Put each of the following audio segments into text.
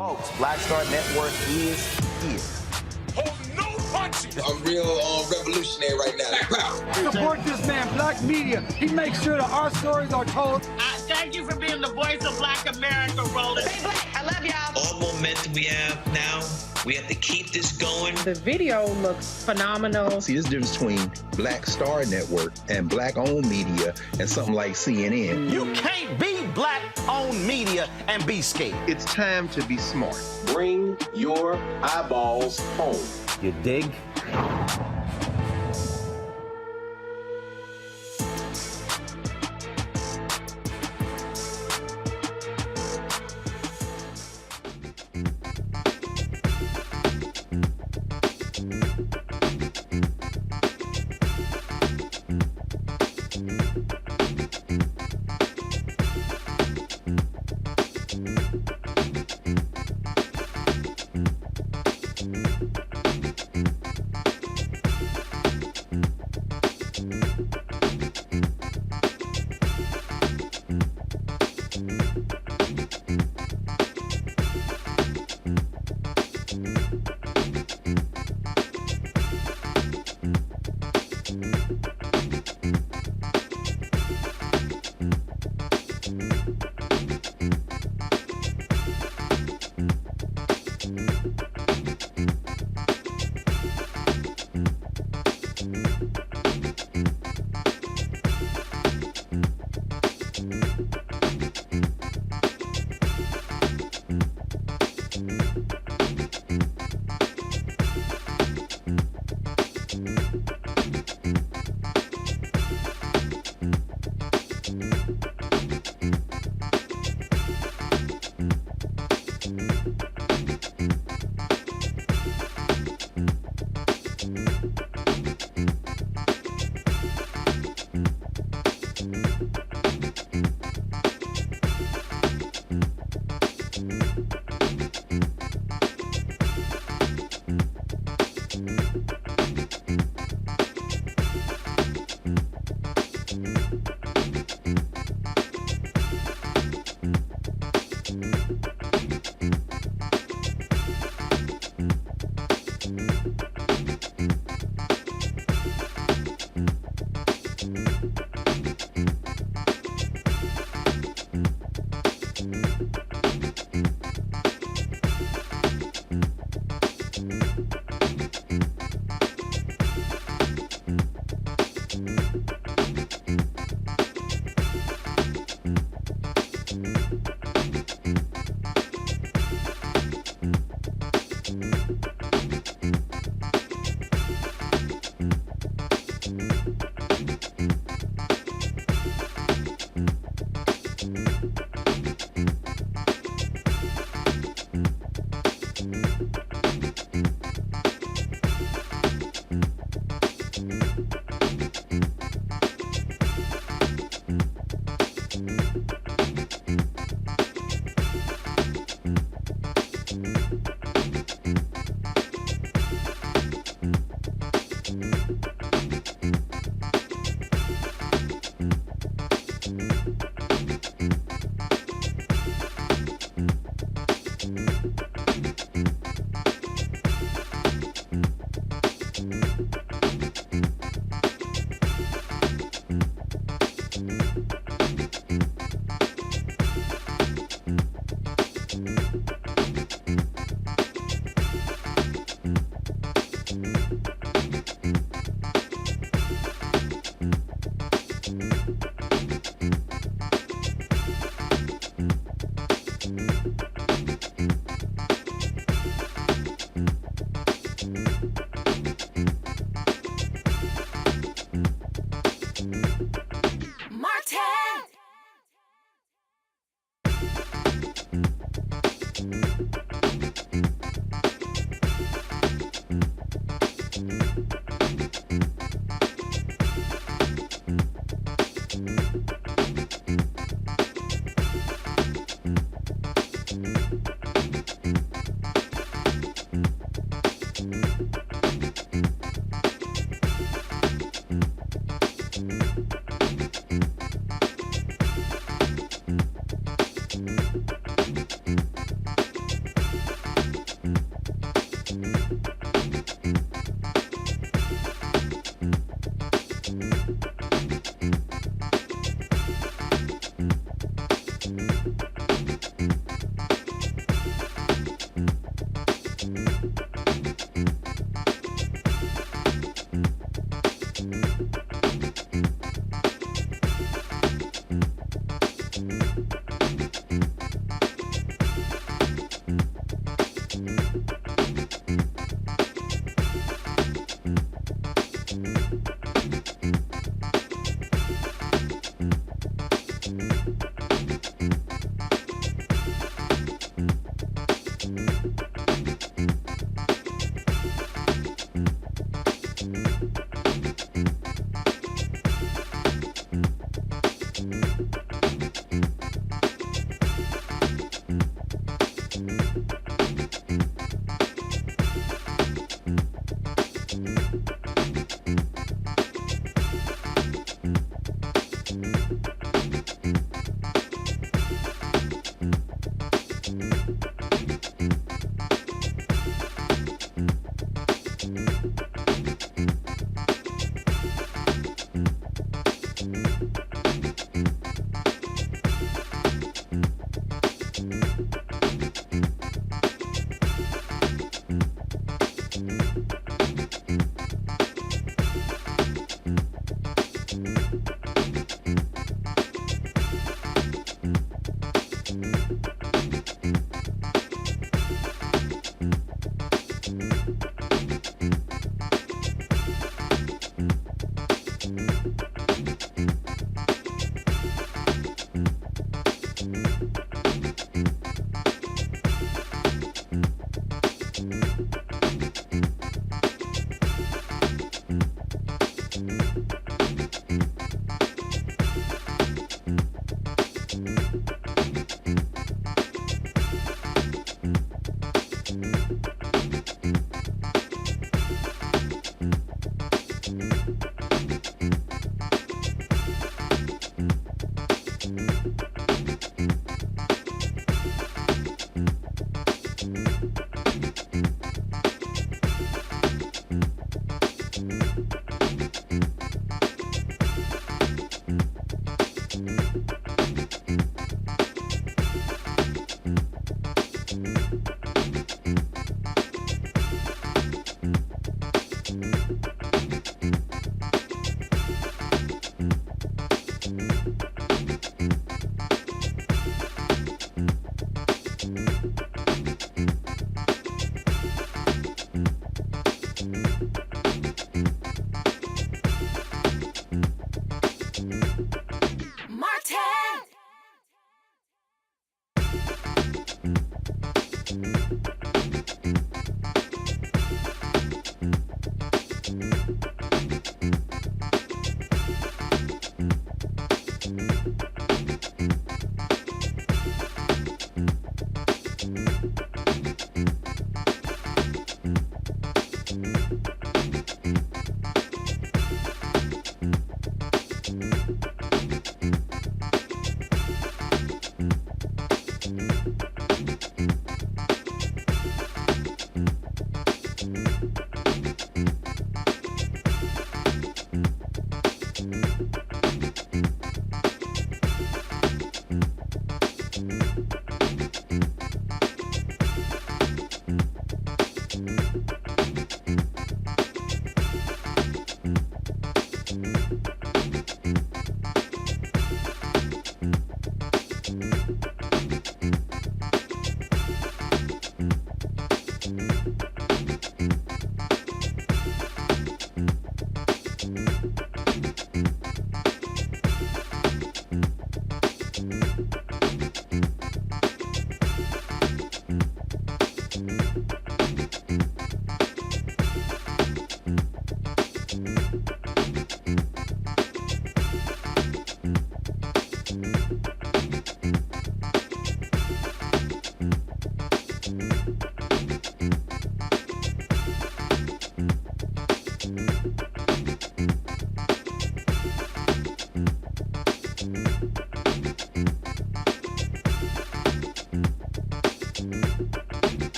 Folks, Black Star Network is here. Hold no punches. I'm real revolutionary right now. Support this man, Black Media. He makes sure that our stories are told. Thank you for being the voice of Black America, Roland. Stay black. I love y'all. All momentum we have now, we have to keep this going. The video looks phenomenal. See, there's a difference between Black Star Network and Black-owned media and something like CNN. You can't be Black-owned media and be scared. It's time to be smart. Bring your eyeballs home. You dig?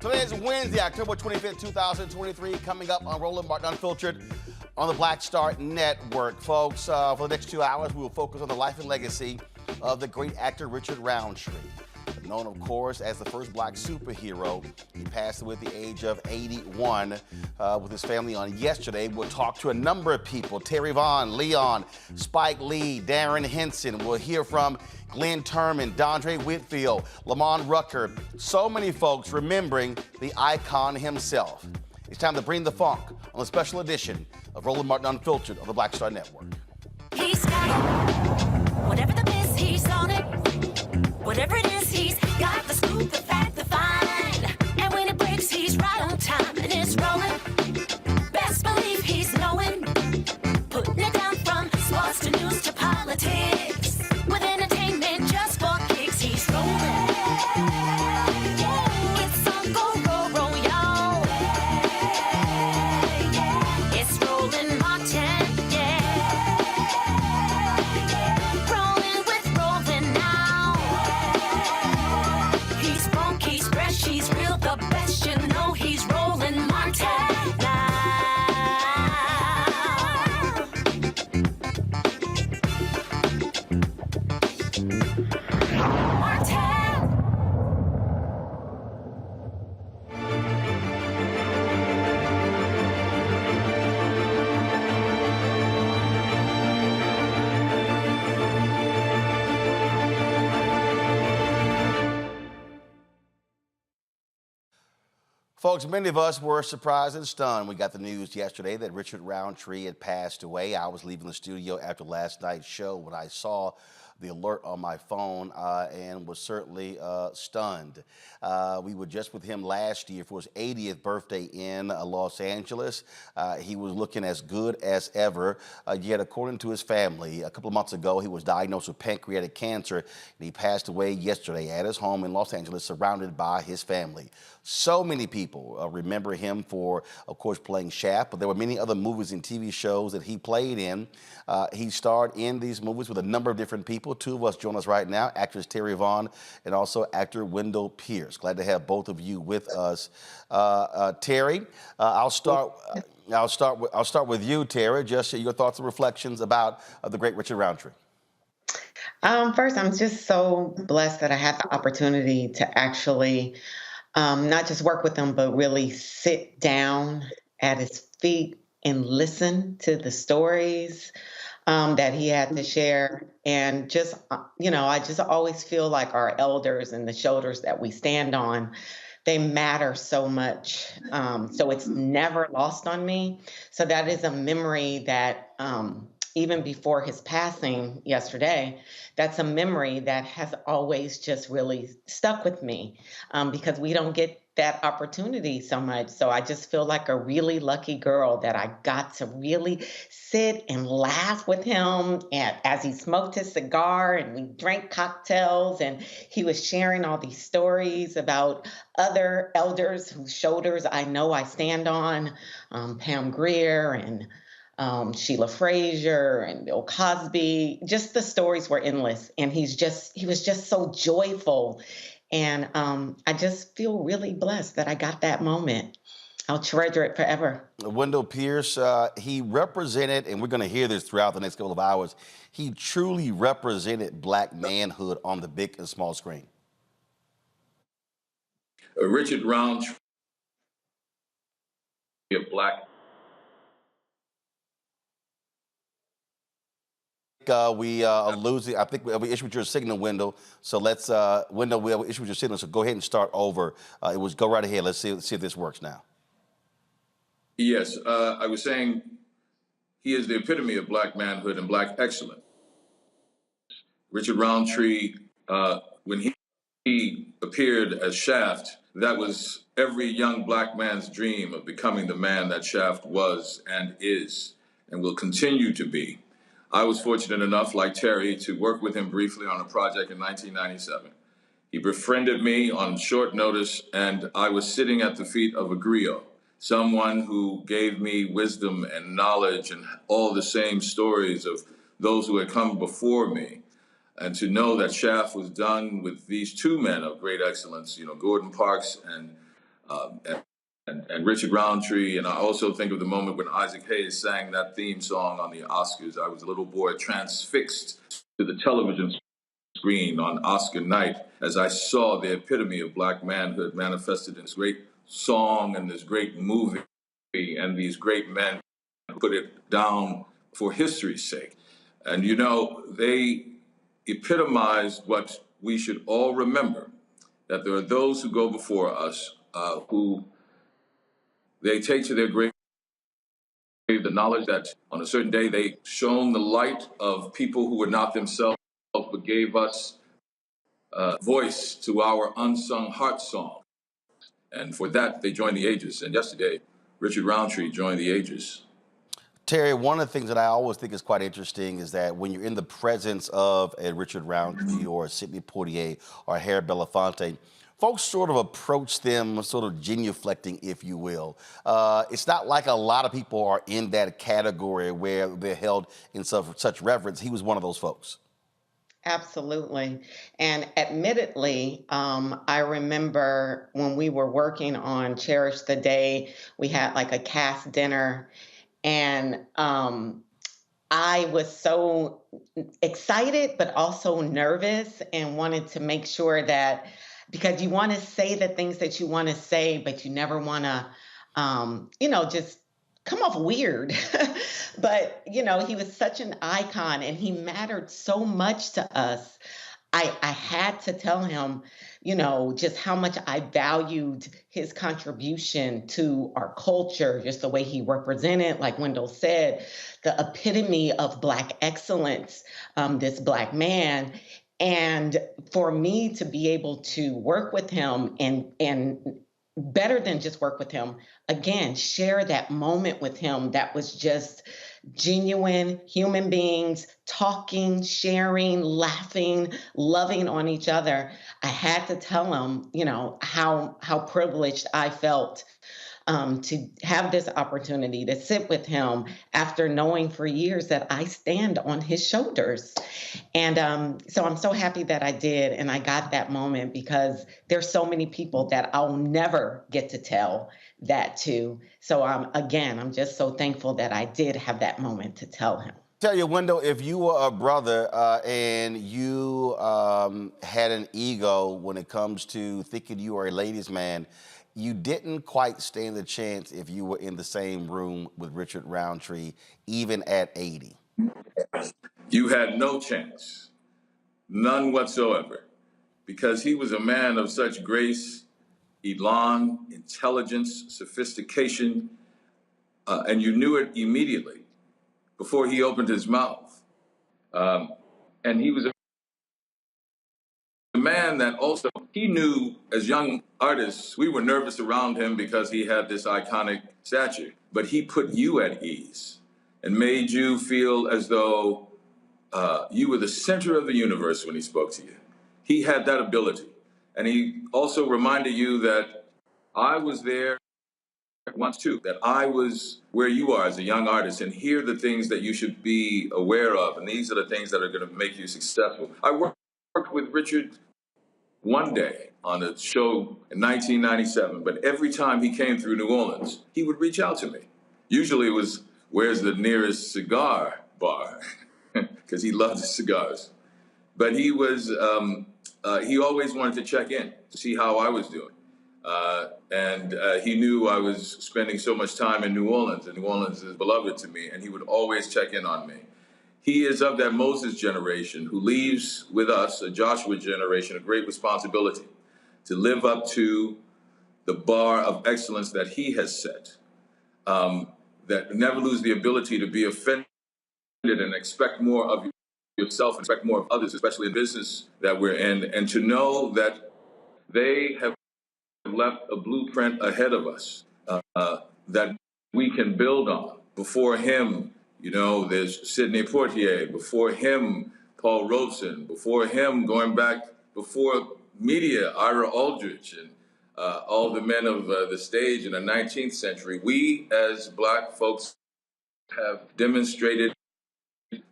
Today is Wednesday, October 25th, 2023. Coming up on Roland Martin Unfiltered on the Black Star Network. Folks, for the next 2 hours, we will focus on the life and legacy of the great actor Richard Roundtree. Known, of course, as the first black superhero. He passed away at the age of 81 with his family on yesterday. We'll talk to a number of people. Terry Vaughn, Leon, Spike Lee, Darren Henson. We'll hear from Glenn Turman, Dondre Whitfield, Lamont Rucker. So many folks remembering the icon himself. It's time to bring the funk on a special edition of Roland Martin Unfiltered on the Black Star Network. He's got it. Whatever the miss, he's on it. Whatever it is, he's got the scoop, the fact, the find. And when it breaks, he's right on time and it's rolling. Best believe he's knowing Folks, many of us were surprised and stunned. We got the news yesterday that Richard Roundtree had passed away. I was leaving the studio after last night's show when I saw the alert on my phone and was certainly stunned. We were just with him last year for his 80th birthday in Los Angeles. He was looking as good as ever, yet according to his family, a couple of months ago, he was diagnosed with pancreatic cancer, and he passed away yesterday at his home in Los Angeles, surrounded by his family. So many people remember him for, of course, playing Shaft, but there were many other movies and TV shows that he played in. He starred in these movies with a number of different people. Two of us join us right now, actress Terry Vaughn and also actor Wendell Pierce. Glad to have both of you with us. Terry, I'll start with you, Terry. Just your thoughts and reflections about the great Richard Roundtree. First, I'm just so blessed that I had the opportunity to actually not just work with him, but really sit down at his feet and listen to the stories that he had to share. And just, I just always feel like our elders and the shoulders that we stand on, they matter so much. So it's never lost on me. So that is a memory that even before his passing yesterday, that's a memory that has always just really stuck with me because we don't get that opportunity so much. So I just feel like a really lucky girl that I got to really sit and laugh with him as he smoked his cigar and we drank cocktails, and he was sharing all these stories about other elders whose shoulders I know I stand on, Pam Grier and Sheila Frazier and Bill Cosby. Just the stories were endless, and he was just so joyful. And I just feel really blessed that I got that moment. I'll treasure it forever. Wendell Pierce, he represented, and we're going to hear this throughout the next couple of hours, he truly represented Black manhood on the big and small screen. Richard Roundtree, a Black. We are losing. I think we issued your signal, Wendell. So let's, Wendell, we issued your signal. So go ahead and start over. Go right ahead. Let's see if this works now. Yes, I was saying he is the epitome of Black manhood and Black excellence. Richard Roundtree, when he appeared as Shaft, that was every young Black man's dream of becoming the man that Shaft was and is and will continue to be. I was fortunate enough, like Terry, to work with him briefly on a project in 1997. He befriended me on short notice, and I was sitting at the feet of a griot, someone who gave me wisdom and knowledge and all the same stories of those who had come before me. And to know that Shaft was done with these two men of great excellence, Gordon Parks and Richard Roundtree. And I also think of the moment when Isaac Hayes sang that theme song on the Oscars. I was a little boy transfixed to the television screen on Oscar night as I saw the epitome of Black manhood manifested in this great song and this great movie and these great men who put it down for history's sake. And they epitomized what we should all remember, that there are those who go before us who they take to their grave the knowledge that on a certain day they shone the light of people who were not themselves, but gave us voice to our unsung heart song. And for that, they joined the ages. And yesterday, Richard Roundtree joined the ages. Terry, one of the things that I always think is quite interesting is that when you're in the presence of a Richard Roundtree or a Sidney Poitier or a Harry Belafonte, folks sort of approach them sort of genuflecting, if you will. It's not like a lot of people are in that category where they're held in such reverence. He was one of those folks. Absolutely. And admittedly, I remember when we were working on Cherish the Day, we had like a cast dinner, and I was so excited, but also nervous and wanted to make sure that, because you want to say the things that you want to say, but you never want to, just come off weird. But, he was such an icon and he mattered so much to us. I had to tell him, just how much I valued his contribution to our culture, just the way he represented, like Wendell said, the epitome of Black excellence, this Black man. And for me to be able to work with him and better than just work with him, again, share that moment with him that was just genuine human beings talking, sharing, laughing, loving on each other. I had to tell him, how privileged I felt to have this opportunity to sit with him after knowing for years that I stand on his shoulders. And so I'm so happy that I did, and I got that moment, because there's so many people that I'll never get to tell that to. So I'm just so thankful that I did have that moment to tell him. Tell you, Wendell, if you were a brother and you had an ego when it comes to thinking you are a ladies' man, you didn't quite stand a chance if you were in the same room with Richard Roundtree, even at 80. You had no chance, none whatsoever, because he was a man of such grace, elan, intelligence, sophistication, and you knew it immediately before he opened his mouth. And he was a man that also, he knew as young artists, we were nervous around him because he had this iconic stature, but he put you at ease and made you feel as though you were the center of the universe when he spoke to you. He had that ability. And he also reminded you that I was there once too, that I was where you are as a young artist, and here are the things that you should be aware of, and these are the things that are going to make you successful. I worked with Richard one day on a show in 1997, but every time he came through New Orleans, he would reach out to me. Usually it was, where's the nearest cigar bar? Because he loved cigars. But he was, he always wanted to check in to see how I was doing. And he knew I was spending so much time in New Orleans, and New Orleans is beloved to me, and he would always check in on me. He is of that Moses generation who leaves with us, a Joshua generation, a great responsibility to live up to the bar of excellence that he has set, that never lose the ability to be offended and expect more of yourself and expect more of others, especially in business that we're in, and to know that they have left a blueprint ahead of us that we can build on. Before him, there's Sidney Poitier. Before him, Paul Robeson. Before him, going back before media, Ira Aldrich, and all the men of the stage in the 19th century. We, as Black folks, have demonstrated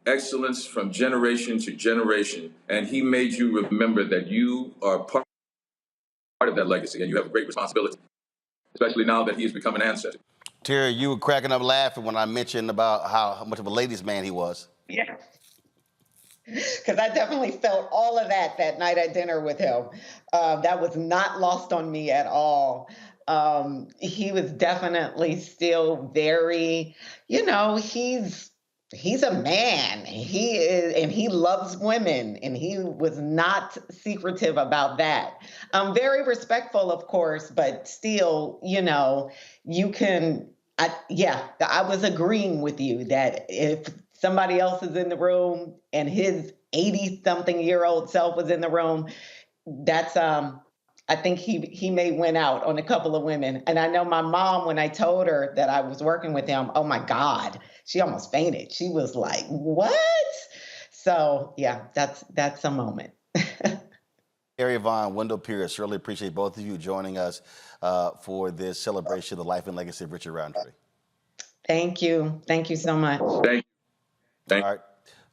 excellence from generation to generation, and he made you remember that you are part of that legacy, and you have a great responsibility, especially now that he has become an ancestor. Terry, you were cracking up laughing when I mentioned about how much of a ladies' man he was. Yeah. Because I definitely felt all of that night at dinner with him. That was not lost on me at all. He was definitely still very, he's a man. He is, and he loves women, and he was not secretive about that. Very respectful, of course, but still, you can. I was agreeing with you that if somebody else is in the room and his 80-something-year-old self was in the room, that's I think he may win out on a couple of women. And I know my mom, when I told her that I was working with him, oh my God, she almost fainted. She was like, what? So yeah, that's a moment. Terry Vaughn, Wendell Pierce, really appreciate both of you joining us for this celebration of the life and legacy of Richard Roundtree. Thank you. Thank you so much. Thank you. All right.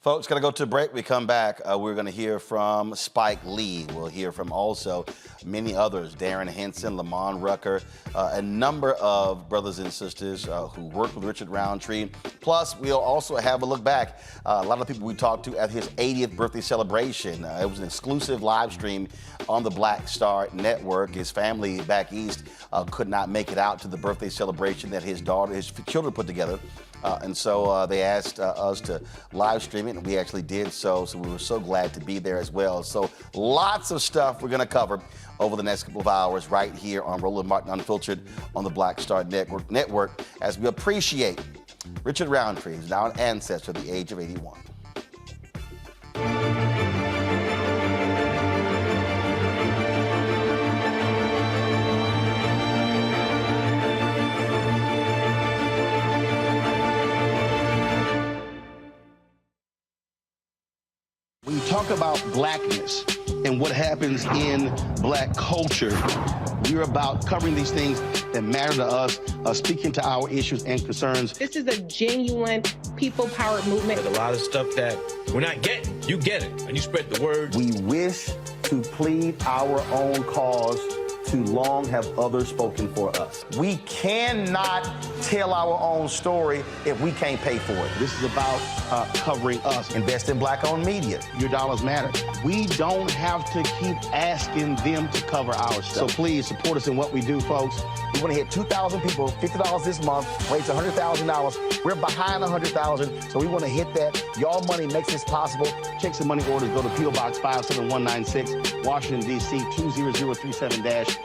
Folks, going to go to a break. We come back. We're going to hear from Spike Lee. We'll hear from also many others, Darren Henson, Lamont Rucker, a number of brothers and sisters who worked with Richard Roundtree. Plus, we'll also have a look back. A lot of people we talked to at his 80th birthday celebration. It was an exclusive live stream on the Black Star Network. His family back east could not make it out to the birthday celebration that his children put together. And so they asked us to live stream it, and we actually did so. So we were so glad to be there as well. So lots of stuff we're going to cover over the next couple of hours right here on Roland Martin Unfiltered on the Black Star Network as we appreciate Richard Roundtree, who's now an ancestor at the age of 81. When you talk about blackness and what happens in black culture, we're about covering these things that matter to us, speaking to our issues and concerns. This is a genuine people-powered movement. There's a lot of stuff that we're not getting. You get it, and you spread the word. We wish to plead our own cause. Too long have others spoken for us. We cannot tell our own story if we can't pay for it. This is about covering us. Invest in black-owned media. Your dollars matter. We don't have to keep asking them to cover our stuff. So please support us in what we do, folks. We want to hit 2,000 people, $50 this month, raise $100,000. We're behind 100,000, so we want to hit that. Your money makes this possible. Checks and money orders go to P.O. Box 57196, Washington, D.C. 20037-0196.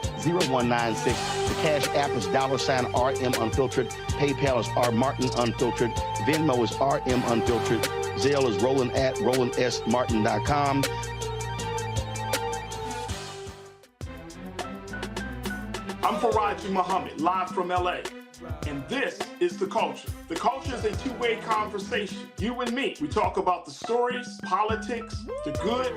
The Cash App is $RM Unfiltered. PayPal is R Martin Unfiltered. Venmo is RM Unfiltered. Zelle is RolandS.Martin.com. I'm Faraji Muhammad, live from LA. And this is The Culture. The Culture is a two-way conversation. You and me. We talk about the stories, politics, the good,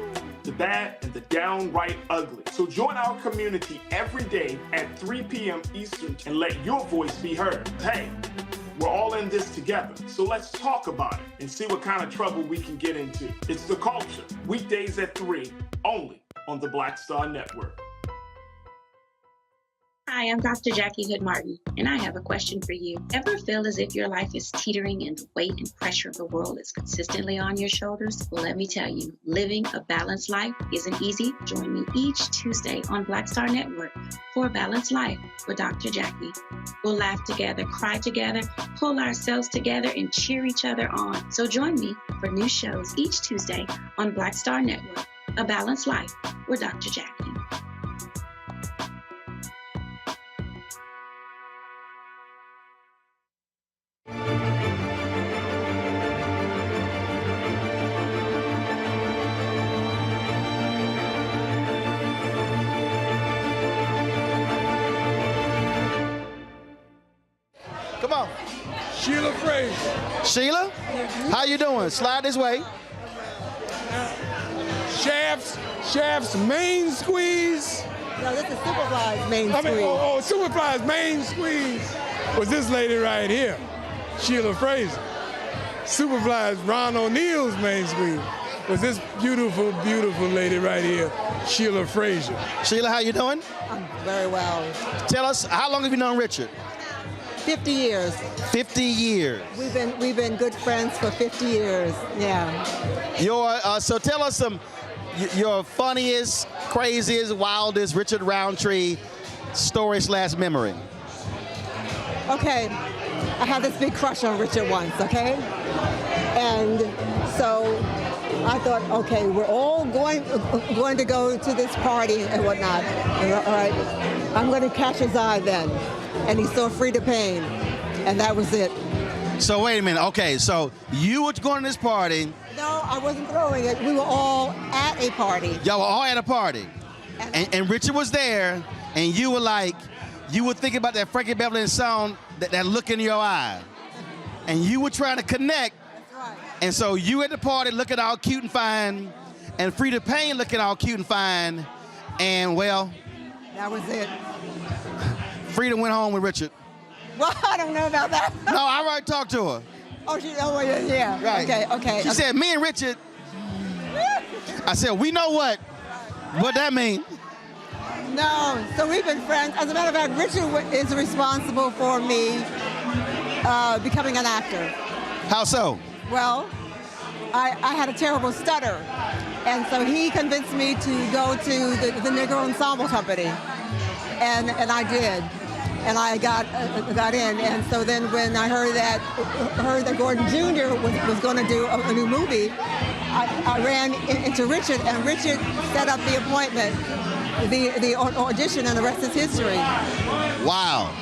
the bad, and the downright ugly. So join our community every day at 3 p.m. Eastern and let your voice be heard. Hey, we're all in this together. So let's talk about it and see what kind of trouble we can get into. It's The Culture, weekdays at 3, only on the Black Star Network. Hi, I'm Dr. Jackie Hood Martin, and I have a question for you. Ever feel as if your life is teetering and the weight and pressure of the world is consistently on your shoulders? Well, let me tell you, living a balanced life isn't easy. Join me each Tuesday on Black Star Network for A Balanced Life with Dr. Jackie. We'll laugh together, cry together, pull ourselves together, and cheer each other on. So join me for new shows each Tuesday on Black Star Network, A Balanced Life with Dr. Jackie. Come on. Sheila Fraser. Sheila, how you doing? Slide this way. Shaft's main squeeze. No, this is Superfly's main squeeze. Superfly's main squeeze was this lady right here, Sheila Fraser. Superfly's Ron O'Neill's main squeeze was this beautiful, beautiful lady right here, Sheila Fraser. Sheila, how you doing? I'm very well. Tell us, how long have you known Richard? 50 years. 50 years. We've been good friends for 50 years. Yeah. So tell us your funniest, craziest, wildest Richard Roundtree story/memory. Okay. I had this big crush on Richard once, okay? And so I thought, okay, we're all going to go to this party and whatnot. And, all right, I'm going to catch his eye then. And he saw Frida Payne, and that was it. So wait a minute. Okay, so you were going to this party. No, I wasn't throwing it. We were all at a party. Y'all were all at a party. And Richard was there, and you were thinking about that Frankie Beverly song, that look in your eye. And you were trying to connect. That's right. And so you at the party looking all cute and fine, and Frida Payne looking all cute and fine, and well. That was it. Frida went home with Richard. Well, I don't know about that. No, I already talked to her. Yeah. Right. Okay. She said, me and Richard. I said, we know what that mean. No, so we've been friends. As a matter of fact, Richard is responsible for me becoming an actor. How so? Well, I had a terrible stutter. And so he convinced me to go to the Negro Ensemble Company. And I did. and I got in. And so then when I heard that Gordon Jr. was going to do a new movie, I ran into Richard, and Richard set up the appointment, the audition, and the rest is history. Wow.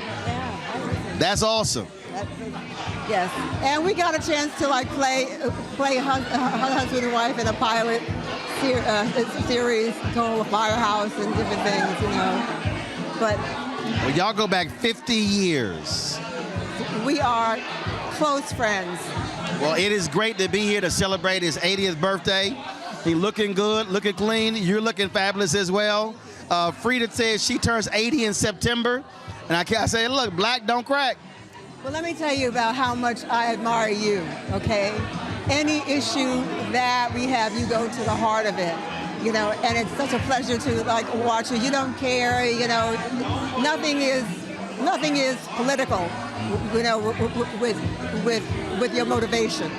That's awesome. Yes, and we got a chance to like play husband and wife in a pilot series called Firehouse and different things, you know. But well, y'all go back 50 years. We are close friends. Well, it is great to be here to celebrate his 80th birthday. He's looking good, looking clean. You're looking fabulous as well. Frida says she turns 80 in September, and I say, look, black don't crack. Well, let me tell you about how much I admire you, okay? Any issue that we have, you go to the heart of it, you know, and it's such a pleasure to like watch you. You don't care, you know, nothing is political, you know, with your motivation.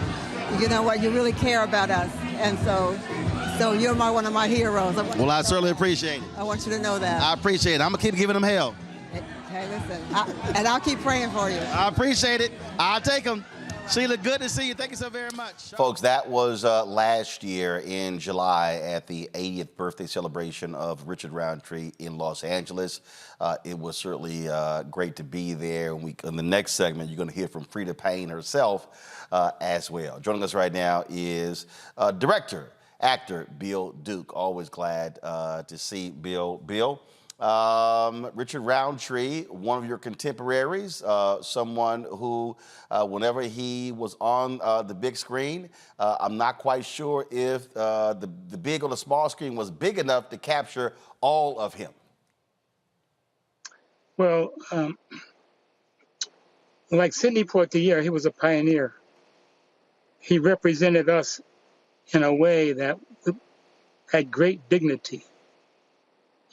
You know what, you really care about us, and so you're one of my heroes. Well, I certainly appreciate it. I want you to know that. I appreciate it. I'm gonna keep giving them hell. Hey, listen, and I'll keep praying for you. I appreciate it. I'll take them. Sheila, good to see you. Thank you so very much. Folks, that was last year in July at the 80th birthday celebration of Richard Roundtree in Los Angeles. It was certainly great to be there. In the next segment, you're going to hear from Frida Payne herself as well. Joining us right now is director, actor Bill Duke. Always glad to see Bill. Bill, Richard Roundtree, one of your contemporaries, someone who, whenever he was on the big screen, I'm not quite sure if the big or the small screen was big enough to capture all of him. Well, like Sidney Poitier, he was a pioneer. He represented us in a way that had great dignity.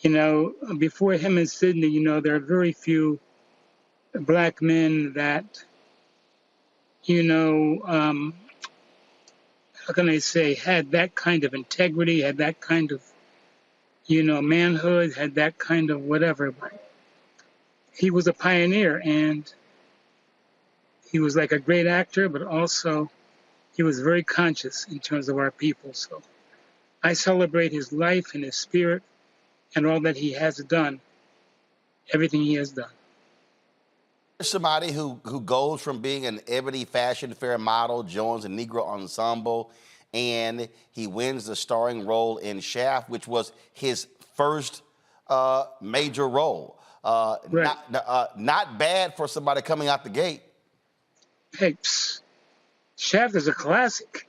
You know, before him and Sidney, you know, there are very few black men that, you know, how can I say, had that kind of integrity, had that kind of, you know, manhood, had that kind of whatever. But he was a pioneer, and he was like a great actor, but also he was very conscious in terms of our people. So I celebrate his life and his spirit and all that he has done, everything he has done. Somebody who goes from being an Ebony Fashion Fair model, joins a Negro Ensemble, and he wins the starring role in Shaft, which was his first major role. Right. Not bad for somebody coming out the gate. Hey, Shaft is a classic.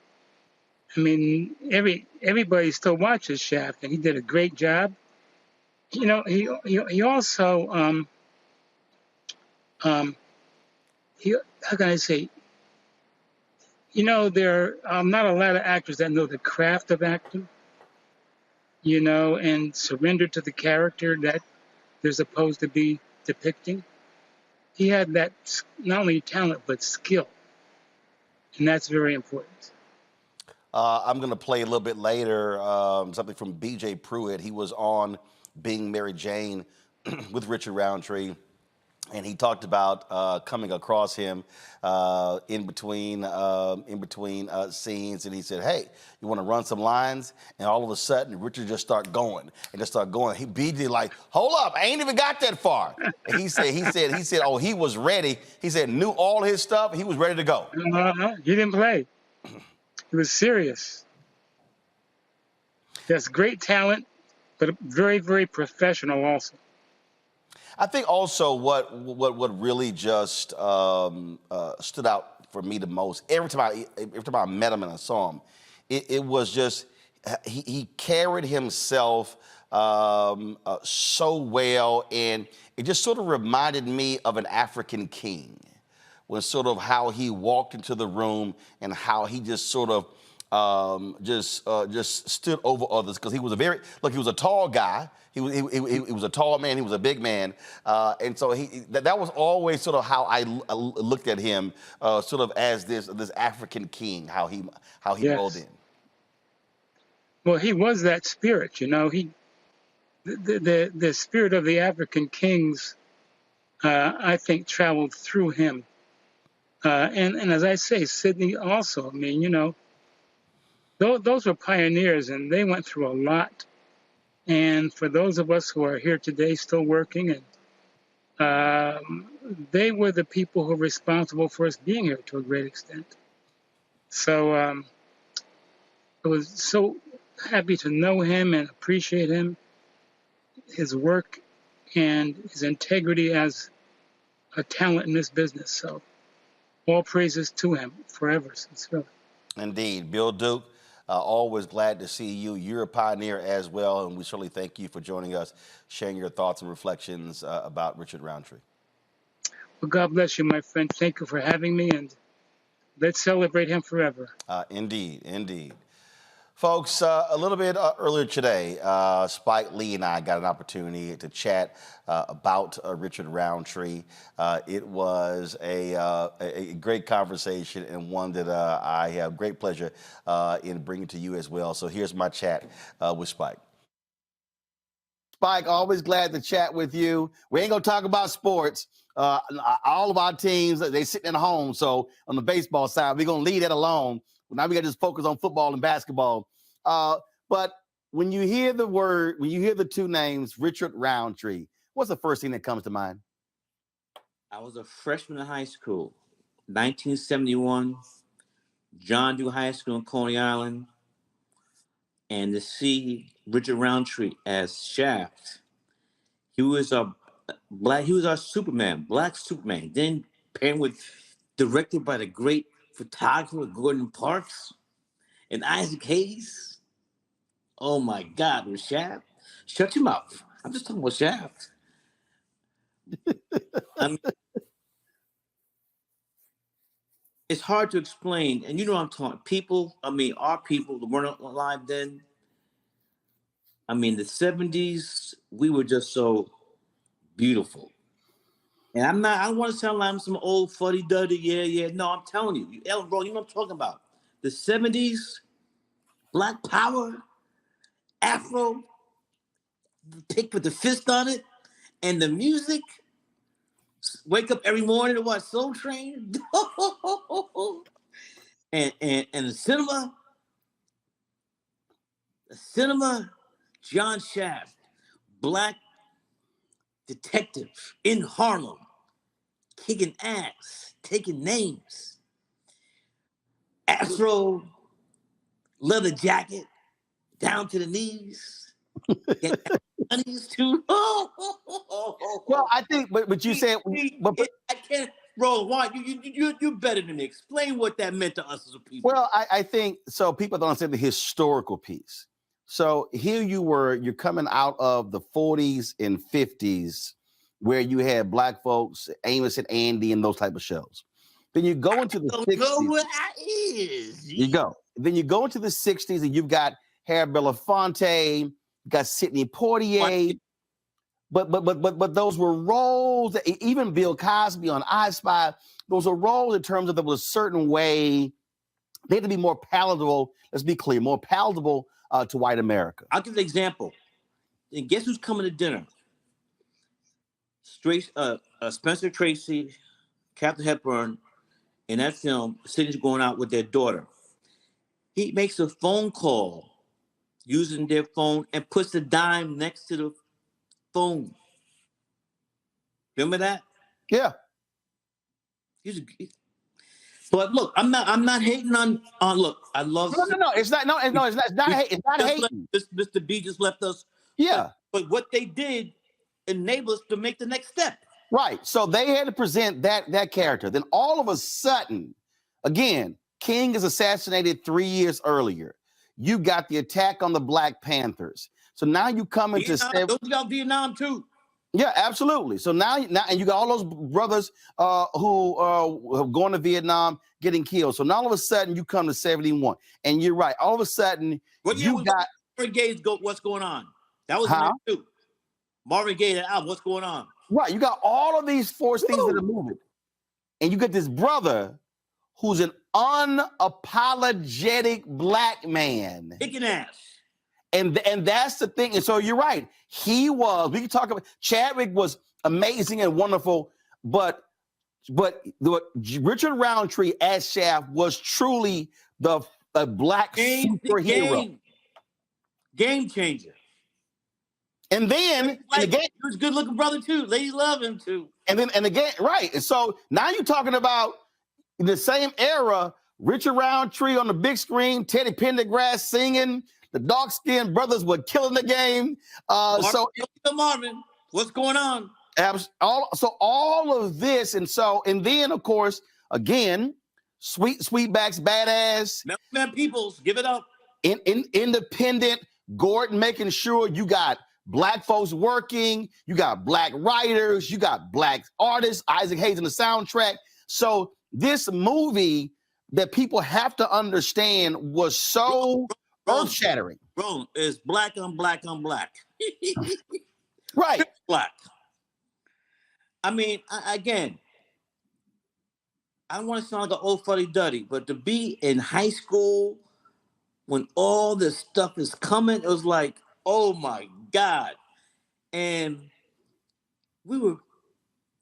I mean, everybody still watches Shaft, and he did a great job. You know, he also how can I say? You know, there are not a lot of actors that know the craft of acting. You know, and surrender to the character that they're supposed to be depicting. He had that not only talent but skill, and that's very important. I'm going to play a little bit later something from B.J. Pruitt. He was on Being Mary Jane with Richard Roundtree, and he talked about coming across him in between scenes, and he said, "Hey, you want to run some lines?" And all of a sudden, Richard just started going. He B.J. like, "Hold up, I ain't even got that far." And he said, "Oh, he was ready." He said, knew all his stuff. He was ready to go. He didn't play. He was serious. He has great talent, but very, very professional also. I think also what really just stood out for me the most, every time I met him and I saw him, it was just he carried himself so well, and it just sort of reminded me of an African king. Was sort of how he walked into the room and how he just sort of just stood over others, because he was he was a tall guy. He was a tall man. He was a big man, and so that was always sort of how I looked at him, sort of as this African king, how he Yes. rolled in. Well, he was that spirit, you know. The spirit of the African kings I think, traveled through him. And as I say, Sidney also, I mean, you know, those were pioneers and they went through a lot. And for those of us who are here today still working, and they were the people who were responsible for us being here to a great extent. So I was so happy to know him and appreciate him, his work, and his integrity as a talent in this business. So all praises to him forever, sincerely. Indeed. Bill Duke, always glad to see you. You're a pioneer as well, and we certainly thank you for joining us, sharing your thoughts and reflections about Richard Roundtree. Well, God bless you, my friend. Thank you for having me, and let's celebrate him forever. Indeed, indeed. Folks, a little bit earlier today, Spike Lee and I got an opportunity to chat about Richard Roundtree. It was a great conversation and one that I have great pleasure in bringing to you as well. So here's my chat with Spike. Spike, always glad to chat with you. We ain't gonna talk about sports. All of our teams, they sitting at home. So on the baseball side, we're gonna leave that alone. Now we got to just focus on football and basketball. But when you hear the two names, Richard Roundtree, what's the first thing that comes to mind? I was a freshman in high school, 1971, John Dew High School in Coney Island, and to see Richard Roundtree as Shaft, he was our Superman, Black Superman. Then paired with, directed by the great photographer Gordon Parks and Isaac Hayes. Oh my God, with Shaft. Shut your mouth. I'm just talking about Shaft. I mean, it's hard to explain, and you know what I'm talking. People, I mean, our people that weren't alive then. I mean, the 70s, we were just so beautiful. And I don't want to sound like I'm some old fuddy-duddy, yeah. No, I'm telling you, Ellen, bro, you know what I'm talking about. The 70s, Black Power, Afro, pick with the fist on it, and the music. Wake up every morning to watch Soul Train. and the cinema, John Shaft, Black detective in Harlem, kicking ass, taking names. Afro, leather jacket, down to the knees. Too. Well, I think, but you said, I can't, bro. Why you're better than me. Explain what that meant to us as a people. Well, I think so. People don't understand the historical piece. So here you're coming out of the 40s and 50s, where you had Black folks, Amos and Andy, and those type of shows. Then you go into the 60s. Know what that is. You go. Then you go into the 60s, and you've got Harry Belafonte, you got Sidney Poitier. But those were roles that even Bill Cosby on I Spy, those were roles in terms of there was a certain way they had to be more palatable. Let's be clear, more palatable to white America. I'll give an example. And guess who's coming to dinner? Spencer Tracy, Katharine Hepburn, in that film, Sidney's going out with their daughter. He makes a phone call using their phone and puts a dime next to the phone. Remember that? Yeah. But look, I'm not hating on look, I love No, it's not hating. Mr. B just left us. Yeah. But what they did enabled us to make the next step. Right. So they had to present that character. Then all of a sudden, again, King is assassinated 3 years earlier. You got the attack on the Black Panthers. So now you come into Don't you got Vietnam too? Yeah, absolutely. So now and you got all those brothers who have gone to Vietnam getting killed. So now all of a sudden you come to 71. And you're right. All of a sudden you got Marvin Gaye's What's Going On. That was in too. Marvin Gaye album, What's Going On. Right. You got all of these force things that are moving. And you got this brother who's an unapologetic Black man. Kicking ass. And that's the thing. And so you're right. We can talk about Chadwick was amazing and wonderful, but Richard Roundtree as Shaft was truly a black superhero. Game changer. And then, and again, he was a good looking brother too. Ladies love him too. And again, right. And so now you're talking about in the same era, Richard Roundtree on the big screen, Teddy Pendergrass singing, the dark-skinned brothers were killing the game. Marvin, what's going on? All of this, and then of course, again, Sweetback's badass. Man, Peoples, give it up. Independent, Gordon making sure you got black folks working, you got black writers, you got black artists, Isaac Hayes in the soundtrack. So this movie that people have to understand was so earth-shattering. Bro, it's black on black on black. Right. Black. I mean, again, I don't want to sound like an old fuddy-duddy, but to be in high school when all this stuff is coming, it was like, oh my God. And we were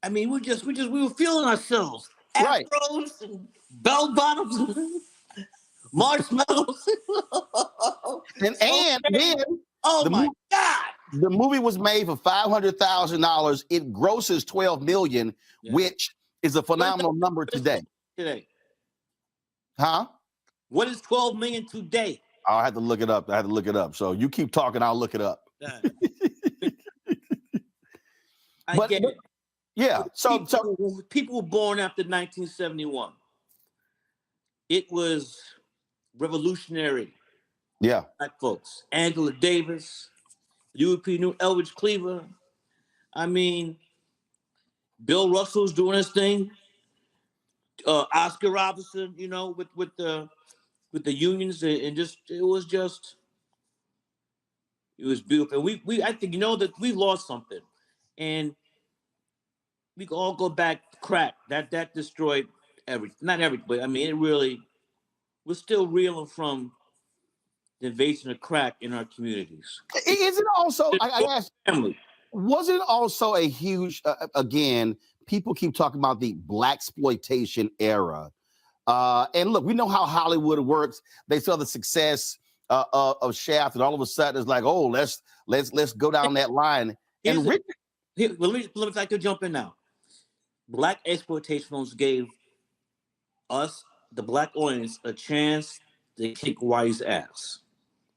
feeling ourselves. Right. Afros and bell bottoms, marshmallows. and then my God. The movie was made for $500,000. It grosses $12 million, which is a phenomenal number today. Huh? What is $12 million today? I'll have to look it up. So you keep talking, I'll look it up. But yeah. So people were born after 1971. It was revolutionary. Yeah. Black folks. Angela Davis, UP New Elvidge Cleaver. I mean, Bill Russell's doing his thing. Oscar Robertson, with the unions, and it was beautiful. And I think that we lost something, and we can all go back to crack. That destroyed everything. Not everything, but I mean, it really. We're still reeling from the invasion of crack in our communities. Is it also? I asked. Was it also a huge? Again, people keep talking about the blaxploitation era. And look, we know how Hollywood works. They saw the success of Shaft, and all of a sudden it's like, oh, let's go down that line. And let me if I could jump in now. Black exploitation films gave us, the black audience, a chance to kick white's ass.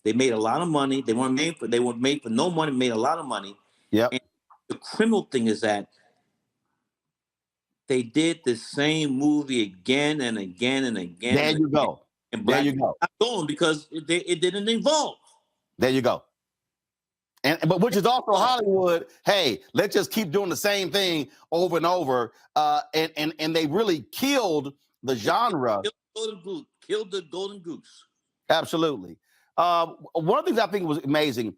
They made a lot of money. They weren't made for no money. Made a lot of money. Yeah. The criminal thing is that they did the same movie again and again and again. There you go. And black there you go. Not going because it didn't involve. There you go. But which is also Hollywood. Hey, let's just keep doing the same thing over and over. And they really killed the genre. Killed the golden goose. Absolutely. One of the things I think was amazing.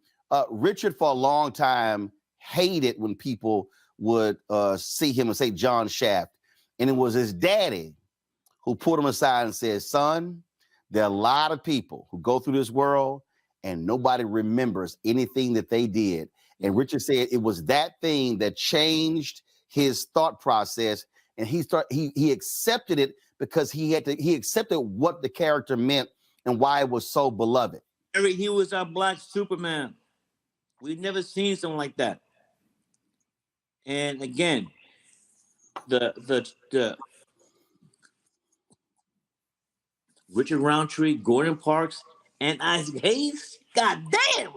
Richard, for a long time, hated when people would see him and say John Shaft. And it was his daddy who pulled him aside and said, son, there are a lot of people who go through this world and nobody remembers anything that they did. And Richard said it was that thing that changed his thought process. And he accepted it because he accepted what the character meant and why it was so beloved. He was our black Superman. We've never seen something like that. And again, the Richard Roundtree, Gordon Parks, and Isaac Hayes. God damn!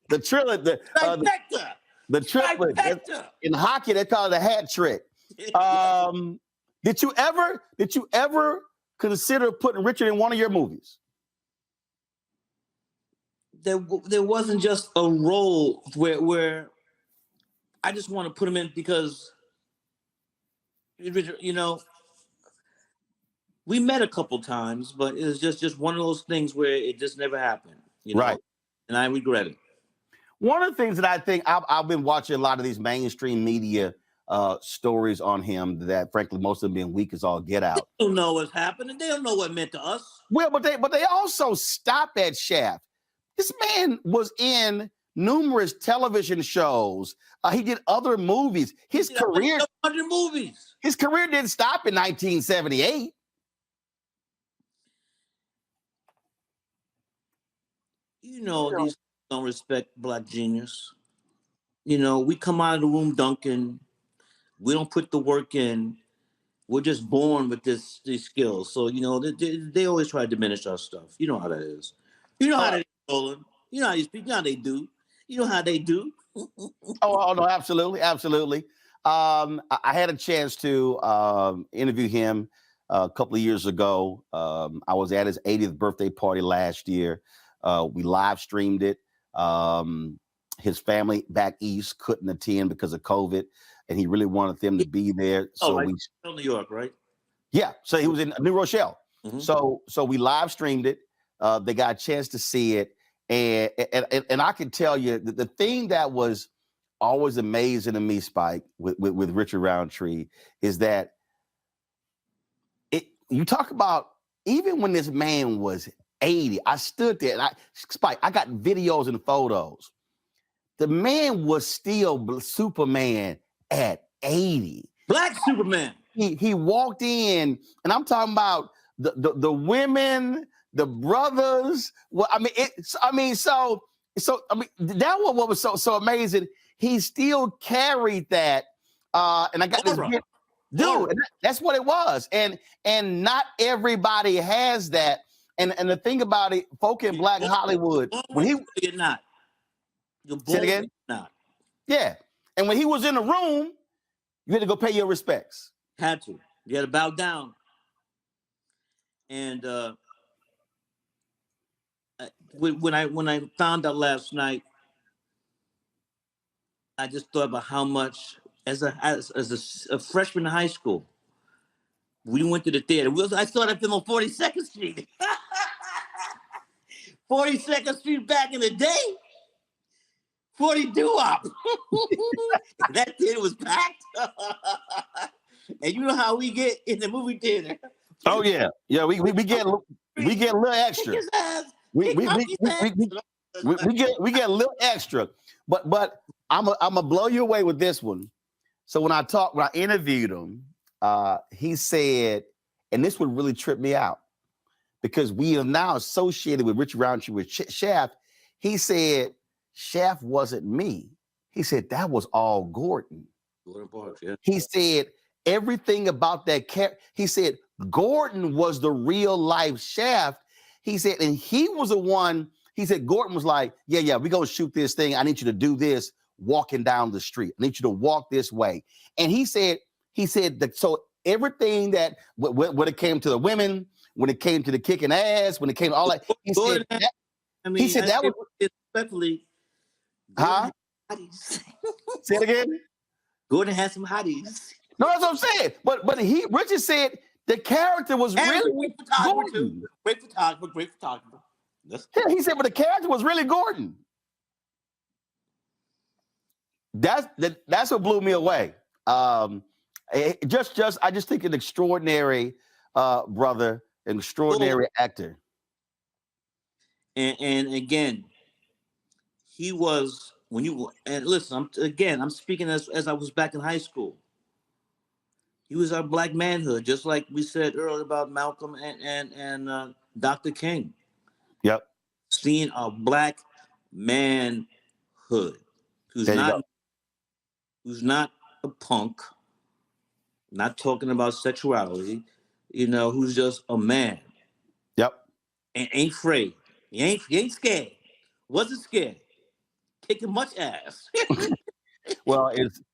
The triplet, the triplet. In hockey, they call it a hat trick. Did you ever consider putting Richard in one of your movies? There wasn't just a role where I just want to put him in because, we met a couple times, but it was just one of those things where it just never happened. Right. And I regret it. One of the things that I think I've been watching a lot of these mainstream media stories on him that, frankly, most of them being weak as all get out. They don't know what's happening. They don't know what it meant to us. Well, but they also stop at Shaft. This man was in numerous television shows. He did other movies. His career, 100 movies. His career didn't stop in 1978. You know, these don't respect Black genius. You know, we come out of the womb dunking. We don't put the work in. We're just born with these skills. So, you know, they always try to diminish our stuff. You know how that is. You know how that is, Roland. You know how you speak. You know how they do. You know how they do. Oh, no, absolutely. Absolutely. I had a chance to interview him a couple of years ago. I was at his 80th birthday party last year. We live streamed it. His family back east couldn't attend because of COVID, and he really wanted them to be there. So we New York, right? Yeah. So he was in New Rochelle. Mm-hmm. So we live streamed it. They got a chance to see it, and I can tell you that the thing that was always amazing to me, Spike, with Richard Roundtree, is that you talk about even when this man was 80, I stood there and Spike, I got videos and photos. The man was still Superman at 80. Black Superman. He walked in, and I'm talking about the women, the brothers. Well, I mean, that what was so amazing. He still carried that, and I got this dude. And that's what it was, and not everybody has that. And the thing about it, folk in Black Hollywood, when you're not. You're say it again? Not. Yeah, and when he was in the room, you had to go pay your respects. Had to. You had to bow down. And when I found out last night, I just thought about how much, as a freshman in high school, we went to the theater. I saw that film on 42nd Street. 42nd Street back in the day. 40 doo-wop. That theater was packed. And you know how we get in the movie theater. Oh yeah. Yeah, we get a little extra. We get a little extra. But I'm gonna blow you away with this one. So when I interviewed him, he said, and this would really trip me out because we are now associated with Richard Roundtree with Shaft. He said, Shaft wasn't me. He said, that was all Gordon. Gordon Parks, yeah. He said everything about that character. He said Gordon was the real life Shaft. He said, and he was the one, he said, Gordon was like, yeah, we're going to shoot this thing. I need you to do this walking down the street. I need you to walk this way. And he said that, so everything that, when it came to the women, when it came to the kicking ass, when it came to all that, he said that, he said that was, respectfully, huh? Say it again. Gordon had some hotties. No, that's what I'm saying. But Richard said the character was really Gordon. Great photographer. Yeah, he said, but the character was really Gordon. That's what blew me away. I just think an extraordinary brother, an extraordinary actor. And again, he was listen, I'm speaking as I was back in high school. He was our Black manhood, just like we said earlier about Malcolm and Dr. King. Yep. Seeing our Black manhood, who's not a punk, not talking about sexuality, who's just a man. Yep. And ain't afraid. He ain't scared. Wasn't scared. Kicking much ass. Well,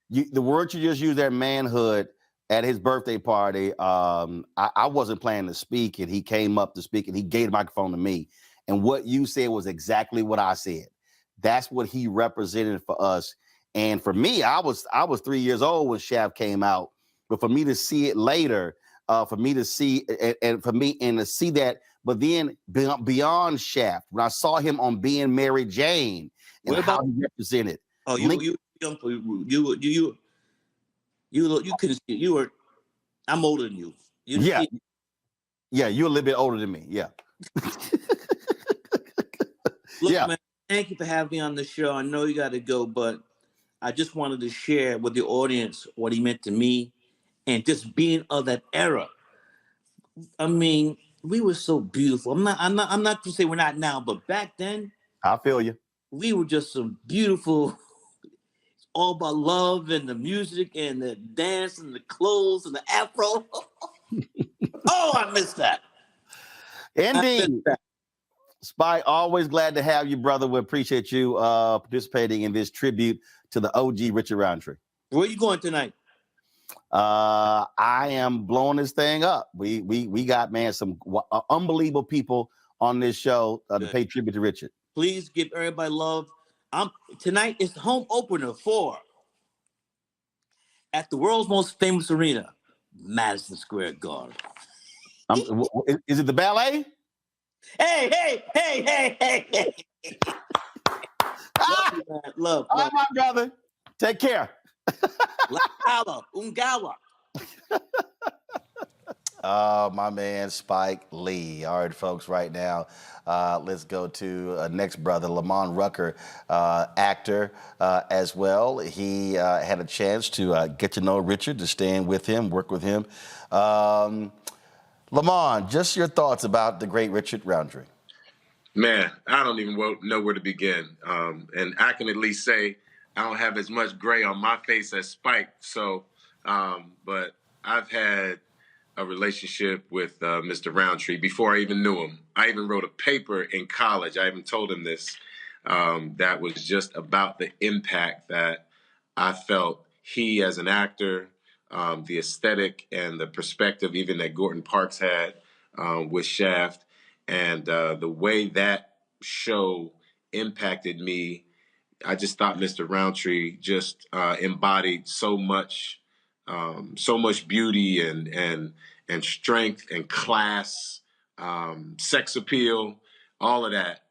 the word you just used there, manhood, at his birthday party. I wasn't planning to speak, and he came up to speak, and he gave the microphone to me. And what you said was exactly what I said. That's what he represented for us. And for me, I was 3 years old when Shaft came out, but for me to see it later, for me to see to see that, but then beyond Shaft, when I saw him on Being Mary Jane and how he represented. Oh, you young, you couldn't see. You were. I'm older than you. Yeah, you're a little bit older than me. Yeah. Look, man, Thank you for having me on the show. I know you got to go, but I just wanted to share with the audience what he meant to me and just being of that era. I mean, we were so beautiful. I'm not to say we're not now, but back then, I feel you. we were just some beautiful, all about love and the music and the dance and the clothes and the afro. Oh, I miss that. Indeed. Spike, always glad to have you, brother. We appreciate you participating in this tribute to the OG Richard Roundtree. Where are you going tonight? I am blowing this thing up. We got, man, some unbelievable people on this show to pay tribute to Richard. Please give everybody love. Tonight is the home opener for at the world's most famous arena, Madison Square Garden. Is it the ballet? Hey. Love you, man. Love. All right, my brother. Take care. Ungala. My man, Spike Lee. All right, folks, right now, let's go to next brother, Lamont Rucker, actor as well. He had a chance to get to know Richard, to stand with him, work with him. Lamont, just your thoughts about the great Richard Roundtree. Man, I don't even know where to begin. And I can at least say I don't have as much gray on my face as Spike. So, but I've had a relationship with Mr. Roundtree before I even knew him. I even wrote a paper in college. I even told him this. That was just about the impact that I felt he, as an actor, the aesthetic and the perspective even that Gordon Parks had with Shaft, and the way that show impacted me. I just thought Mr. Roundtree just embodied so much beauty and strength and class, sex appeal, all of that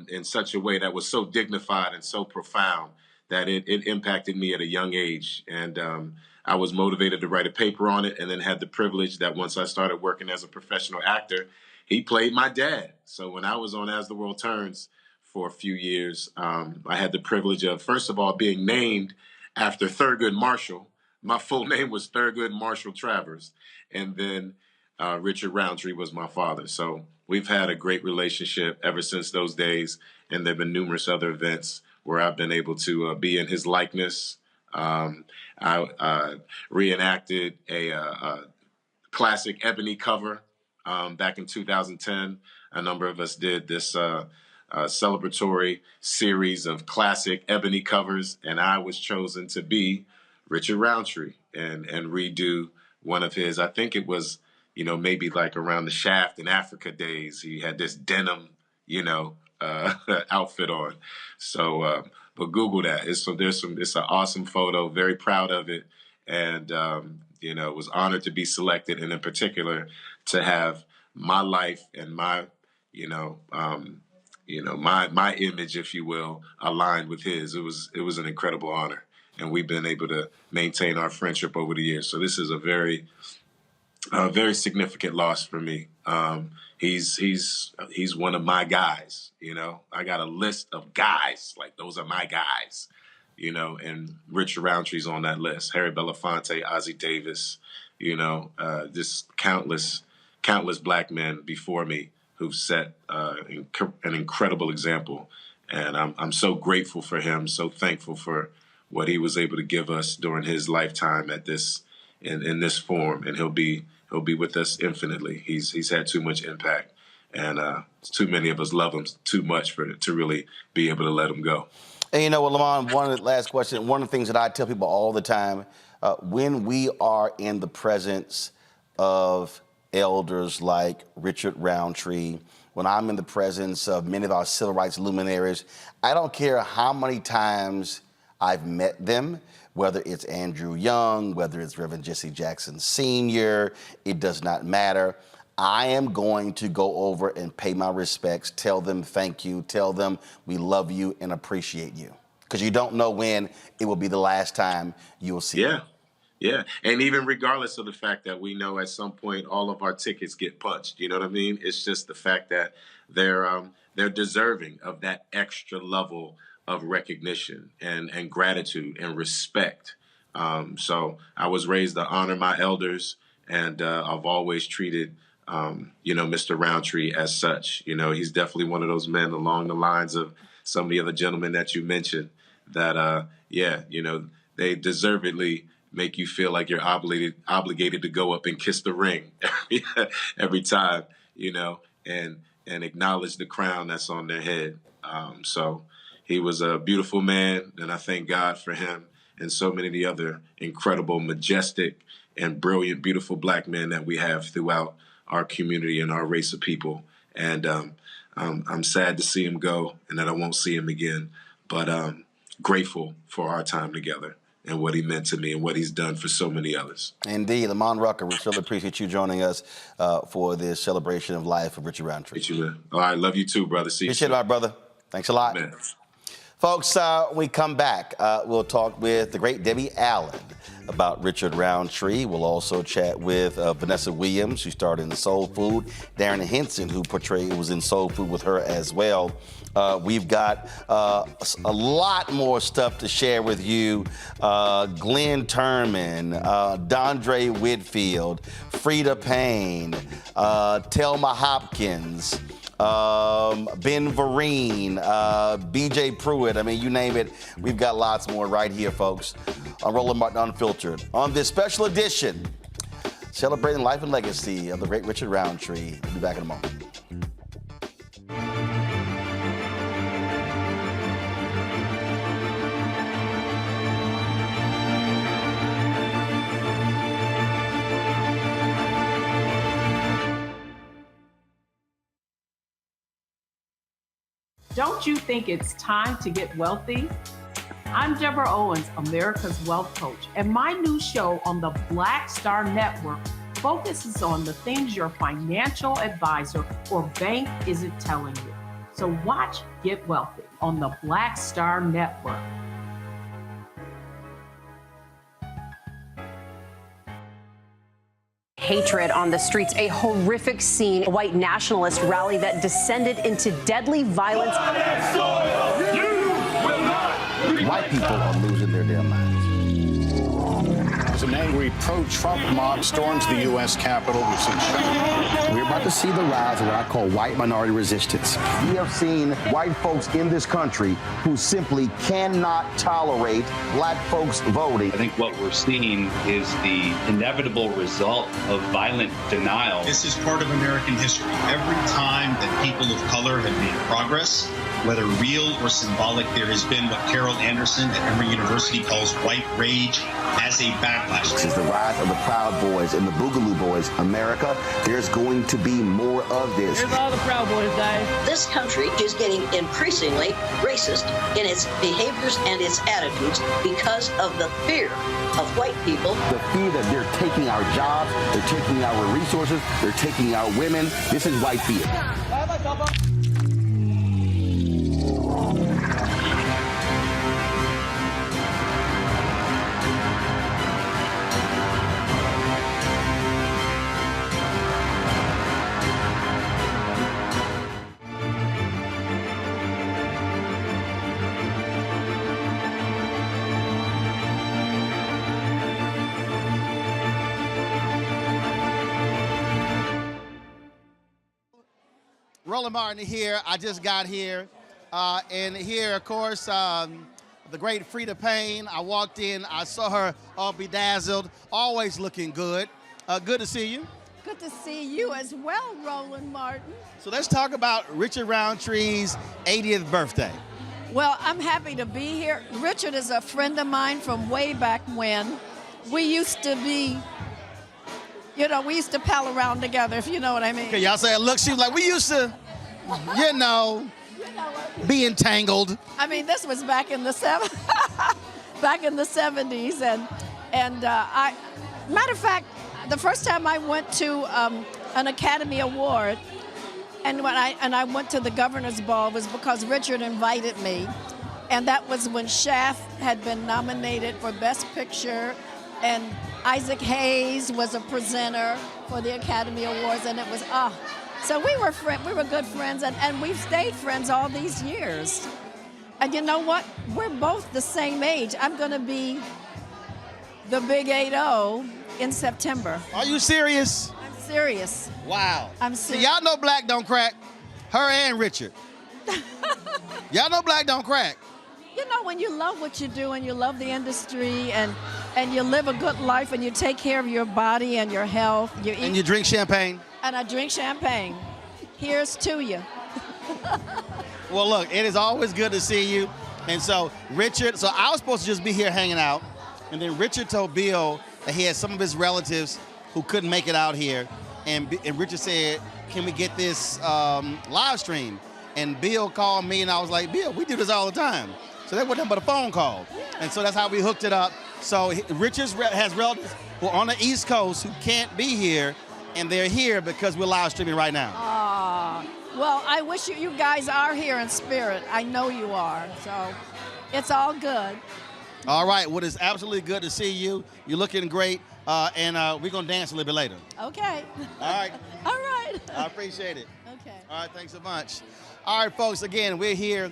in such a way that was so dignified and so profound that it impacted me at a young age. And I was motivated to write a paper on it, and then had the privilege that once I started working as a professional actor, he played my dad. So when I was on As the World Turns for a few years, I had the privilege of, first of all, being named after Thurgood Marshall. My full name was Thurgood Marshall Travers. And then Richard Roundtree was my father. So we've had a great relationship ever since those days. And there have been numerous other events where I've been able to be in his likeness. I reenacted a classic ebony cover back in 2010. A number of us did this celebratory series of classic ebony covers, and I was chosen to be Richard Roundtree and redo one of his. I think it was, maybe like around the Shaft in Africa days. He had this denim, outfit on. So, but Google that. It's an awesome photo. Very proud of it, and was honored to be selected, and in particular to have my life and my, my image, if you will, aligned with his. It was an incredible honor, and we've been able to maintain our friendship over the years. So this is a very significant loss for me. He's one of my guys. I got a list of guys, like those are my guys. And Richard Roundtree's on that list. Harry Belafonte, Ozzie Davis, just countless black men before me who've set an incredible example. And I'm so grateful for him, so thankful for what he was able to give us during his lifetime at this in this form. And he'll be with us infinitely. He's had too much impact, and too many of us love him too much to really be able to let him go. And Lamont, one of the last questions, one of the things that I tell people all the time, when we are in the presence of elders like Richard Roundtree, when I'm in the presence of many of our civil rights luminaries, I don't care how many times I've met them, whether it's Andrew Young, whether it's Reverend Jesse Jackson Sr., it does not matter. I am going to go over and pay my respects, tell them thank you, tell them we love you and appreciate you. Because you don't know when it will be the last time you will see them. Yeah, and even regardless of the fact that we know at some point all of our tickets get punched, you know what I mean? It's just the fact that they're deserving of that extra level of recognition and gratitude and respect. So I was raised to honor my elders, and I've always treated Mr. Roundtree as such. You know, he's definitely one of those men along the lines of some of the other gentlemen that you mentioned that, they deservedly make you feel like you're obligated to go up and kiss the ring every time, and acknowledge the crown that's on their head. So he was a beautiful man, and I thank God for him and so many of the other incredible, majestic, and brilliant, beautiful black men that we have throughout our community and our race of people. And I'm sad to see him go and that I won't see him again, but grateful for our time together and what he meant to me and what he's done for so many others. Indeed. Lamont Rucker, we really appreciate you joining us for this celebration of life of Richard Roundtree. Appreciate you, man. All right, love you too, brother. See you soon. Appreciate it, my brother. Thanks a lot. Man. Folks, when we come back, we'll talk with the great Debbie Allen about Richard Roundtree. We'll also chat with Vanessa Williams, who starred in Soul Food, Darren Henson, who was in Soul Food with her as well. We've got a lot more stuff to share with you. Glenn Turman, Dondre Whitfield, Frida Payne, Telma Hopkins, Ben Vereen, BJ Pruitt. I mean, you name it. We've got lots more right here, folks, on Roland Martin Unfiltered. On this special edition, celebrating life and legacy of the great Richard Roundtree. We'll be back in a moment. Don't you think it's time to get wealthy? I'm Deborah Owens, America's Wealth Coach, and my new show on the Black Star Network focuses on the things your financial advisor or bank isn't telling you. So watch Get Wealthy on the Black Star Network. Hatred on the streets, a horrific scene, a white nationalist rally that descended into deadly violence. White people are losing their damn minds. As an angry pro-Trump mob storms the U.S. Capitol, we've seen shooting. We're about to see the rise of what I call white minority resistance. We have seen white folks in this country who simply cannot tolerate black folks voting. I think what we're seeing is the inevitable result of violent denial. This is part of American history. Every time that people of color have made progress, whether real or symbolic, there has been what Carol Anderson at Emory University calls white rage as a backlash. This is the rise of the Proud Boys and the Boogaloo Boys. America, there's going to be more of this. Here's all the Proud Boys, guys. This country is getting increasingly racist in its behaviors and its attitudes because of the fear of white people. The fear that they're taking our jobs, they're taking our resources, they're taking our women. This is white fear. Roland Martin here. I just got here. And here, of course, the great Frida Payne. I walked in. I saw her all bedazzled, always looking good. Good to see you. Good to see you as well, Roland Martin. So let's talk about Richard Roundtree's 80th birthday. Well, I'm happy to be here. Richard is a friend of mine from way back when. We used to be, we used to pal around together, if you know what I mean. Okay, y'all say, look, she was like, we used to, be entangled. I mean, this was back in the 70s, and matter of fact, the first time I went to an Academy Award, and I went to the governor's ball was because Richard invited me, and that was when Shaft had been nominated for Best Picture, and Isaac Hayes was a presenter for the Academy Awards, and it was, so we were good friends, and we've stayed friends all these years. And you know what? We're both the same age. I'm going to be the big 80 in September. Are you serious? I'm serious. Wow. I'm See, serious. y'all know Black don't crack. Her and Richard. Y'all know Black don't crack. You know, when you love what you do and you love the industry and you live a good life and you take care of your body and your health. You eat, And you drink champagne. And I drink champagne. Here's to you. Well, look, it is always good to see you. And so, Richard, so I was supposed to just be here hanging out. And then Richard told Bill that he had some of his relatives who couldn't make it out here. And Richard said, can we get this live stream? And Bill called me, and I was like, Bill, we do this all the time. So that wasn't but a phone call. And so that's how we hooked it up. So Richard has relatives who are on the East Coast who can't be here, and they're here because we're live streaming right now. Well, I wish you guys are here in spirit. I know you are. So it's all good. All right. Well, it's absolutely good to see you. You're looking great. And we're going to dance a little bit later. Okay. All right. All right. I appreciate it. Okay. All right. Thanks so much. All right, folks. Again, we're here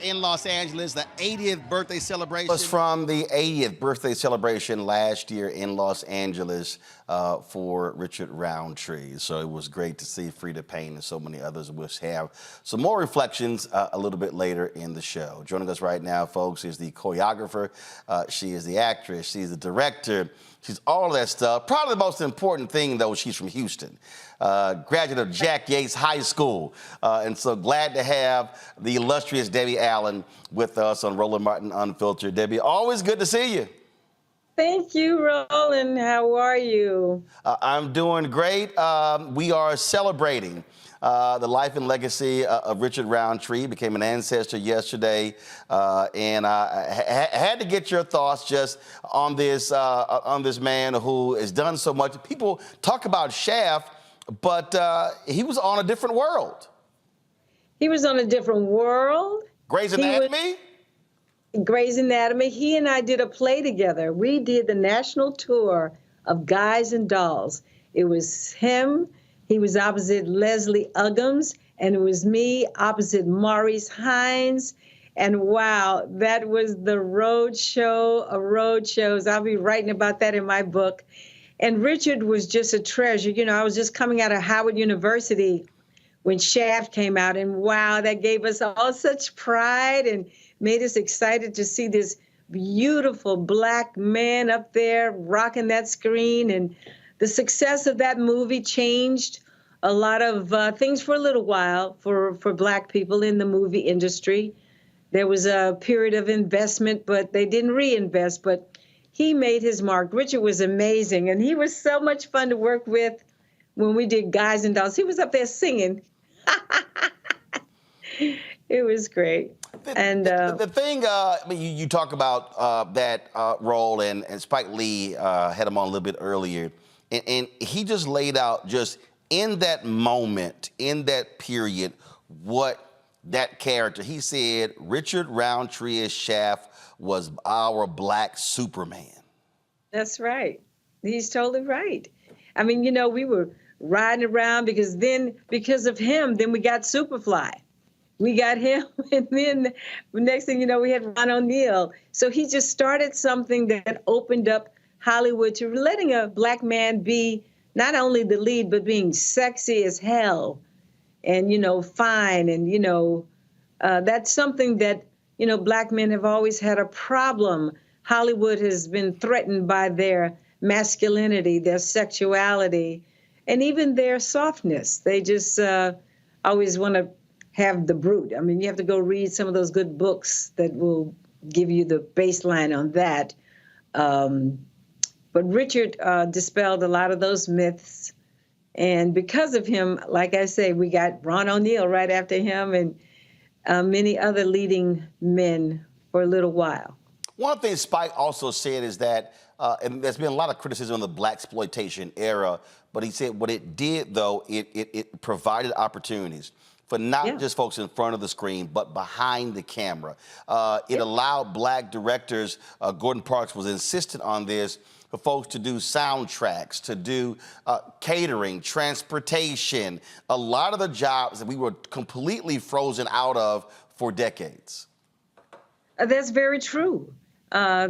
in Los Angeles, the 80th birthday celebration. It was from the 80th birthday celebration last year in Los Angeles for Richard Roundtree. So it was great to see Frida Payne and so many others. We'll have some more reflections a little bit later in the show. Joining us right now, folks, is the choreographer. She is the actress. She's the director. She's all of that stuff. Probably the most important thing, though, she's from Houston. Graduate of Jack Yates High School. And so glad to have the illustrious Debbie Allen with us on Roland Martin Unfiltered. Debbie, always good to see you. Thank you, Roland. How are you? I'm doing great. We are celebrating the life and legacy of Richard Roundtree. Became an ancestor yesterday, and I had to get your thoughts just on this man who has done so much. People talk about Shaft, but he was on a different world. He was on a different world. Grey's Anatomy? Grey's Anatomy. He and I did a play together. We did the national tour of Guys and Dolls. It was him. He was opposite Leslie Uggams, and it was me opposite Maurice Hines. And wow, that was the road show of road shows. I'll be writing about that in my book. And Richard was just a treasure. You know, I was just coming out of Howard University when Shaft came out, and wow, that gave us all such pride and made us excited to see this beautiful Black man up there rocking that screen. And the success of that movie changed a lot of things for a little while for Black people in the movie industry. There was a period of investment, but they didn't reinvest, but he made his mark. Richard was amazing, and he was so much fun to work with when we did Guys and Dolls. He was up there singing. It was great. The thing, I mean, you talk about that role, and Spike Lee had him on a little bit earlier, and he just laid out just in that moment, in that period, what that character, he said, Richard Roundtree as Shaft was our Black Superman. That's right. He's totally right. I mean, you know, we were riding around because of him, then we got Superfly. We got him, and then the next thing you know, we had Ron O'Neal. So he just started something that opened up Hollywood to letting a Black man be not only the lead, but being sexy as hell and, you know, fine. And, you know, that's something that, you know, Black men have always had a problem. Hollywood has been threatened by their masculinity, their sexuality, and even their softness. They just always want to have the brute. I mean, you have to go read some of those good books that will give you the baseline on that. But Richard dispelled a lot of those myths. And because of him, like I say, we got Ron O'Neal right after him and many other leading men for a little while. One thing Spike also said is that, and there's been a lot of criticism of the blaxploitation era, but he said what it did, though, it provided opportunities for not just folks in front of the screen, but behind the camera. It allowed black directors, Gordon Parks was insistent on this, for folks to do soundtracks, to do catering, transportation, a lot of the jobs that we were completely frozen out of for decades. That's very true.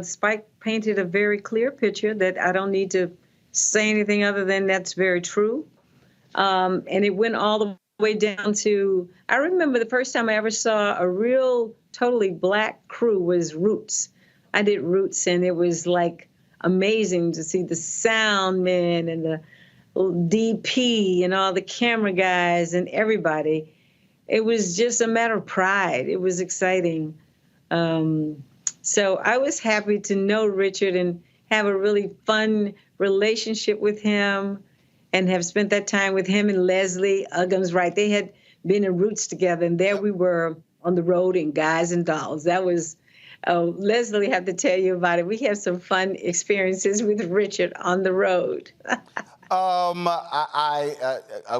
Spike painted a very clear picture that I don't need to say anything other than that's very true. And it went all the way down to, I remember the first time I ever saw a real totally black crew was Roots. I did Roots, and it was like amazing to see the sound men and the DP and all the camera guys and everybody. It was just a matter of pride. It was exciting. So I was happy to know Richard and have a really fun relationship with him and have spent that time with him and Leslie Uggams, right? They had been in Roots together, and there we were on the road in Guys and Dolls. That was, Leslie, I have to tell you about it. We have some fun experiences with Richard on the road. Of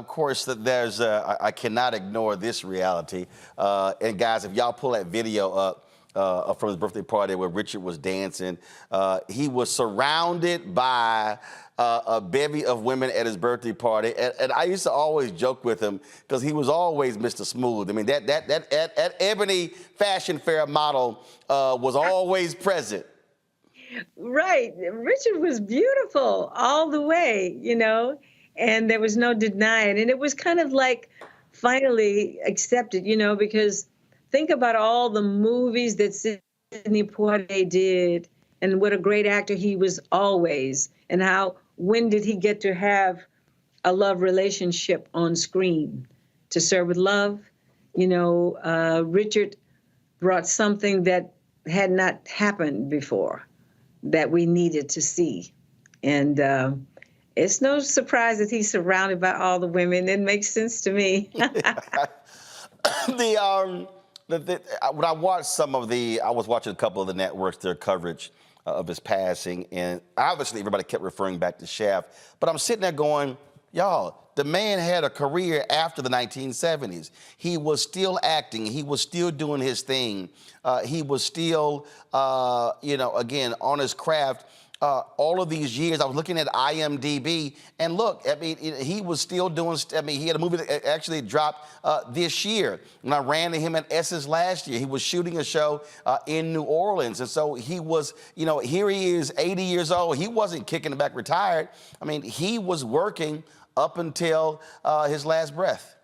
course, there's, I cannot ignore this reality. And guys, if y'all pull that video up, from his birthday party where Richard was dancing. He was surrounded by a bevy of women at his birthday party. And I used to always joke with him because he was always Mr. Smooth. I mean, that Ebony Fashion Fair model was always present. Right. Richard was beautiful all the way, you know, and there was no denying. And it was kind of like finally accepted, you know, because think about all the movies that Sidney Poitier did and what a great actor he was always, and how, when did he get to have a love relationship on screen? To Serve with Love, you know, Richard brought something that had not happened before that we needed to see. And it's no surprise that he's surrounded by all the women. It makes sense to me. When I watched I was watching a couple of the networks, their coverage of his passing, and obviously everybody kept referring back to Shaft, but I'm sitting there going, y'all, the man had a career after the 1970s. He was still acting. He was still doing his thing. He was still, you know, again, on his craft. All of these years, I was looking at IMDb, and look, I mean, he was still doing, I mean, he had a movie that actually dropped this year. When I ran into him at Essence last year, he was shooting a show in New Orleans. And so he was, you know, here he is, 80 years old. He wasn't kicking it back retired. I mean, he was working up until his last breath.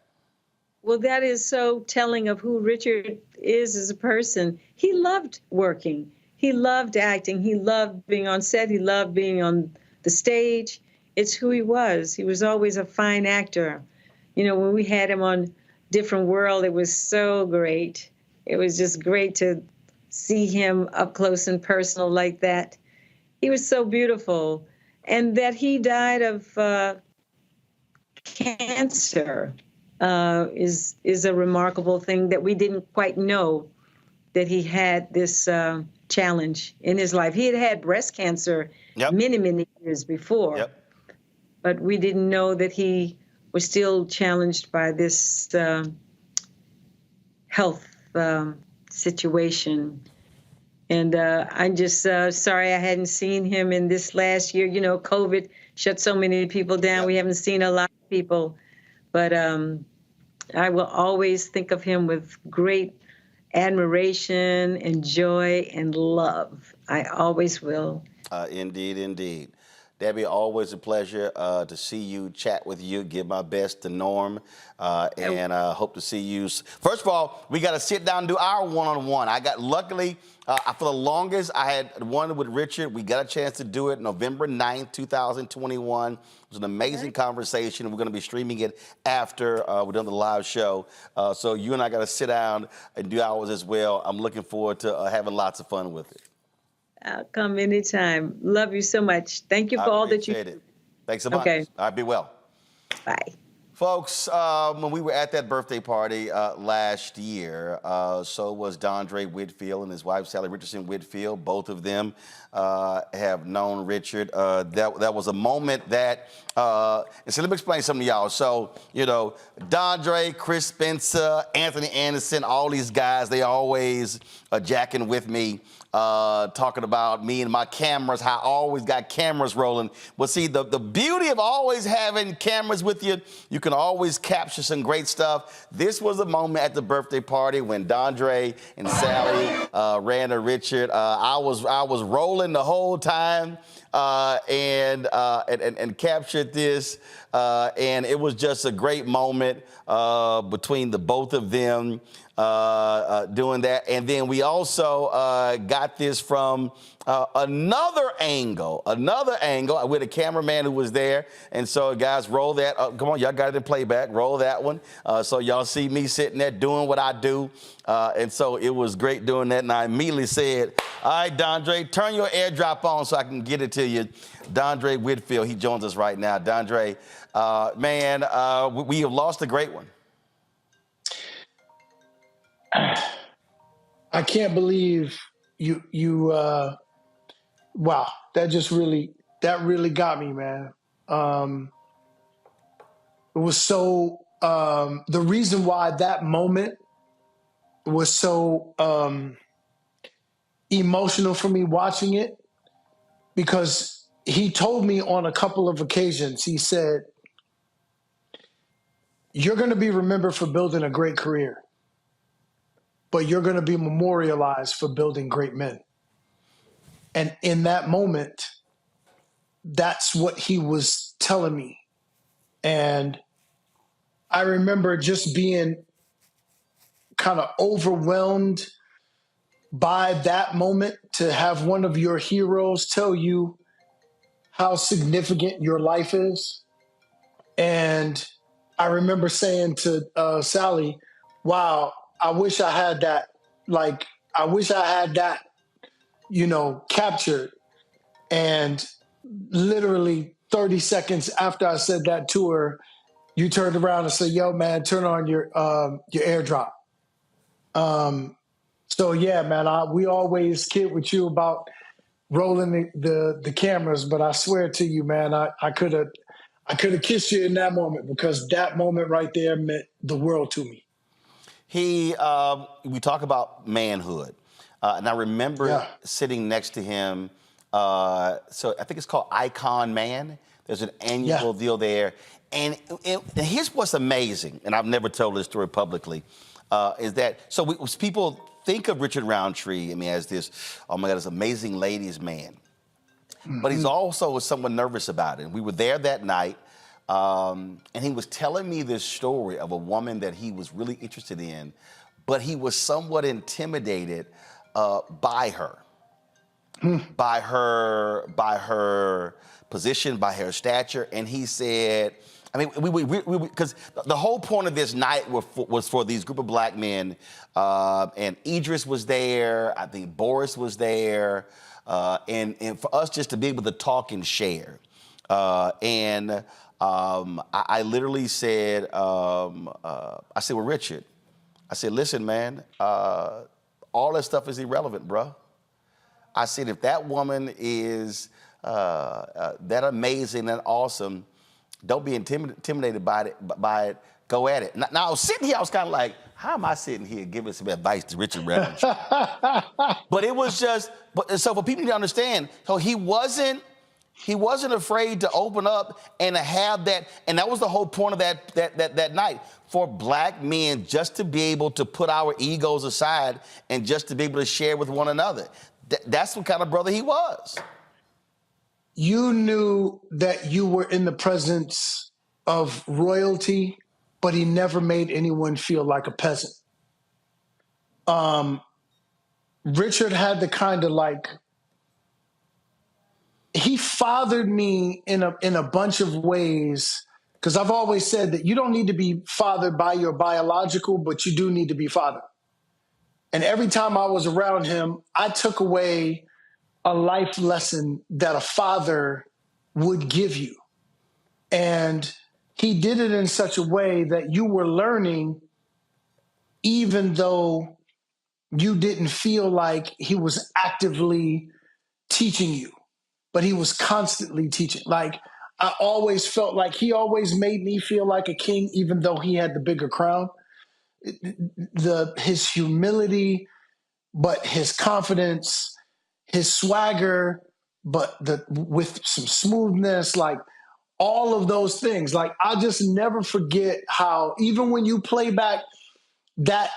Well, that is so telling of who Richard is as a person. He loved working. He loved acting. He loved being on set. He loved being on the stage. It's who he was. He was always a fine actor. You know, when we had him on Different World, it was so great. It was just great to see him up close and personal like that. He was so beautiful. And that he died of cancer is a remarkable thing that we didn't quite know that he had this challenge in his life. He had had breast cancer many, many years before, but we didn't know that he was still challenged by this health situation. And I'm just sorry I hadn't seen him in this last year. You know, COVID shut so many people down. We haven't seen a lot of people, but I will always think of him with great admiration and joy and love. I always will. Indeed, indeed. Debbie, always a pleasure to see you, chat with you, give my best to Norm, and hope to see you. First of all, we got to sit down and do our one-on-one. I got, luckily, for the longest, I had one with Richard. We got a chance to do it November 9th, 2021. It was an amazing conversation. We're going to be streaming it after we're done the live show. So you and I got to sit down and do ours as well. I'm looking forward to having lots of fun with it. I'll come anytime. Love you so much. Thank you for all that you do. Thanks so much. Okay. All right, be well. Bye. Folks, when we were at that birthday party last year, so was Dondre Whitfield and his wife, Sally Richardson Whitfield. Both of them have known Richard. That was a moment that, and so let me explain something to y'all. So, you know, Dondre, Chris Spencer, Anthony Anderson, all these guys, they always jacking with me. Talking about me and my cameras, how I always got cameras rolling. Well, see, the beauty of always having cameras with you, you can always capture some great stuff. This was a moment at the birthday party when Dondre and Sally ran to Richard. I was rolling the whole time and captured this. And it was just a great moment between the both of them. Doing that. And then we also got this from another angle with a cameraman who was there. And so, guys, roll that. Come on, y'all got it in playback. Roll that one. So y'all see me sitting there doing what I do. And so it was great doing that. And I immediately said, all right, Dondre, turn your airdrop on so I can get it to you. Dondre Whitfield, he joins us right now. Dondre, man, we have lost a great one. I can't believe you wow, that really got me, man. It was so the reason why that moment was so emotional for me watching it, because he told me on a couple of occasions, he said, you're going to be remembered for building a great career, but you're going to be memorialized for building great men. And in that moment, that's what he was telling me. And I remember just being kind of overwhelmed by that moment, to have one of your heroes tell you how significant your life is. And I remember saying to Sally, wow, I wish I had that. Like, I wish I had that, captured. And literally 30 seconds after I said that to her, you turned around and said, yo, man, turn on your airdrop. So yeah, man, we always kid with you about rolling the cameras, but I swear to you, man, I could have kissed you in that moment, because that moment right there meant the world to me. We talk about manhood, and I remember sitting next to him. So I think it's called Icon Man. There's an annual deal there. And here's what's amazing, and I've never told this story publicly, is that, people think of Richard Roundtree, as this, oh my God, this amazing ladies' man. Mm-hmm. But he's also somewhat nervous about it. And we were there that night, and he was telling me this story of a woman that he was really interested in, but he was somewhat intimidated by her. By her position, by her stature. And he said, because the whole point of this night was for these group of black men, and Idris was there, I think Boris was there, and for us just to be able to talk and share. I literally said, well, Richard, I said, listen, man, all that stuff is irrelevant, bro. I said, if that woman is that amazing and awesome, don't be intimidated by it. Go at it. Now, I was sitting here, I was kind of like, how am I sitting here giving some advice to Richard Roundtree? But it was just, so for people to understand, so he wasn't afraid to open up and to have that, and that was the whole point of that night, for black men just to be able to put our egos aside and just to be able to share with one another. That's what kind of brother he was. You knew that you were in the presence of royalty, but he never made anyone feel like a peasant. Richard had the kind of he fathered me in a bunch of ways, because I've always said that you don't need to be fathered by your biological, but you do need to be fathered. And every time I was around him, I took away a life lesson that a father would give you. And he did it in such a way that you were learning, even though you didn't feel like he was actively teaching you, but he was constantly teaching. Like, I always felt like he always made me feel like a king, even though he had the bigger crown. His humility, but his confidence, his swagger, but with some smoothness, like all of those things. Like, I just never forget how, even when you play back that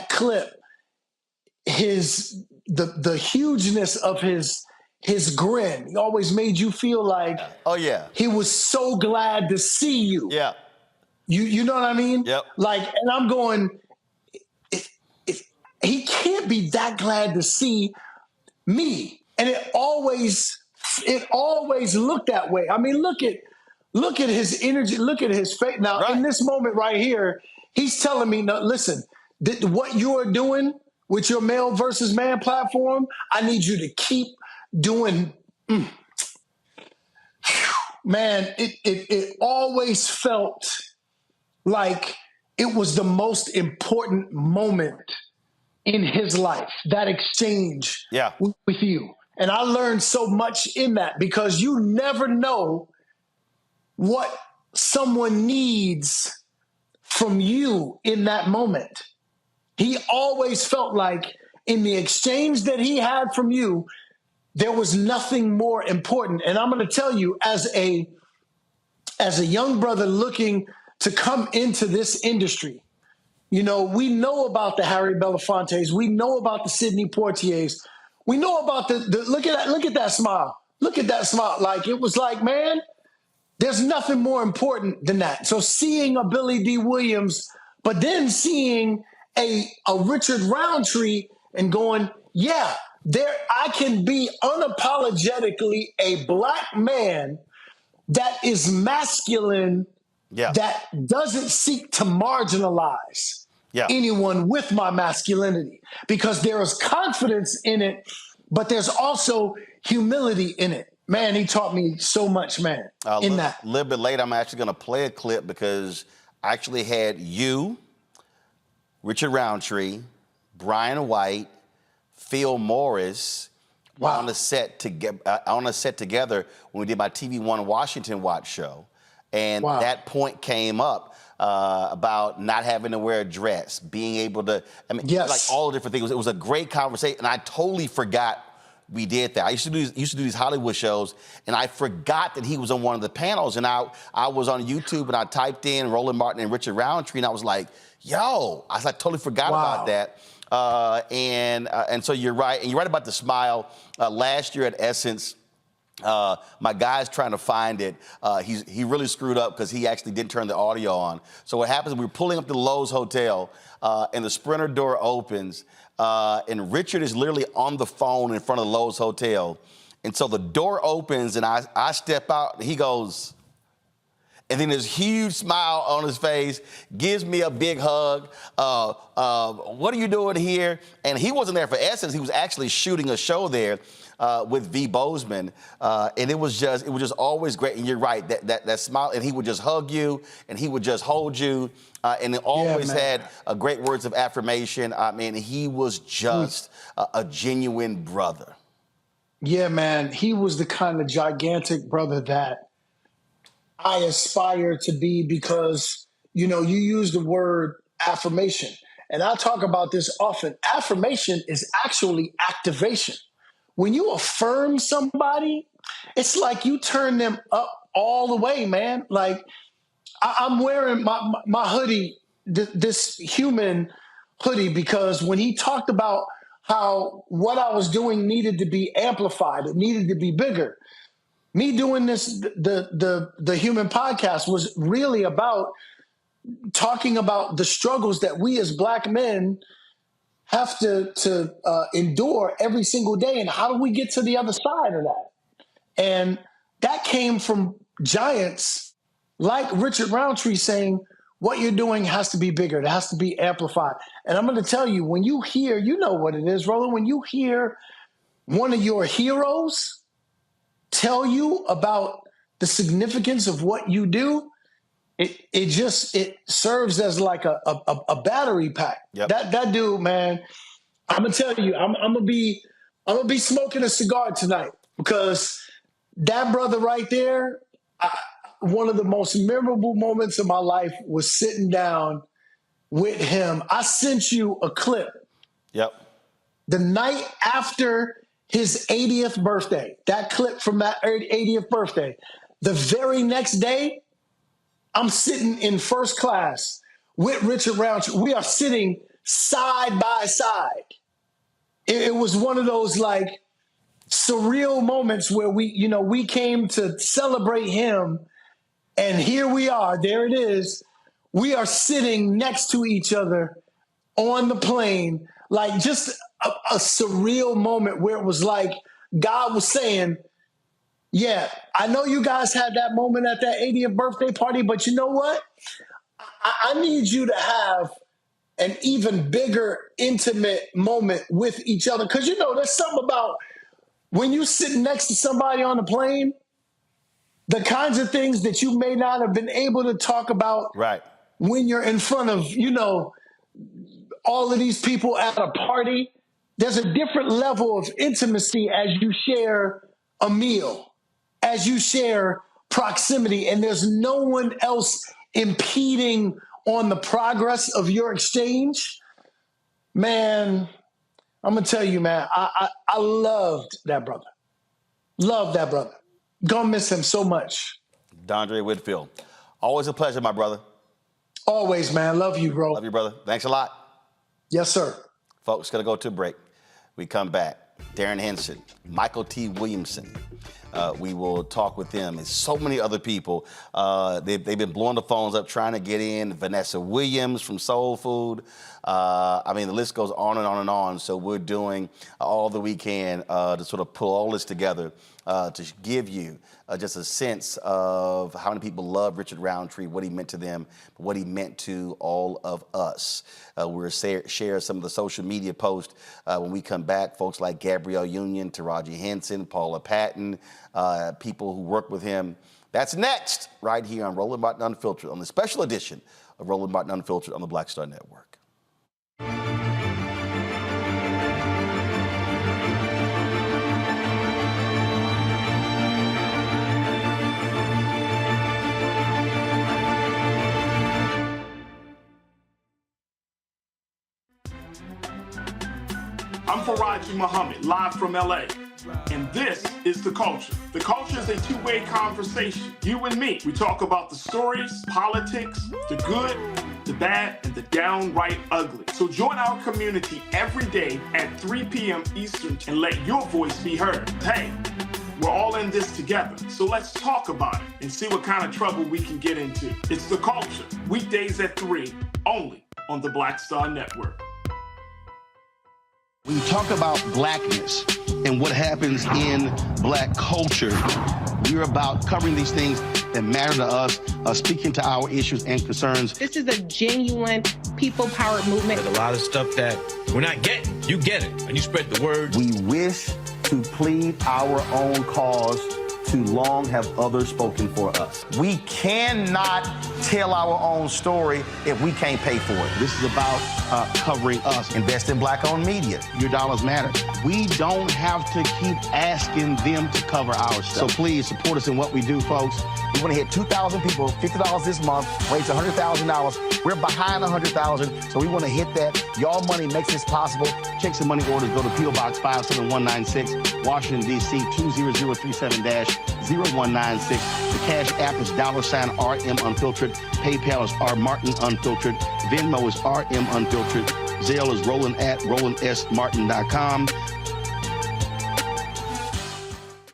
clip, the hugeness of his grin, he always made you feel like, oh yeah, he was so glad to see you. Yeah. You know what I mean? Yep. Like, and I'm going, he can't be that glad to see me. And it always looked that way. I mean, look at his energy, look at his face. Now, in this moment right here, he's telling me, no, listen, what you are doing with your male versus man platform, I need you to keep doing. Man, it always felt like it was the most important moment in his life, that exchange with you. And I learned so much in that, because you never know what someone needs from you in that moment. He always felt like in the exchange that he had from you, there was nothing more important. And I'm going to tell you, as a young brother looking to come into this industry, you know, we know about the Harry Belafontes. We know about the Sidney Poitiers. We know about the look at that smile. Look at that smile. Like, it was like, man, there's nothing more important than that. So seeing a Billy D. Williams, but then seeing a Richard Roundtree and going, yeah, I can be unapologetically a black man that is masculine, that doesn't seek to marginalize anyone with my masculinity, because there is confidence in it, but there's also humility in it. Man, he taught me so much, man, in that. A little bit later, I'm actually going to play a clip, because I actually had you, Richard Roundtree, Brian White, Phil Morris on the set together when we did my TV One Washington Watch show. And that point came up about not having to wear a dress, being able to, like all the different things. It was a great conversation, and I totally forgot we did that. I used to do these Hollywood shows, and I forgot that he was on one of the panels. And I was on YouTube, and I typed in Roland Martin and Richard Roundtree, and I was like, yo, I totally forgot about that. And so you're right, and you're right about the smile. Last year at Essence, my guy's trying to find it. He really screwed up because he actually didn't turn the audio on. So what happens, we were pulling up to the Lowe's Hotel, and the Sprinter door opens, and Richard is literally on the phone in front of the Lowe's Hotel. And so the door opens, and I step out, and he goes, and then this huge smile on his face, gives me a big hug. What are you doing here? And he wasn't there for Essence. He was actually shooting a show there with V. Bozeman. And it was just always great. And you're right, that smile, and he would just hug you, and he would just hold you. And it always had great words of affirmation. I mean, he was just a genuine brother. Yeah, man. He was the kind of gigantic brother that I aspire to be, because, you know, you use the word affirmation, and I talk about this often. Affirmation is actually activation. When you affirm somebody, it's like you turn them up all the way, man. Like, I'm wearing my hoodie, this human hoodie, because when he talked about how what I was doing needed to be amplified, it needed to be bigger. Me doing this, the human podcast, was really about talking about the struggles that we as black men have to endure every single day, and how do we get to the other side of that? And that came from giants like Richard Roundtree saying, what you're doing has to be bigger. It has to be amplified. And I'm going to tell you, when you hear, you know what it is, Roland, when you hear one of your heroes tell you about the significance of what you do, it serves as like a battery pack. Yep. That dude, man, I'm gonna tell you, I'm gonna be smoking a cigar tonight because that brother right there, one of the most memorable moments of my life was sitting down with him. I sent you a clip. Yep. The night after his 80th birthday, that clip from that 80th birthday, the very next day, I'm sitting in first class with Richard Roundtree. We are sitting side by side. It was one of those like surreal moments where we came to celebrate him. And here we are, there it is. We are sitting next to each other on the plane, like just a surreal moment where it was like God was saying, yeah, I know you guys had that moment at that 80th birthday party, but you know what? I need you to have an even bigger, intimate moment with each other. Because, there's something about when you sit next to somebody on the plane, the kinds of things that you may not have been able to talk about when you're in front of, all of these people at a party. There's a different level of intimacy as you share a meal, as you share proximity, and there's no one else impeding on the progress of your exchange. Man, I'm going to tell you, man, I loved that brother. Love that brother. Gonna miss him so much. Dondre Whitfield. Always a pleasure, my brother. Always, man. Love you, bro. Love you, brother. Thanks a lot. Yes, sir. Folks, going to go to a break. We come back. Darren Henson, Michael T. Williamson. We will talk with them and so many other people. They've been blowing the phones up trying to get in. Vanessa Williams from Soul Food. The list goes on and on and on. So we're doing all that we can to sort of pull all this together to give you just a sense of how many people love Richard Roundtree, what he meant to them, what he meant to all of us. We'll share some of the social media posts when we come back. Folks like Gabrielle Union, Taraji Henson, Paula Patton, people who work with him. That's next, right here on Roland Martin Unfiltered, on the special edition of Roland Martin Unfiltered on the Black Star Network. I'm Faraji Muhammad, live from LA. And this is The Culture. The Culture is a two-way conversation. You and me. We talk about the stories, politics, the good, the bad, and the downright ugly. So join our community every day at 3 p.m. Eastern and let your voice be heard. Hey, we're all in this together. So let's talk about it and see what kind of trouble we can get into. It's The Culture. Weekdays at 3, only on the Black Star Network. When you talk about blackness and what happens in black culture, we're about covering these things that matter to us, speaking to our issues and concerns. This is a genuine people-powered movement. There's a lot of stuff that we're not getting. You get it, and you spread the word. We wish to plead our own cause. Too long have others spoken for us. We cannot tell our own story if we can't pay for it. This is about covering us. Invest in black-owned media. Your dollars matter. We don't have to keep asking them to cover our stuff. So please support us in what we do, folks. We want to hit 2,000 people, $50 this month, raise $100,000. We're behind 100,000, so we want to hit that. Y'all money makes this possible. Check some money orders. Go to P.O. Box 57196, Washington, D.C. 20037-0196. The Cash App is $RM Unfiltered. PayPal is R Martin Unfiltered. Venmo is RM Unfiltered. Zelle is RolandSMartin.com.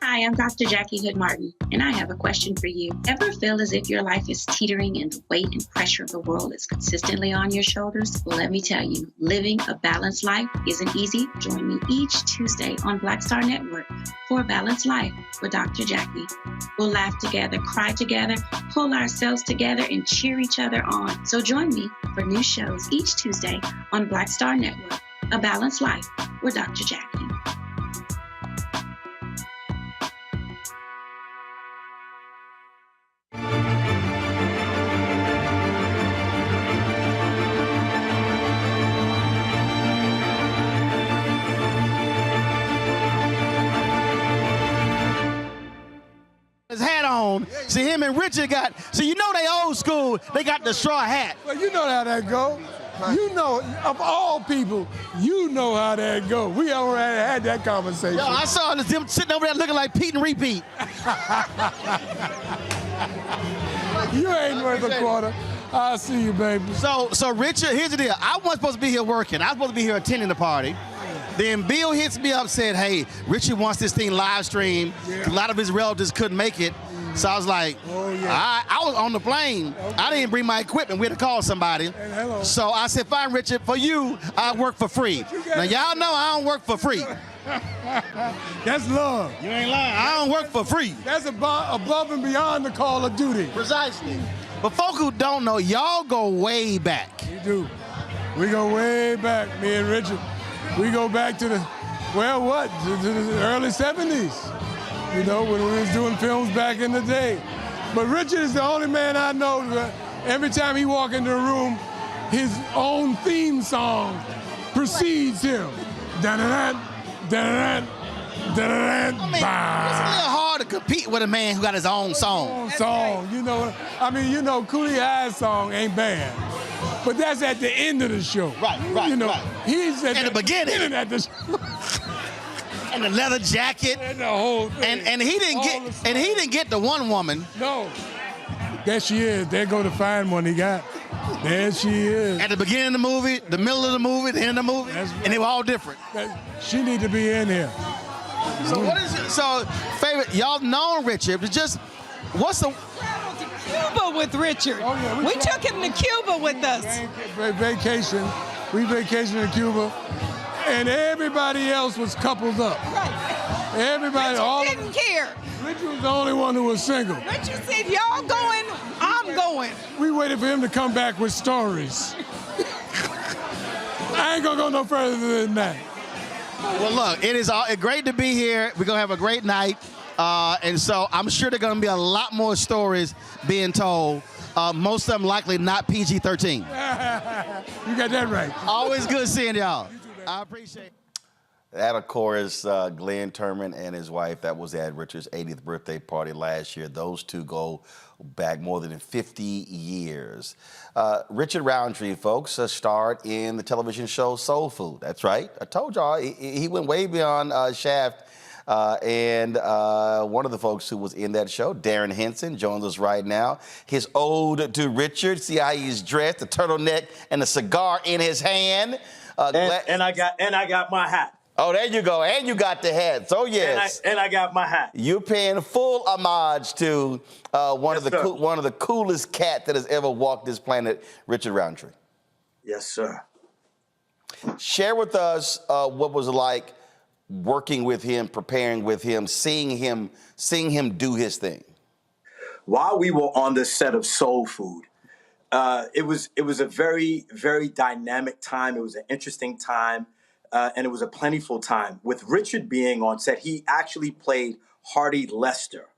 Hi, I'm Dr. Jackie Hood Martin, and I have a question for you. Ever feel as if your life is teetering and the weight and pressure of the world is consistently on your shoulders? Well, let me tell you, living a balanced life isn't easy. Join me each Tuesday on Black Star Network for A Balanced Life with Dr. Jackie. We'll laugh together, cry together, pull ourselves together, and cheer each other on. So join me for new shows each Tuesday on Black Star Network, A Balanced Life with Dr. Jackie. on. See, him and Richard you know they old school. They got the straw hat. Well, you know how that go. You know, of all people, you know how that go. We already had that conversation. Yo, I saw them sitting over there looking like Pete and Repeat. You ain't worth a quarter. I'll see you, baby. So Richard, here's the deal. I wasn't supposed to be here working. I was supposed to be here attending the party. Then Bill hits me up, said, hey, Richard wants this thing live streamed. Yeah. A lot of his relatives couldn't make it. So I was like, I was on the plane. Okay. I didn't bring my equipment. We had to call somebody. So I said, fine, Richard, for you, I work for free. Now, y'all know I don't work for free. That's love. You ain't lying. I don't work for free. That's above and beyond the call of duty. Precisely. But folk who don't know, y'all go way back. We do. We go way back, me and Richard. We go back to the early 70s. You know, when we was doing films back in the day. But Richard is the only man I know that every time he walk into a room, his own theme song precedes him. Da-da-da, da-da-da, da-da-da, I mean, it's a little hard to compete with a man who got his own song. You know, Coolie High's song ain't bad. But that's at the end of the show. Right. He's at the beginning. At the show. And the leather jacket. And the whole thing. And he didn't get the one woman. No. There she is. There go the fine one he got. There she is. At the beginning of the movie, the middle of the movie, the end of the movie, and they were all different. She need to be in here. So what is it? So favorite, y'all know Richard, but just what's the Cuba with Richard. Oh, yeah, we took him to Cuba with us. Vacation. We vacationed in Cuba. And everybody else was coupled up. Right. Everybody, Richard didn't care. Richard was the only one who was single. Richard said, y'all going, I'm going. We waited for him to come back with stories. I ain't gonna go no further than that. Well, look, it is great to be here. We're gonna have a great night. And so I'm sure there are gonna be a lot more stories being told. Most of them likely not PG-13. You got that right. Always good seeing y'all. I appreciate it. That, of course, Glenn Turman and his wife. That was at Richard's 80th birthday party last year. Those two go back more than 50 years. Richard Roundtree, folks, starred in the television show Soul Food. That's right. I told y'all, he went way beyond Shaft. And one of the folks who was in that show, Darren Henson, joins us right now. His ode to Richard. See how he's dressed, the turtleneck and the cigar in his hand. And I got my hat. Oh, there you go. And you got the hat. So yes. And I got my hat. You're paying full homage to one of the coolest cat that has ever walked this planet, Richard Roundtree. Yes, sir. Share with us what was it like working with him, preparing with him, seeing him do his thing. While we were on the set of Soul Food, it was a very, very dynamic time. It was an interesting time, and it was a plentiful time. With Richard being on set, he actually played Hardy Lester,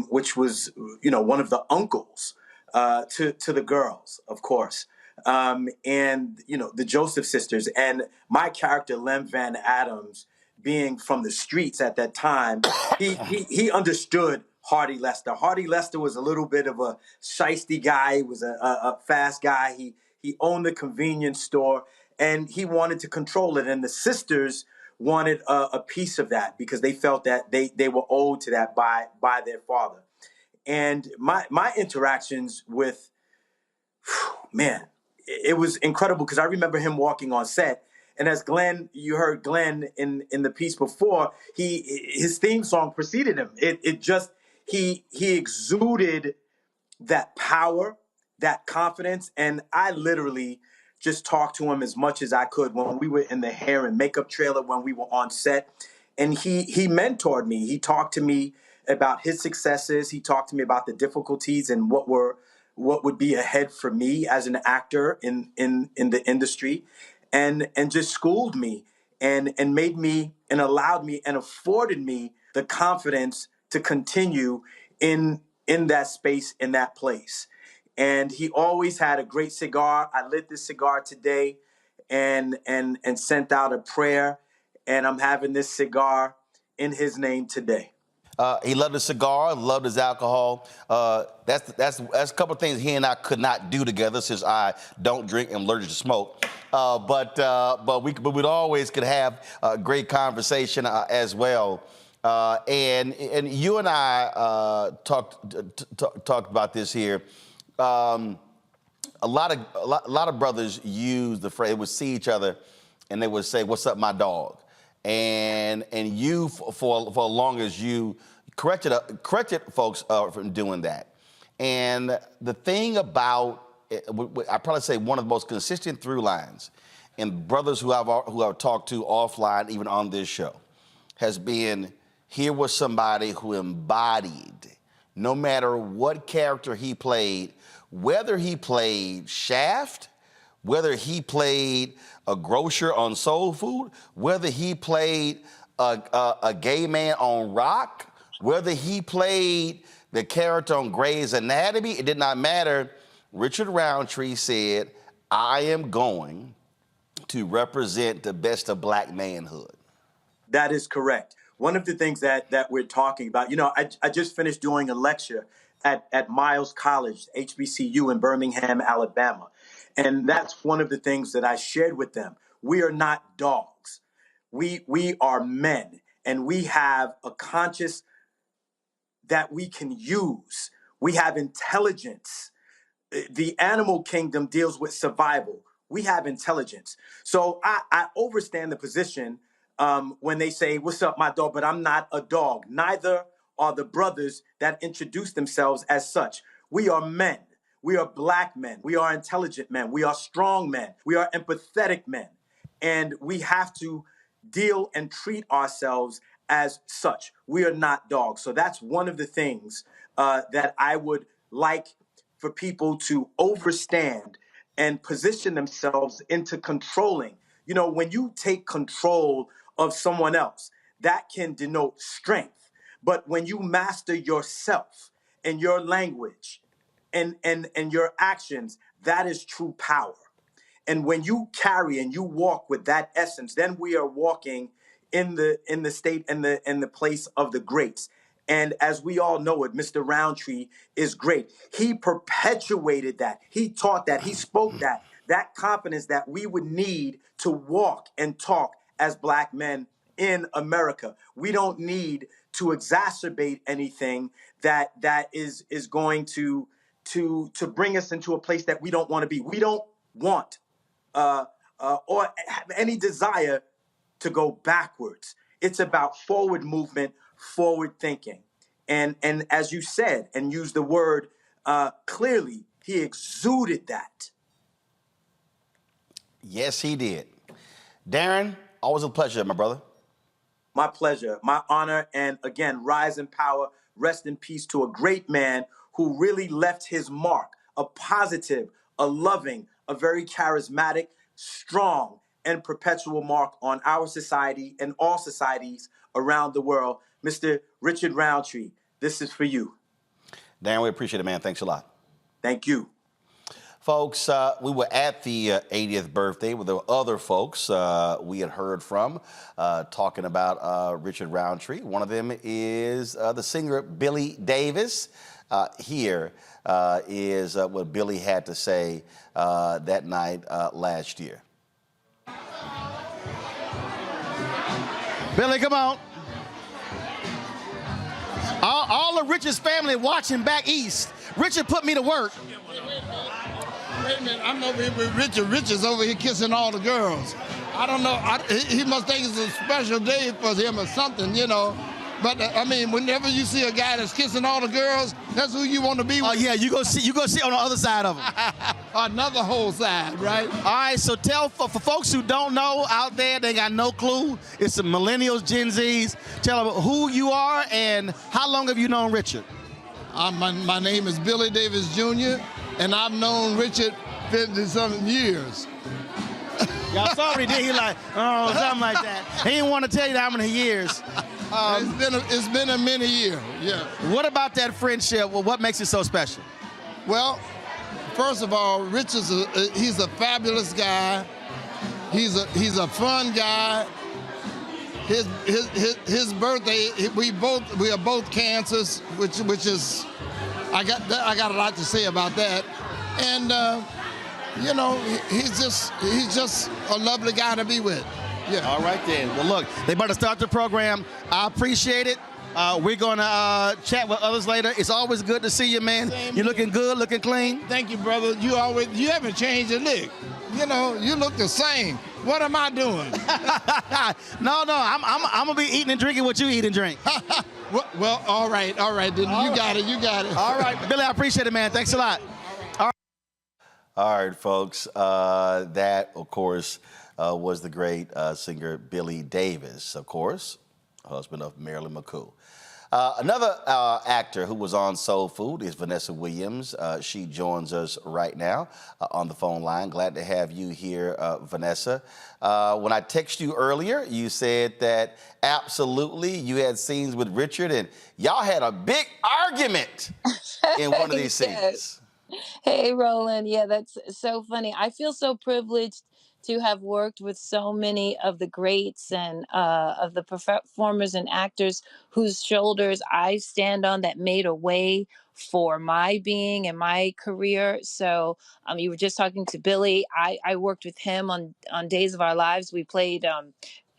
which was, one of the uncles to the girls, of course, and the Joseph sisters, and my character Lem Van Adams, being from the streets at that time, he understood Hardy Lester. Hardy Lester was a little bit of a shiesty guy. He was a fast guy. He owned the convenience store, and he wanted to control it. And the sisters wanted a piece of that because they felt that they were owed to that by their father. And my interactions with, man, it was incredible because I remember him walking on set. And as you heard Glenn in the piece before, his theme song preceded him. He exuded that power, that confidence, and I literally just talked to him as much as I could when we were in the hair and makeup trailer, when we were on set. And he mentored me. He talked to me about his successes. He talked to me about the difficulties and what would be ahead for me as an actor in the industry, and just schooled me and made me and allowed me and afforded me the confidence to continue in that space, in that place. And he always had a great cigar. I lit this cigar today and sent out a prayer, and I'm having this cigar in his name today. He loved his cigar, loved his alcohol. That's a couple of things he and I could not do together since I don't drink and I'm allergic to smoke. But we'd always could have a great conversation as well. And you and I talked about this here. A lot of brothers use the phrase, would see each other and they would say, "What's up, my dog?" And you, for as long as you corrected folks from doing that. And the thing about, I probably say one of the most consistent through lines in brothers who I've talked to offline, even on this show, has been, here was somebody who embodied, no matter what character he played, whether he played Shaft, whether he played a grocer on Soul Food, whether he played a gay man on Rock, whether he played the character on Grey's Anatomy, it did not matter. Richard Roundtree said, "I am going to represent the best of black manhood." That is correct. One of the things that we're talking about, I just finished doing a lecture at Miles College, HBCU in Birmingham, Alabama. And that's one of the things that I shared with them. We are not dogs. We are men, and we have a conscience that we can use. We have intelligence. The animal kingdom deals with survival. We have intelligence. So I understand the position when they say, "What's up, my dog?" But I'm not a dog. Neither are the brothers that introduce themselves as such. We are men. We are black men. We are intelligent men. We are strong men. We are empathetic men. And we have to deal and treat ourselves as such. We are not dogs. So that's one of the things that I would like for people to understand and position themselves into controlling. When you take control of someone else, that can denote strength. But when you master yourself and your language and your actions, that is true power. And when you carry and you walk with that essence, then we are walking in the state and the place of the greats. And as we all know it, Mr. Roundtree is great. He perpetuated that. He taught that. He spoke that confidence that we would need to walk and talk as black men in America. We don't need to exacerbate anything that is going to bring us into a place that we don't want to be. We don't want or have any desire to go backwards. It's about forward movement, forward thinking. And as you said and used the word clearly, he exuded that. Yes, he did. Darren, always a pleasure, my brother. My pleasure, my honor, and again, rise in power, rest in peace to a great man who really left his mark, a positive, a loving, a very charismatic, strong, and perpetual mark on our society and all societies around the world. Mr. Richard Roundtree, this is for you. Darren, we appreciate it, man. Thanks a lot. Thank you. Folks, we were at the 80th birthday with the other folks we had heard from talking about Richard Roundtree. One of them is the singer Billy Davis. Here is what Billy had to say that night last year. Billy, come on. All of Richard's family watching back east. Richard put me to work. Wait a minute, I'm over here with Richard. Richard's over here kissing all the girls. I don't know, he must think it's a special day for him or something, But I mean, whenever you see a guy that's kissing all the girls, that's who you want to be with. Oh yeah, you go see on the other side of him. Another whole side, right? All right, so tell for folks who don't know out there, they got no clue. It's the millennials, Gen Zs. Tell them who you are and how long have you known Richard? My name is Billy Davis Jr. and I've known Richard 50-something years. Y'all saw what he did. He like, oh, something like that. He didn't want to tell you how many years. It's been a many year, yeah. What about that friendship? Well, what makes it so special? Well, first of all, Richard's he's a fabulous guy. He's a fun guy. his birthday. We are both cancers, which is I got a lot to say about that. And you know, he's just a lovely guy to be with. Yeah. All right then. Well, look, they better start the program. I appreciate it. We're gonna chat with others later. It's always good to see you, man. You're looking good, looking clean. Thank you, brother. You haven't changed a lick. You know, you look the same. What am I doing? No, I'm gonna be eating and drinking what you eat and drink. well, all right. Then you got it. All right, Billy, I appreciate it, man. Thanks a lot. All right, folks. That, of course, was the great singer Billy Davis, of course, husband of Marilyn McCoo. Another actor who was on Soul Food is Vanessa Williams. She joins us right now on the phone line. Glad to have you here, Vanessa. When I texted you earlier, you said that absolutely you had scenes with Richard and y'all had a big argument in one of these scenes. Hey, Roland. Yeah, that's so funny. I feel so privileged to have worked with so many of the greats and of the performers and actors whose shoulders I stand on that made a way for my being and my career. So you were just talking to Billy. I worked with him on Days of Our Lives. We played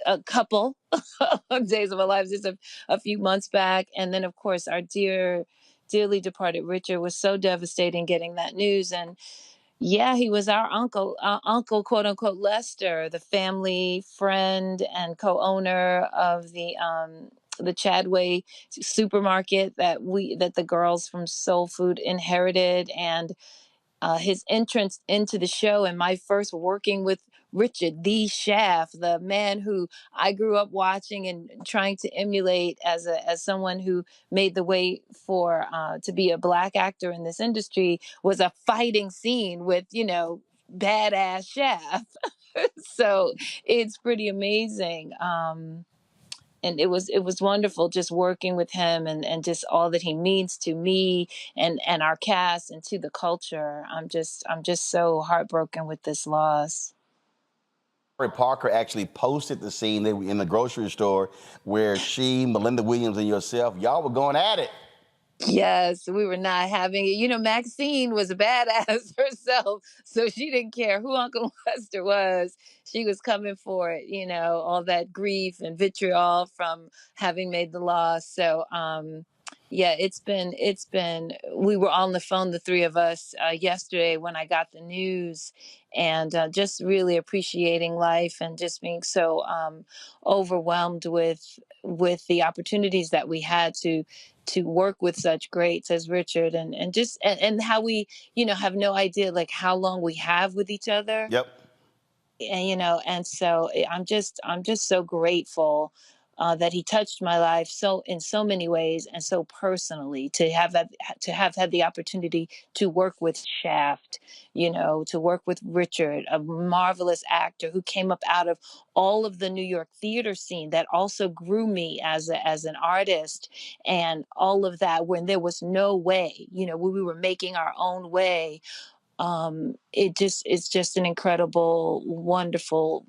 a couple of Days of Our Lives just a few months back. And then, of course, our dearly departed Richard was so devastating getting that news. And yeah, he was our uncle, quote unquote, Lester, the family friend and co-owner of the Chadway supermarket that the girls from Soul Food inherited, and his entrance into the show and my first working with Richard, the chef, the man who I grew up watching and trying to emulate as someone who made the way for to be a Black actor in this industry, was a fighting scene with, badass chef. So it's pretty amazing. And it was wonderful just working with him and just all that he means to me and our cast and to the culture. I'm just so heartbroken with this loss. Parker actually posted the scene in the grocery store where she, Melinda Williams, and yourself, y'all were going at it. Yes, we were not having it. Maxine was a badass herself, so she didn't care who Uncle Lester was. She was coming for it, all that grief and vitriol from having made the loss. So, yeah, it's been, we were on the phone, the three of us, yesterday when I got the news, and just really appreciating life and just being so overwhelmed with the opportunities that we had to work with such greats as Richard and how we, have no idea like how long we have with each other. Yep. And, and so I'm just so grateful that he touched my life in so many ways and so personally, to have had the opportunity to work with Shaft, to work with Richard, a marvelous actor who came up out of all of the New York theater scene that also grew me as an artist, and all of that when there was no way, when we were making our own way. It's just an incredible, wonderful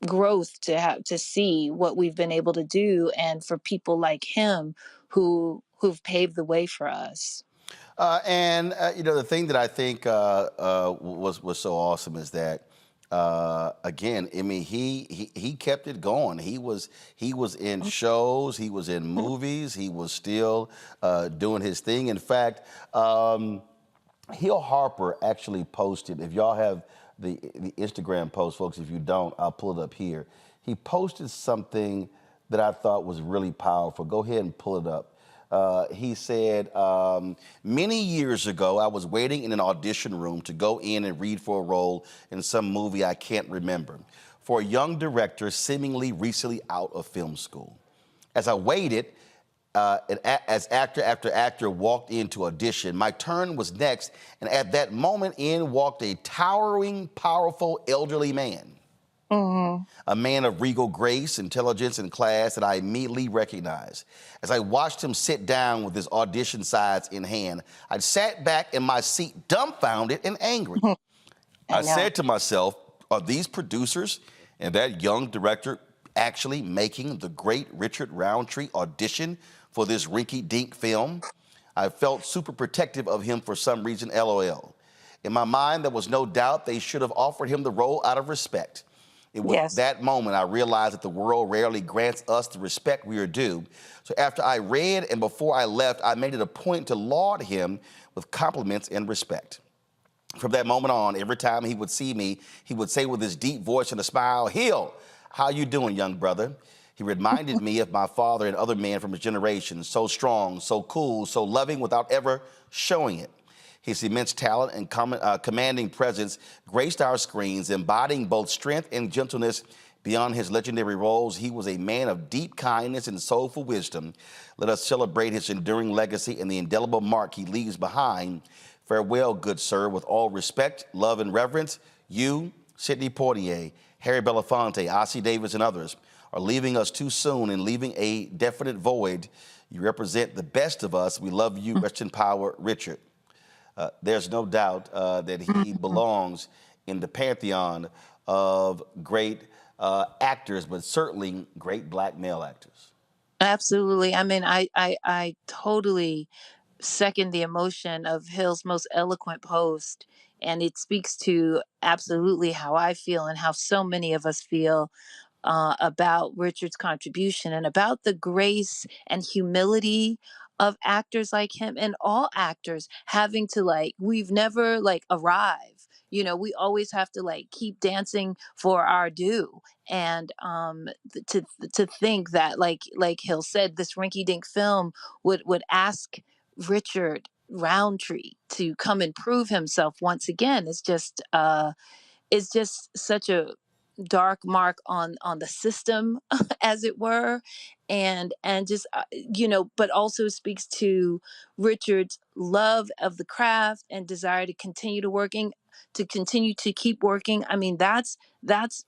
growth to see what we've been able to do, and for people like him who've paved the way for us. The thing that I think was so awesome is that again, I mean, he kept it going. He was in shows, he was in movies, he was still doing his thing. In fact, Hill Harper actually posted, if y'all have the Instagram post, folks, if you don't, I'll pull it up here. He posted something that I thought was really powerful. Go ahead and pull it up. He said, many years ago, I was waiting in an audition room to go in and read for a role in some movie I can't remember, for a young director seemingly recently out of film school. As I waited, as actor after actor walked in to audition, my turn was next, and at that moment in walked a towering, powerful, elderly man. Mm-hmm. A man of regal grace, intelligence, and class that I immediately recognized. As I watched him sit down with his audition sides in hand, I sat back in my seat dumbfounded and angry. I said to myself, are these producers and that young director actually making the great Richard Roundtree audition for this rinky-dink film? I felt super protective of him for some reason, LOL. In my mind, there was no doubt they should have offered him the role out of respect. It was that moment I realized that the world rarely grants us the respect we are due. So after I read and before I left, I made it a point to laud him with compliments and respect. From that moment on, every time he would see me, he would say with his deep voice and a smile, "Hill, how you doing, young brother?" He reminded me of my father and other men from his generation, so strong, so cool, so loving without ever showing it. His immense talent and commanding presence graced our screens, embodying both strength and gentleness. Beyond his legendary roles, he was a man of deep kindness and soulful wisdom. Let us celebrate his enduring legacy and the indelible mark he leaves behind. Farewell, good sir, with all respect, love, and reverence. You, Sidney Poitier, Harry Belafonte, Ossie Davis, and others are leaving us too soon and leaving a definite void. You represent the best of us. We love you. Rest in power, Richard. There's no doubt that he belongs in the pantheon of great actors, but certainly great black male actors. Absolutely. I mean, I totally second the emotion of Hill's most eloquent post. And it speaks to absolutely how I feel and how so many of us feel about Richard's contribution and about the grace and humility of actors like him and all actors having to we've never arrive. We always have to keep dancing for our due. And to think that like Hill said, this rinky-dink film would ask Richard Roundtree to come and prove himself once again is just such a dark mark on the system as it were, and just but also speaks to Richard's love of the craft and desire to continue to keep working. I mean, that's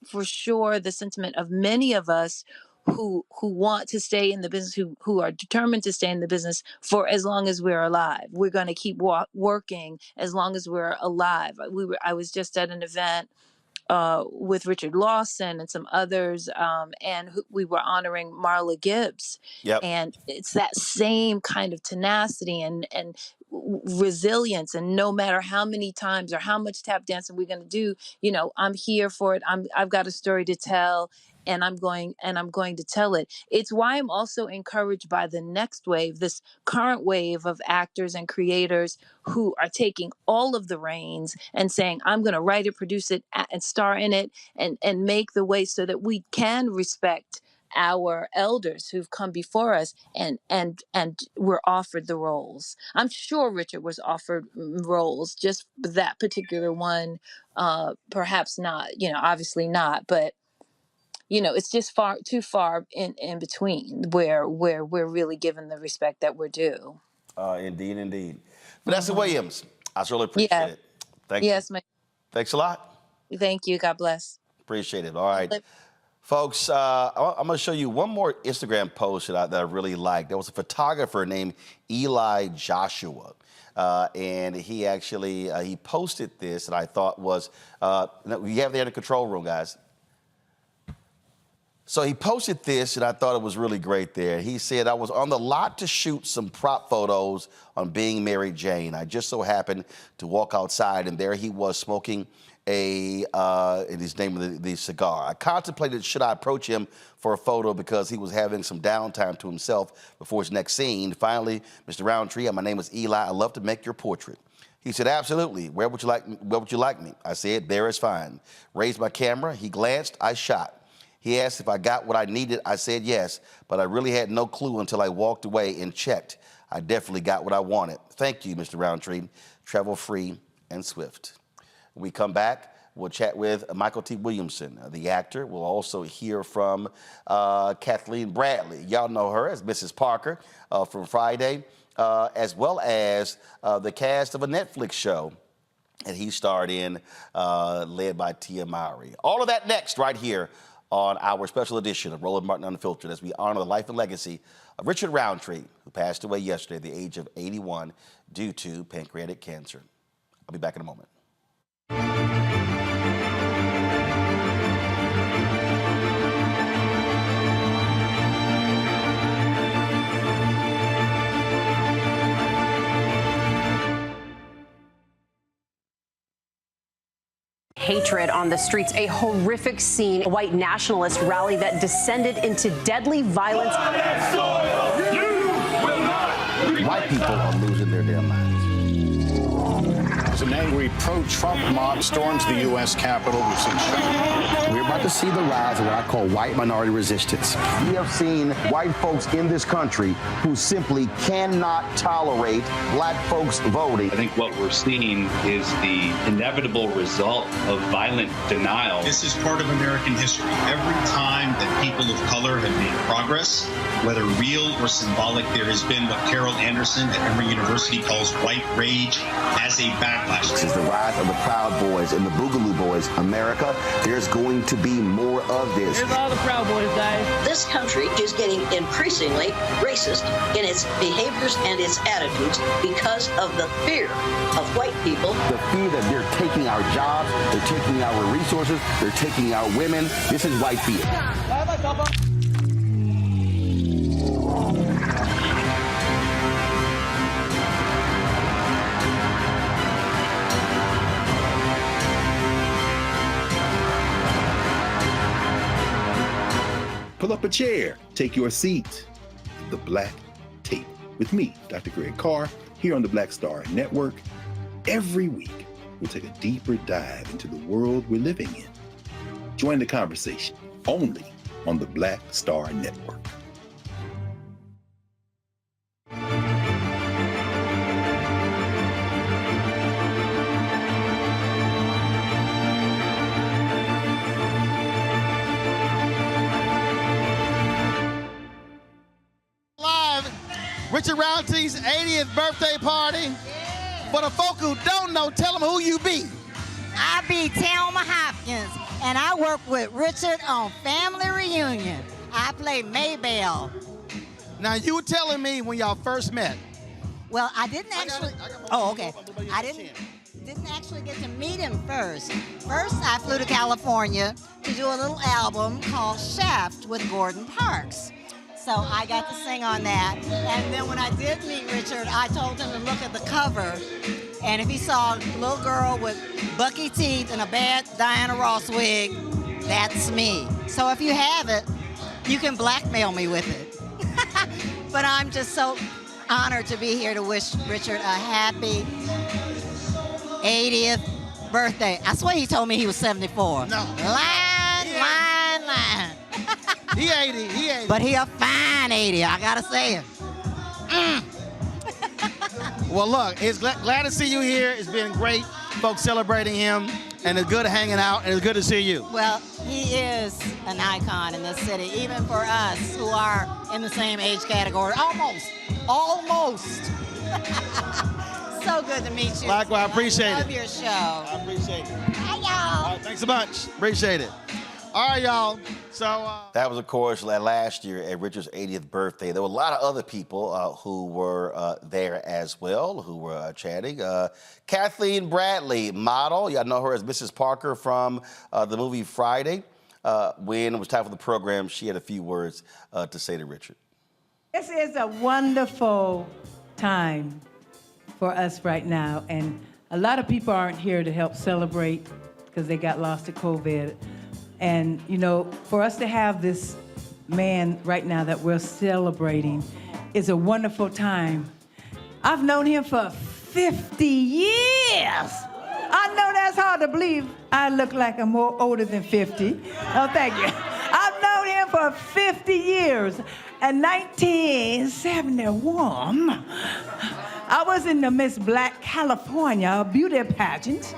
for sure the sentiment of many of us who want to stay in the business, who are determined to stay in the business for as long as we're alive. We're going to keep working as long as we're alive. I was just at an event with Richard Lawson and some others, and we were honoring Marla Gibbs. Yep. And it's that same kind of tenacity and resilience. And no matter how many times or how much tap dancing we're going to do, I'm here for it. I've got a story to tell. And I'm going to tell it. It's why I'm also encouraged by the next wave, this current wave of actors and creators who are taking all of the reins and saying, I'm going to write it, produce it, and star in it, and make the way so that we can respect our elders who've come before us and were offered the roles. I'm sure Richard was offered roles, just that particular one, perhaps not, obviously not, but it's just too far in between where we're really given the respect that we're due. Indeed. Vanessa Williams, I really appreciate it. Thanks. Yes, thanks a lot. Thank you. God bless. Appreciate it. All right. Folks, I'm going to show you one more Instagram post that I really liked. There was a photographer named Eli Joshua. And he actually, he posted this that I thought was, we have there in the control room, guys. So he posted this, and I thought it was really great there. He said, I was on the lot to shoot some prop photos on Being Mary Jane. I just so happened to walk outside, and there he was smoking in his name of the cigar. I contemplated, should I approach him for a photo because he was having some downtime to himself before his next scene. Finally, Mr. Roundtree, my name is Eli. I'd love to make your portrait. He said, absolutely. Where would you like me? I said, there is fine. Raised my camera. He glanced. I shot. He asked if I got what I needed. I said yes, but I really had no clue until I walked away and checked. I definitely got what I wanted. Thank you, Mr. Roundtree. Travel free and swift. When we come back, we'll chat with Michael T. Williamson, the actor. We'll also hear from Kathleen Bradley. Y'all know her as Mrs. Parker from Friday, as well as the cast of a Netflix show that he starred in, led by Tia Mowry. All of that next right here on our special edition of Roland Martin Unfiltered as we honor the life and legacy of Richard Roundtree, who passed away yesterday at the age of 81 due to pancreatic cancer. I'll be back in a moment. hatred on the streets, a horrific scene, a white nationalist rally that descended into deadly violence. White people are losing their damn minds. As an angry pro-Trump mob storms the U.S. Capitol, we've seen shooting. We're about to see the rise of what I call white minority resistance. We have seen white folks in this country who simply cannot tolerate black folks voting. I think what we're seeing is the inevitable result of violent denial. This is part of American history. Every time that people of color have made progress, whether real or symbolic, there has been what Carol Anderson at Emory University calls white rage as a backlash. This is the rise of the Proud Boys and the Boogaloo Boys. America, there's going to be more of this. Here's all the Proud Boys, guys. This country is getting increasingly racist in its behaviors and its attitudes because of the fear of white people. The fear that they're taking our jobs, they're taking our resources, they're taking our women. This is white fear. Pull up a chair, take your seat. The Black Tape with me, Dr. Greg Carr, here on the Black Star Network. Every week, we'll take a deeper dive into the world we're living in. Join the conversation only on the Black Star Network. Richard Roundtree's 80th birthday party. For the folk who don't know, tell them who you be. I be Thelma Hopkins, and I work with Richard on Family Reunion. I play Maybelle. Now, you were telling me when y'all first met. Well, I didn't actually. Oh, okay. I didn't actually get to meet him first. First, I flew to California to do a little album called Shaft with Gordon Parks. So I got to sing on that. And then when I did meet Richard, I told him to look at the cover. And if he saw a little girl with bucky teeth and a bad Diana Ross wig, that's me. So if you have it, you can blackmail me with it. But I'm just so honored to be here to wish Richard a happy 80th birthday. I swear he told me he was 74. No. Line. He 80. But he a fine 80, I gotta say it. Well, look, it's glad to see you here. It's been great, folks celebrating him, and it's good hanging out, and it's good to see you. Well, he is an icon in this city, even for us who are in the same age category. Almost. So good to meet you. Likewise, I appreciate it. I love your show. I appreciate it. Hi, y'all. All right, thanks so much. Appreciate it. All right, y'all. So that was, of course, last year at Richard's 80th birthday. There were a lot of other people who were there as well, who were chatting. Kathleen Bradley, model. Y'all know her as Mrs. Parker from the movie Friday. When it was time for the program, she had a few words to say to Richard. This is a wonderful time for us right now, and a lot of people aren't here to help celebrate because they got lost to COVID. And, you know, for us to have this man right now that we're celebrating is a wonderful time. I've known him for 50 years. I know that's hard to believe. I look like I'm more older than 50. Oh, thank you. I've known him for 50 years. In 1971, I was in the Miss Black California beauty pageant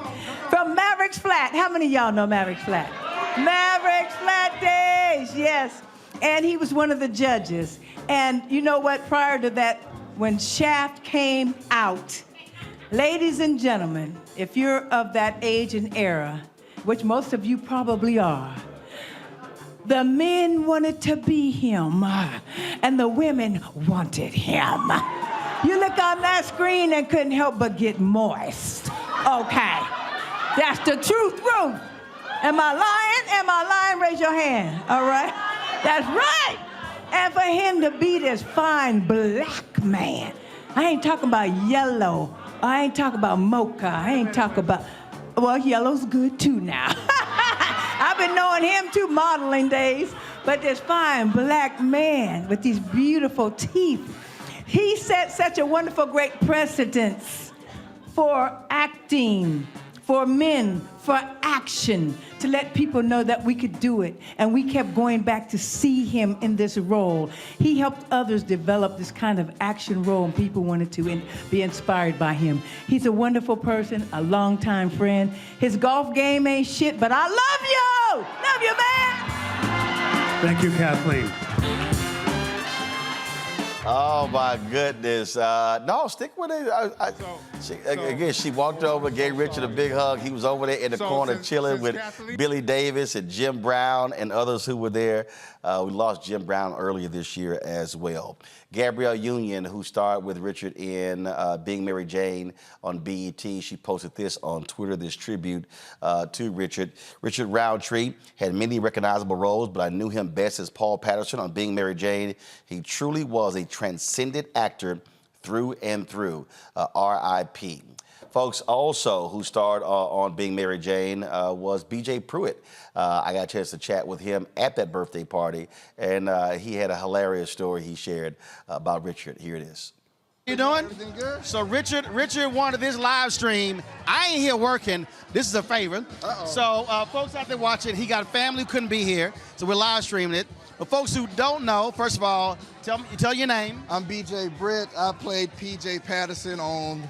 from Mavericks Flat. How many of y'all know Mavericks Flat? Mavericks Flat Days, yes. And he was one of the judges. And you know what? Prior to that, when Shaft came out, ladies and gentlemen, if you're of that age and era, which most of you probably are, the men wanted to be him, and the women wanted him. You look on that screen and couldn't help but get moist. Okay, that's the truth. Am I lying? Am I lying? Raise your hand, all right? That's right. And for him to be this fine black man, I ain't talking about yellow, I ain't talking about mocha, I ain't talking about, Well, yellow's good too now. I've been knowing him too, modeling days. But this fine black man with these beautiful teeth, he set such a wonderful, great precedence for acting, for men, for action, to let people know that we could do it. And we kept going back to see him in this role. He helped others develop this kind of action role, and people wanted to be inspired by him. He's a wonderful person, a longtime friend. His golf game ain't shit, but I love you! Love you, man! Thank you, Kathleen. Oh my goodness! No, stick with it. She walked over, gave Richard a big hug. He was over there in the corner chilling with Billy Davis and Jim Brown and others who were there. We lost Jim Brown earlier this year as well. Gabrielle Union, who starred with Richard in Being Mary Jane on BET, she posted this on Twitter, this tribute to Richard. Richard Roundtree had many recognizable roles, but I knew him best as Paul Patterson on Being Mary Jane. He truly was a transcendent actor through and through. R.I.P. Folks, also who starred on Being Mary Jane was B.J. Pruitt. I got a chance to chat with him at that birthday party, and he had a hilarious story he shared about Richard. Here it is. You doing? Everything good? So Richard wanted this live stream. I ain't here working. This is a favor. So folks out there watching, he got a family who couldn't be here, so we're live streaming it. But folks who don't know, first of all, tell your name. I'm B.J. Britt. I played P.J. Patterson on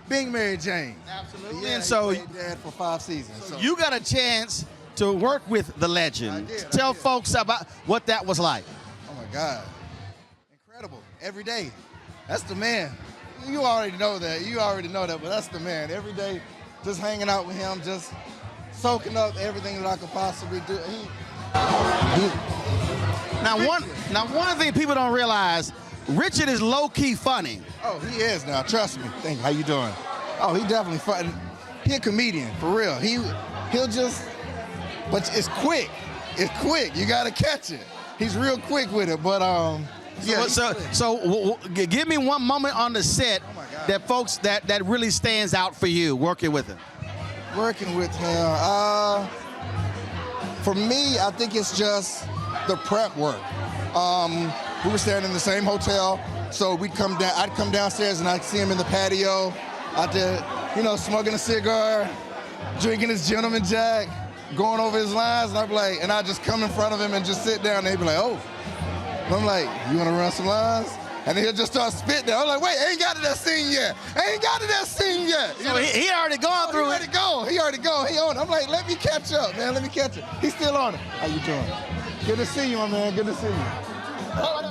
Being Mary Jane. Absolutely. Yeah, And so he played Dad for 5 seasons. So you got a chance to work with the legend. Tell folks about what that was like. Oh my God. Incredible. Every day. That's the man. You already know that. But that's the man. Every day, just hanging out with him, just soaking up everything that I could possibly do. Now, one thing people don't realize, Richard is low-key funny. Oh, he is now. Trust me. Thank you. How you doing? Oh, he definitely funny. He a comedian, for real. He'll just, but it's quick. It's quick. You got to catch it. He's real quick with it, but yeah. So give me one moment on the set that folks that really stands out for you working with him. Working with him. For me, I think it's just the prep work. We were staying in the same hotel, so I'd come downstairs and I'd see him in the patio, out there, smoking a cigar, drinking his Gentleman Jack, going over his lines, and I'd be like, and I'd just come in front of him and just sit down, and he'd be like, oh. And I'm like, you want to run some lines? And then he'll just start spitting. I'm like, wait, I ain't got to that scene yet. So he already gone through it. He already go. He on it. I'm like, let me catch up, man. Let me catch it. He's still on it. How you doing? Good to see you, my man. Good to see you.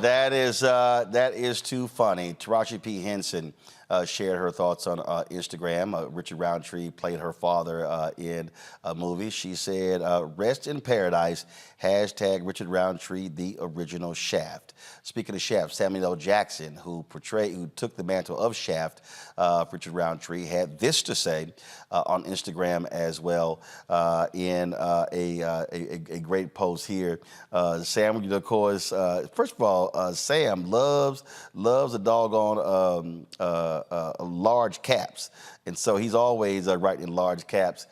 That is too funny. Taraji P. Henson shared her thoughts on Instagram. Richard Roundtree played her father in a movie. She said, rest in paradise, hashtag Richard Roundtree, the original Shaft. Speaking of Shaft, Samuel L. Jackson, who took the mantle of Shaft, Richard Roundtree, had this to say on Instagram as well in a great post here. Sam, of course, first of all, Sam loves a doggone large caps. And so he's always writing in large caps.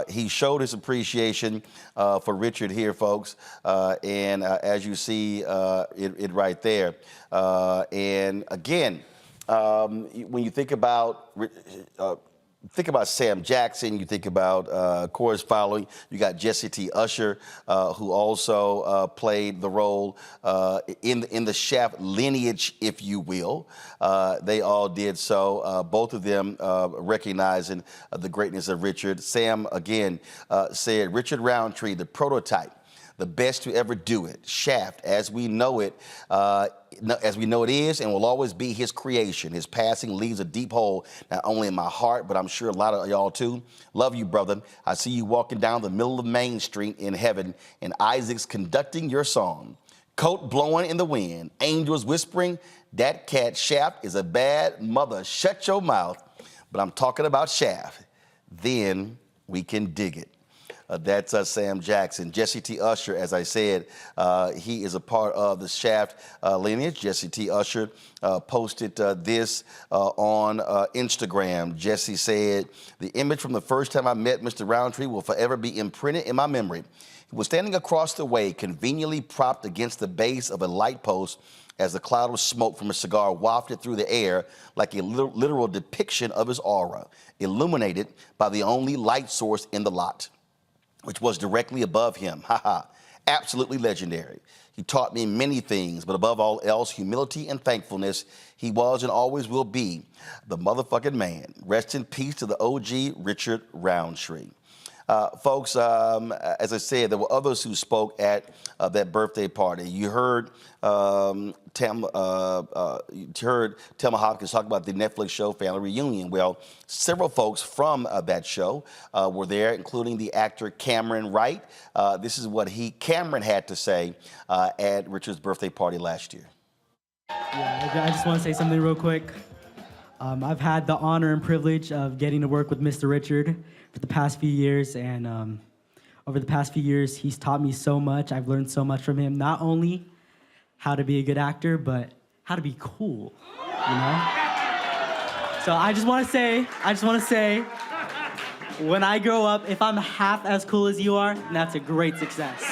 He showed his appreciation for Richard here, folks. And as you see it right there. And again, when you think about Sam Jackson, you think about, of course, following, you got Jesse T. Usher, who also played the role in the Shaft lineage, if you will. They all did so, both of them recognizing the greatness of Richard. Sam, again, said, Richard Roundtree, the prototype, the best to ever do it. Shaft, as we know it is and will always be his creation. His passing leaves a deep hole, not only in my heart, but I'm sure a lot of y'all too. Love you, brother. I see you walking down the middle of Main Street in heaven, and Isaac's conducting your song. Coat blowing in the wind, angels whispering, that cat Shaft is a bad mother. Shut your mouth. But I'm talking about Shaft. Then we can dig it. That's Sam Jackson. Jesse T. Usher, as I said, he is a part of the Shaft lineage. Jesse T. Usher posted this on Instagram. Jesse said, "The image from the first time I met Mr. Roundtree will forever be imprinted in my memory. He was standing across the way, conveniently propped against the base of a light post as a cloud of smoke from a cigar wafted through the air like a literal depiction of his aura, illuminated by the only light source in the lot, which was directly above him. Haha, absolutely legendary. He taught me many things, but above all else, humility and thankfulness. He was and always will be the motherfucking man. Rest in peace to the OG Richard Roundtree." Folks, as I said, there were others who spoke at that birthday party. You heard Thelma Hopkins talk about the Netflix show Family Reunion. Well, several folks from that show were there, including the actor Cameron Wright. This is what Cameron had to say at Richard's birthday party last year. Yeah, I just want to say something real quick. I've had the honor and privilege of getting to work with Mr. Richard for the past few years, and over the past few years, he's taught me so much. I've learned so much from him, not only how to be a good actor, but how to be cool, you know? So I just want to say, when I grow up, if I'm half as cool as you are, then that's a great success.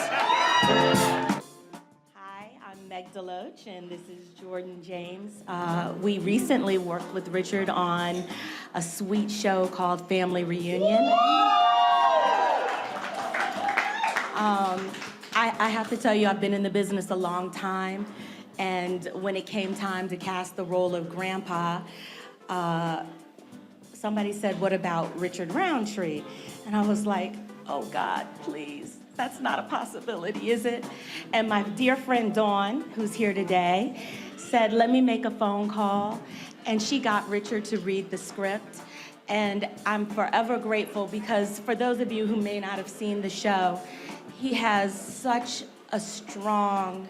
I'm Meg Deloach, and this is Jordan James. We recently worked with Richard on a sweet show called Family Reunion. I have to tell you, I've been in the business a long time, and when it came time to cast the role of Grandpa, somebody said, "What about Richard Roundtree?" And I was like, "Oh God, please. That's not a possibility, is it?" And my dear friend Dawn, who's here today, said, "Let me make a phone call." And she got Richard to read the script. And I'm forever grateful because for those of you who may not have seen the show, he has such a strong,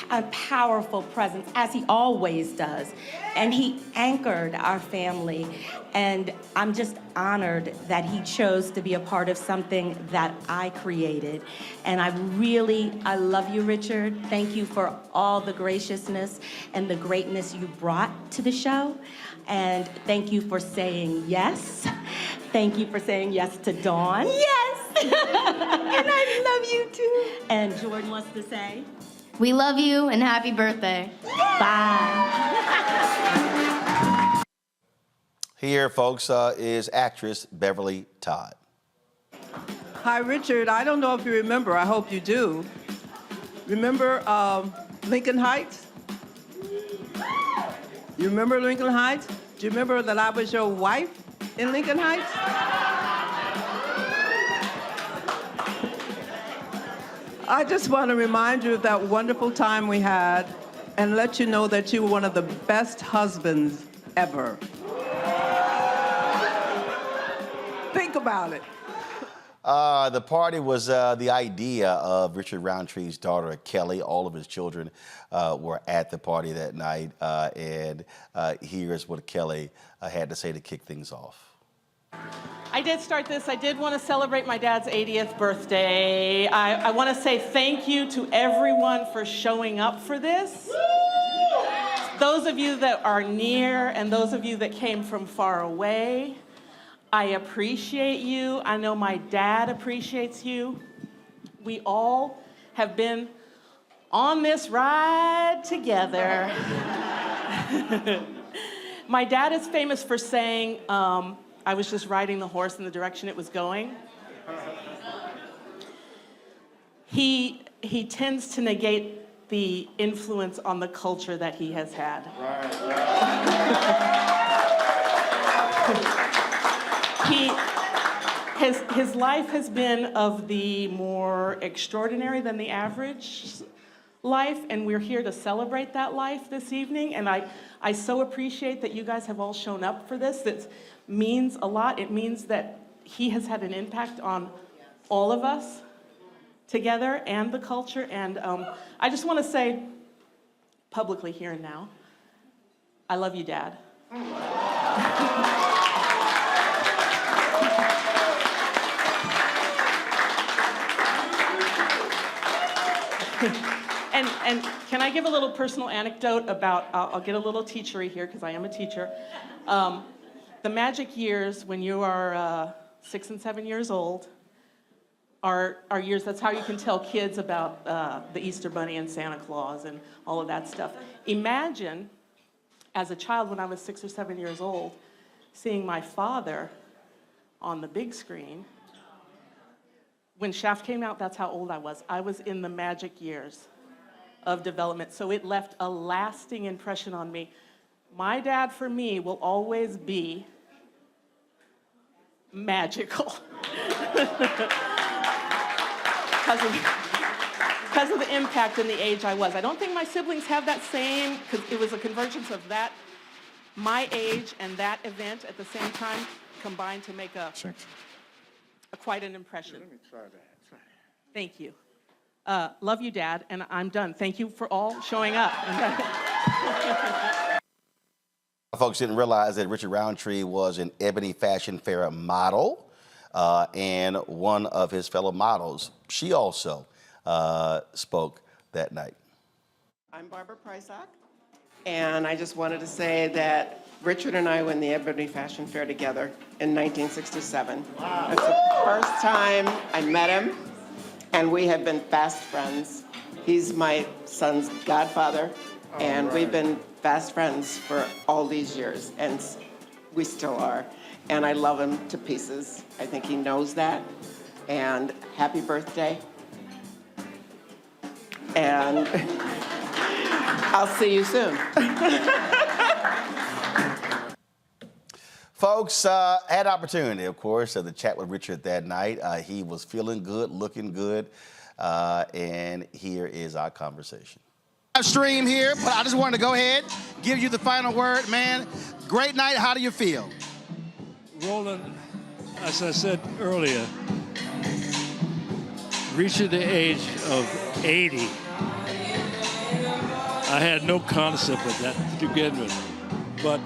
a powerful presence, as he always does. And he anchored our family. And I'm just honored that he chose to be a part of something that I created. And I love you, Richard. Thank you for all the graciousness and the greatness you brought to the show. And thank you for saying yes. Thank you for saying yes to Dawn. Yes! And I love you too. And Jordan wants to say, we love you and happy birthday. Bye. Here, folks, is actress Beverly Todd. Hi, Richard. I don't know if you remember. I hope you do. Remember Lincoln Heights? You remember Lincoln Heights? Do you remember that I was your wife in Lincoln Heights? I just want to remind you of that wonderful time we had and let you know that you were one of the best husbands ever. Think about it. The party was the idea of Richard Roundtree's daughter, Kelly. All of his children were at the party that night. And here's what Kelly had to say to kick things off. I did start this. I did want to celebrate my dad's 80th birthday. I want to say thank you to everyone for showing up for this. Those of you that are near and those of you that came from far away, I appreciate you. I know my dad appreciates you. We all have been on this ride together. My dad is famous for saying, I was just riding the horse in the direction it was going. He tends to negate the influence on the culture that he has had. His life has been of the more extraordinary than the average life, and we're here to celebrate that life this evening. And I so appreciate that you guys have all shown up for this. It means a lot. It means that he has had an impact on all of us together and the culture. And I just want to say publicly here and now, I love you, Dad. And can I give a little personal anecdote about, I'll get a little teachery here because I am a teacher. The magic years when you are 6 and 7 years old are years, that's how you can tell kids about the Easter Bunny and Santa Claus and all of that stuff. Imagine, as a child when I was 6 or 7 years old, seeing my father on the big screen. When Shaft came out, that's how old I was. I was in the magic years of development, so it left a lasting impression on me. My dad, for me, will always be magical. Because of the impact and the age I was. I don't think my siblings have that same, because it was a convergence of that, my age and that event at the same time combined to make quite an impression. Let me try that. Thank you. Love you, Dad, and I'm done. Thank you for all showing up. Folks didn't realize that Richard Roundtree was an Ebony Fashion Fair model, and one of his fellow models, she also spoke that night. I'm Barbara Prysock, and I just wanted to say that Richard and I were in the Ebony Fashion Fair together in 1967. Wow. That's the first time I met him, and we have been fast friends. He's my son's godfather, and we've been fast friends for all these years, and we still are. And I love him to pieces. I think he knows that. And happy birthday. And I'll see you soon. Folks, had opportunity, of course, to chat with Richard that night. He was feeling good, looking good, and here is our conversation. Live stream here, but I just wanted to go ahead, give you the final word, man. Great night. How do you feel? Roland, as I said earlier, reaching the age of 80, I had no concept of that to begin with. But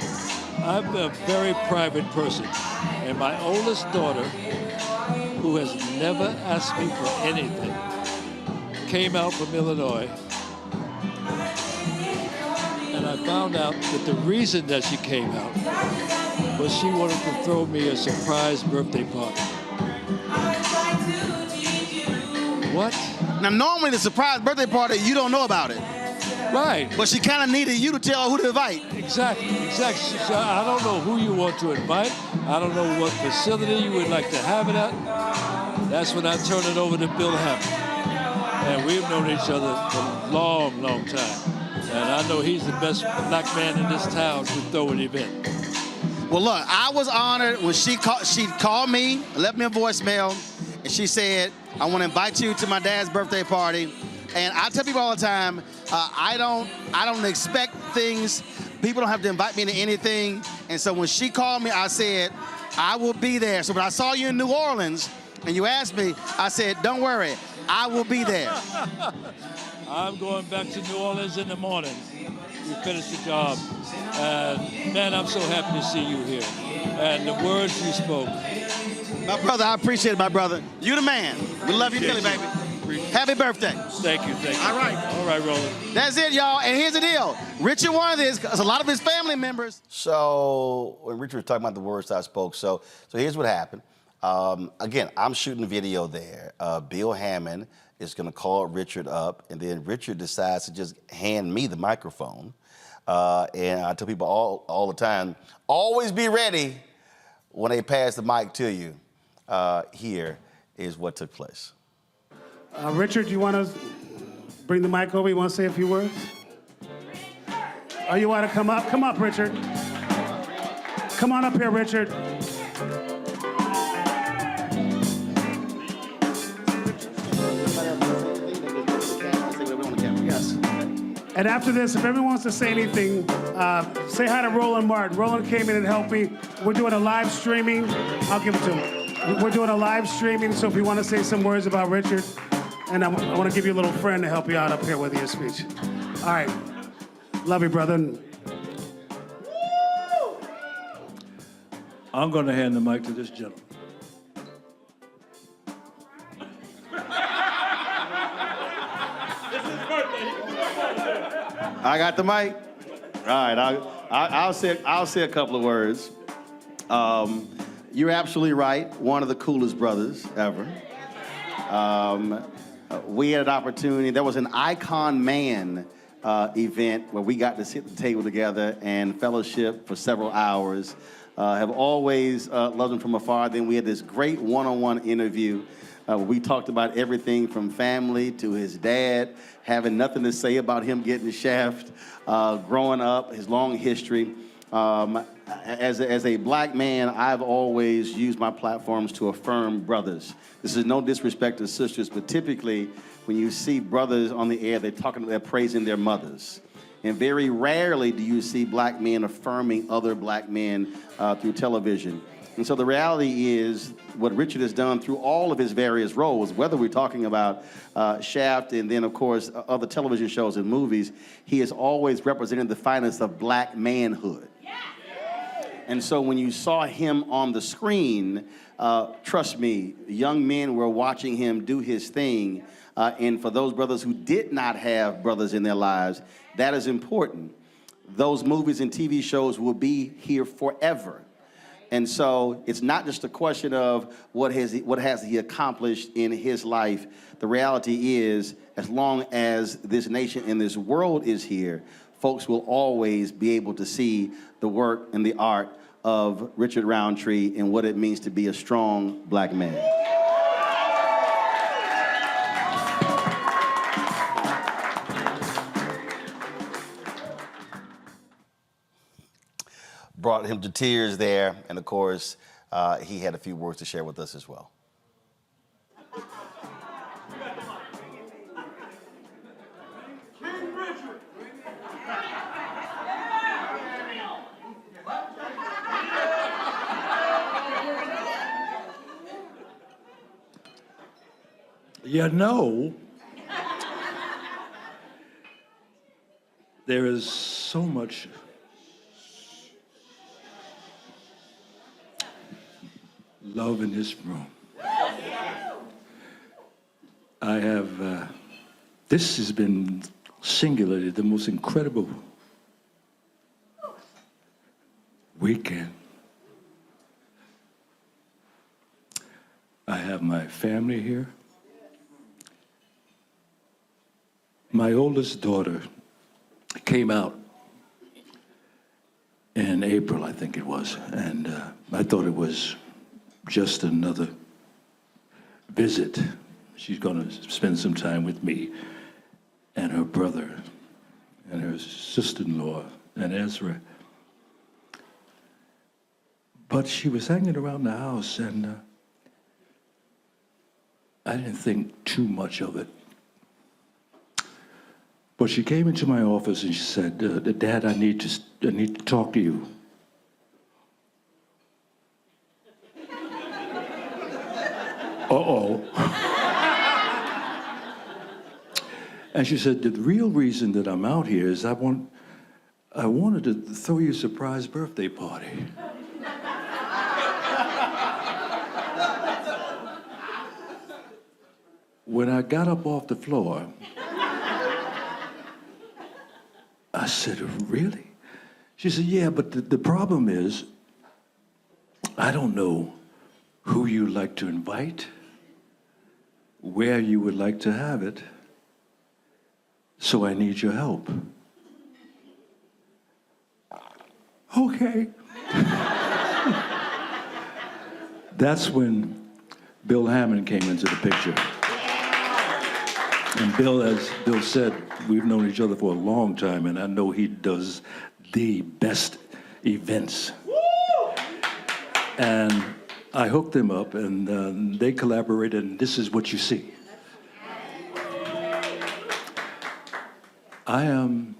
I'm a very private person, and my oldest daughter, who has never asked me for anything, came out from Illinois, and I found out that the reason that she came out was she wanted to throw me a surprise birthday party. What? Now, normally the surprise birthday party, you don't know about it. Right. But she kind of needed you to tell her who to invite. Exactly. So I don't know who you want to invite. I don't know what facility you would like to have it at. That's when I turned it over to Bill Hammond. And we've known each other for a long, long time. And I know he's the best black man in this town to throw an event. Well, look, I was honored when she called me, left me a voicemail, and she said, I want to invite you to my dad's birthday party. And I tell people all the time, I don't expect things. People don't have to invite me to anything. And so when she called me, I said, I will be there. So when I saw you in New Orleans and you asked me, I said, don't worry, I will be there. I'm going back to New Orleans in the morning. We finished the job. And man, I'm so happy to see you here. And the words you spoke. My brother, I appreciate it, my brother. You the man. We love you, Philly, baby. Happy birthday. Thank you. All right. All right, Roland. That's it, y'all. And here's the deal. Richard wanted this because a lot of his family members. So when Richard was talking about the words I spoke, so here's what happened. Again, I'm shooting a video there. Bill Hammond is going to call Richard up, and then Richard decides to just hand me the microphone. And I tell people all the time, always be ready when they pass the mic to you. Here is what took place. Richard, you want to bring the mic over? You want to say a few words? Oh, you want to come up? Come up, Richard. Come on up here, Richard. Yes. And after this, if everyone wants to say anything, say hi to Roland Martin. Roland came in and helped me. We're doing a live streaming. I'll give it to him. We're doing a live streaming, so if you want to say some words about Richard, and I want to give you a little friend to help you out up here with your speech. All right. Love you, brother. I'm going to hand the mic to this gentleman. This I got the mic. All right, I'll say a couple of words. You're absolutely right. One of the coolest brothers ever. We had an opportunity. There was an Icon Man event where we got to sit at the table together and fellowship for several hours. Have always loved him from afar. Then we had this great one-on-one interview where we talked about everything from family to his dad, having nothing to say about him getting shaft, growing up, his long history. As a black man, I've always used my platforms to affirm brothers. This is no disrespect to sisters, but typically when you see brothers on the air, they're praising their mothers. And very rarely do you see black men affirming other black men through television. And so the reality is what Richard has done through all of his various roles, whether we're talking about Shaft and then, of course, other television shows and movies, he has always represented the finest of black manhood. And so when you saw him on the screen, trust me, young men were watching him do his thing. And for those brothers who did not have brothers in their lives, that is important. Those movies and TV shows will be here forever. And so it's not just a question of what has he accomplished in his life. The reality is, as long as this nation and this world is here, folks will always be able to see the work and the art of Richard Roundtree and what it means to be a strong black man. Brought him to tears there, and of course, he had a few words to share with us as well. You know, there is so much love in this room. I have, this has been singularly the most incredible weekend. I have my family here. My oldest daughter came out in April, I think it was, and I thought it was just another visit. She's going to spend some time with me and her brother and her sister-in-law and Ezra. But she was hanging around the house, and I didn't think too much of it. But she came into my office and she said, "Dad, I need to talk to you." Uh-oh. And she said, "The real reason that I'm out here is I wanted to throw you a surprise birthday party." When I got up off the floor, I said, "Really?" She said, "Yeah, but the problem is, I don't know who you'd like to invite, where you would like to have it, so I need your help." Okay. That's when Bill Hammond came into the picture. And Bill, as Bill said, we've known each other for a long time, and I know he does the best events. And I hooked them up, and they collaborated, and this is what you see. I am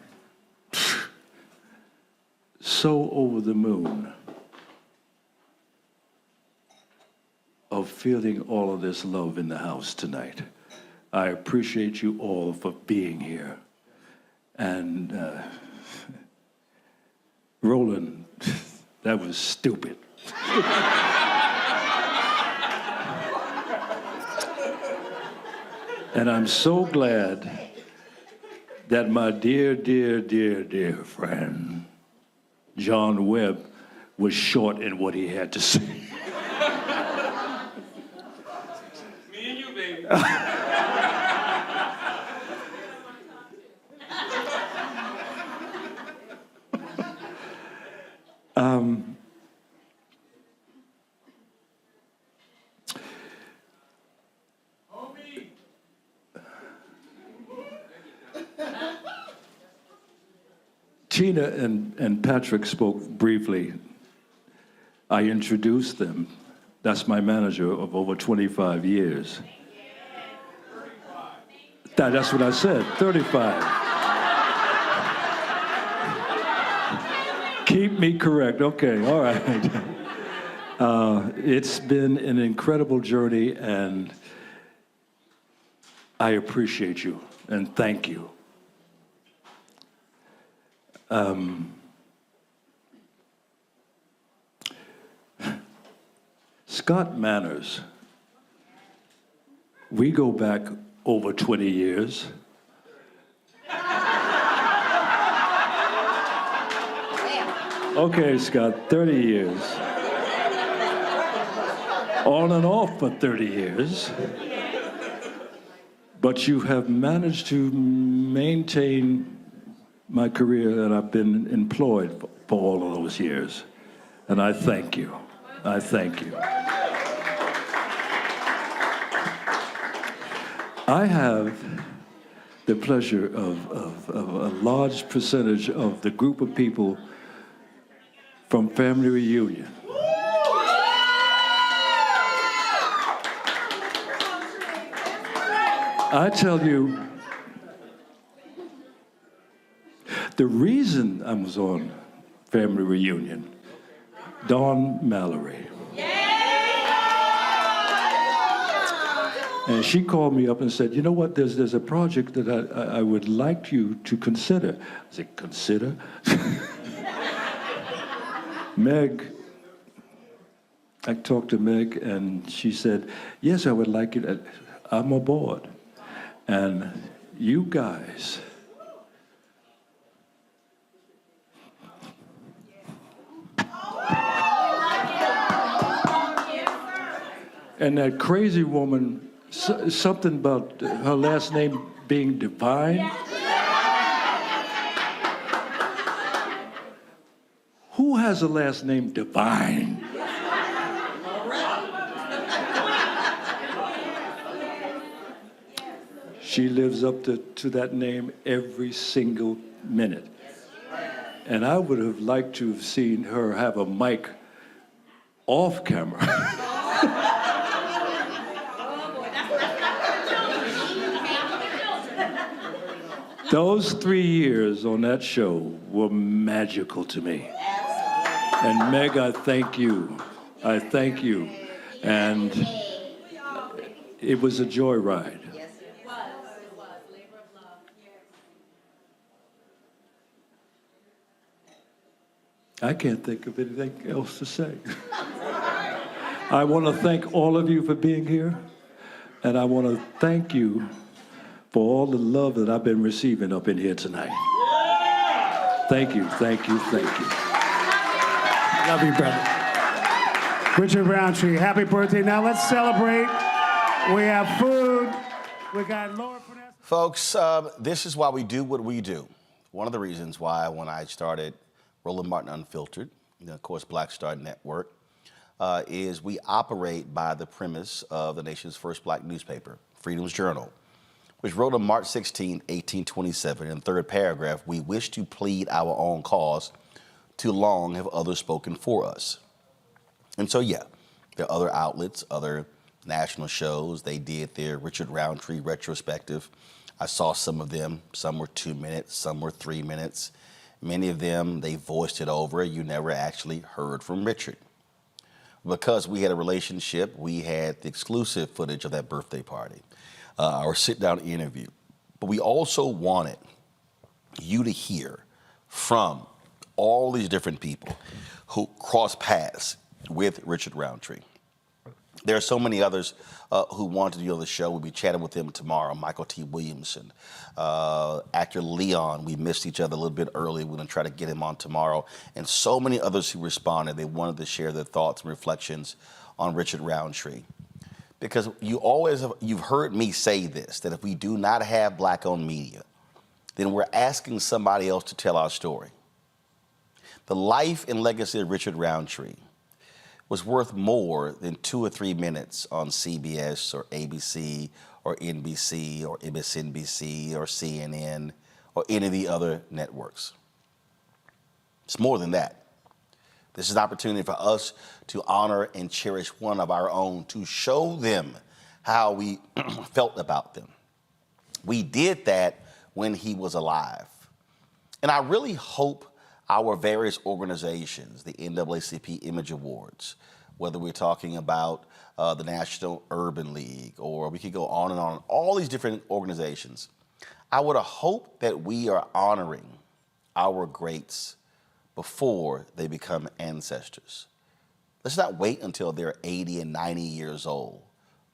so over the moon of feeling all of this love in the house tonight. I appreciate you all for being here. And Roland, that was stupid. And I'm so glad that my dear, dear, dear, dear friend, John Webb, was short in what he had to say. Me and you, baby. Tina and Patrick spoke briefly. I introduced them. That's my manager of over 25 years. That's what I said, 35. Keep me correct, okay, all right. It's been an incredible journey, and I appreciate you, and thank you. Scott Manners, we go back over 20 years. Okay, Scott, 30 years. On and off for 30 years. But you have managed to maintain my career, and I've been employed for all of those years. And I thank you. I thank you. I have the pleasure of a large percentage of the group of people from Family Reunion. I tell you, the reason I was on Family Reunion, Dawn Mallory. And she called me up and said, you know what, there's a project that I would like you to consider. I said, consider? Meg, I talked to Meg, and she said, yes, I would like it. I'm aboard. And you guys, and that crazy woman, something about her last name being Divine. Who has a last name Divine? She lives up to that name every single minute. And I would have liked to have seen her have a mic off camera. Those 3 years on that show were magical to me. And Meg, I thank you. I thank you. And it was a joyride. I can't think of anything else to say. I want to thank all of you for being here, and I want to thank you for all the love that I've been receiving up in here tonight. Thank you, thank you, thank you. Love you, brother. Richard Roundtree, happy birthday. Now let's celebrate. We have food. We got Laura. Folks, this is why we do what we do. One of the reasons why when I started Roland Martin Unfiltered, of course, Black Star Network, is we operate by the premise of the nation's first black newspaper, Freedom's Journal, which wrote on March 16, 1827, in the third paragraph, we wish to plead our own cause, too long have others spoken for us. And so, yeah, there are other outlets, other national shows. They did their Richard Roundtree retrospective. I saw some of them. Some were 2 minutes, some were 3 minutes. Many of them, they voiced it over. You never actually heard from Richard. Because we had a relationship, we had the exclusive footage of that birthday party, our sit-down interview. But we also wanted you to hear from all these different people who crossed paths with Richard Roundtree. There are so many others who want to be on the show. We'll be chatting with them tomorrow. Michael T. Williamson, actor Leon. We missed each other a little bit early. We're going to try to get him on tomorrow. And so many others who responded. They wanted to share their thoughts and reflections on Richard Roundtree. Because you've heard me say this, that if we do not have Black-owned media, then we're asking somebody else to tell our story. The life and legacy of Richard Roundtree was worth more than 2 or 3 minutes on CBS or ABC or NBC or MSNBC or CNN or any of the other networks. It's more than that. This is an opportunity for us to honor and cherish one of our own, to show them how we felt about them. We did that when he was alive. And I really hope our various organizations, the NAACP Image Awards, whether we're talking about the National Urban League, or we could go on and on, all these different organizations, I would hope that we are honoring our greats before they become ancestors. Let's not wait until they're 80 and 90 years old.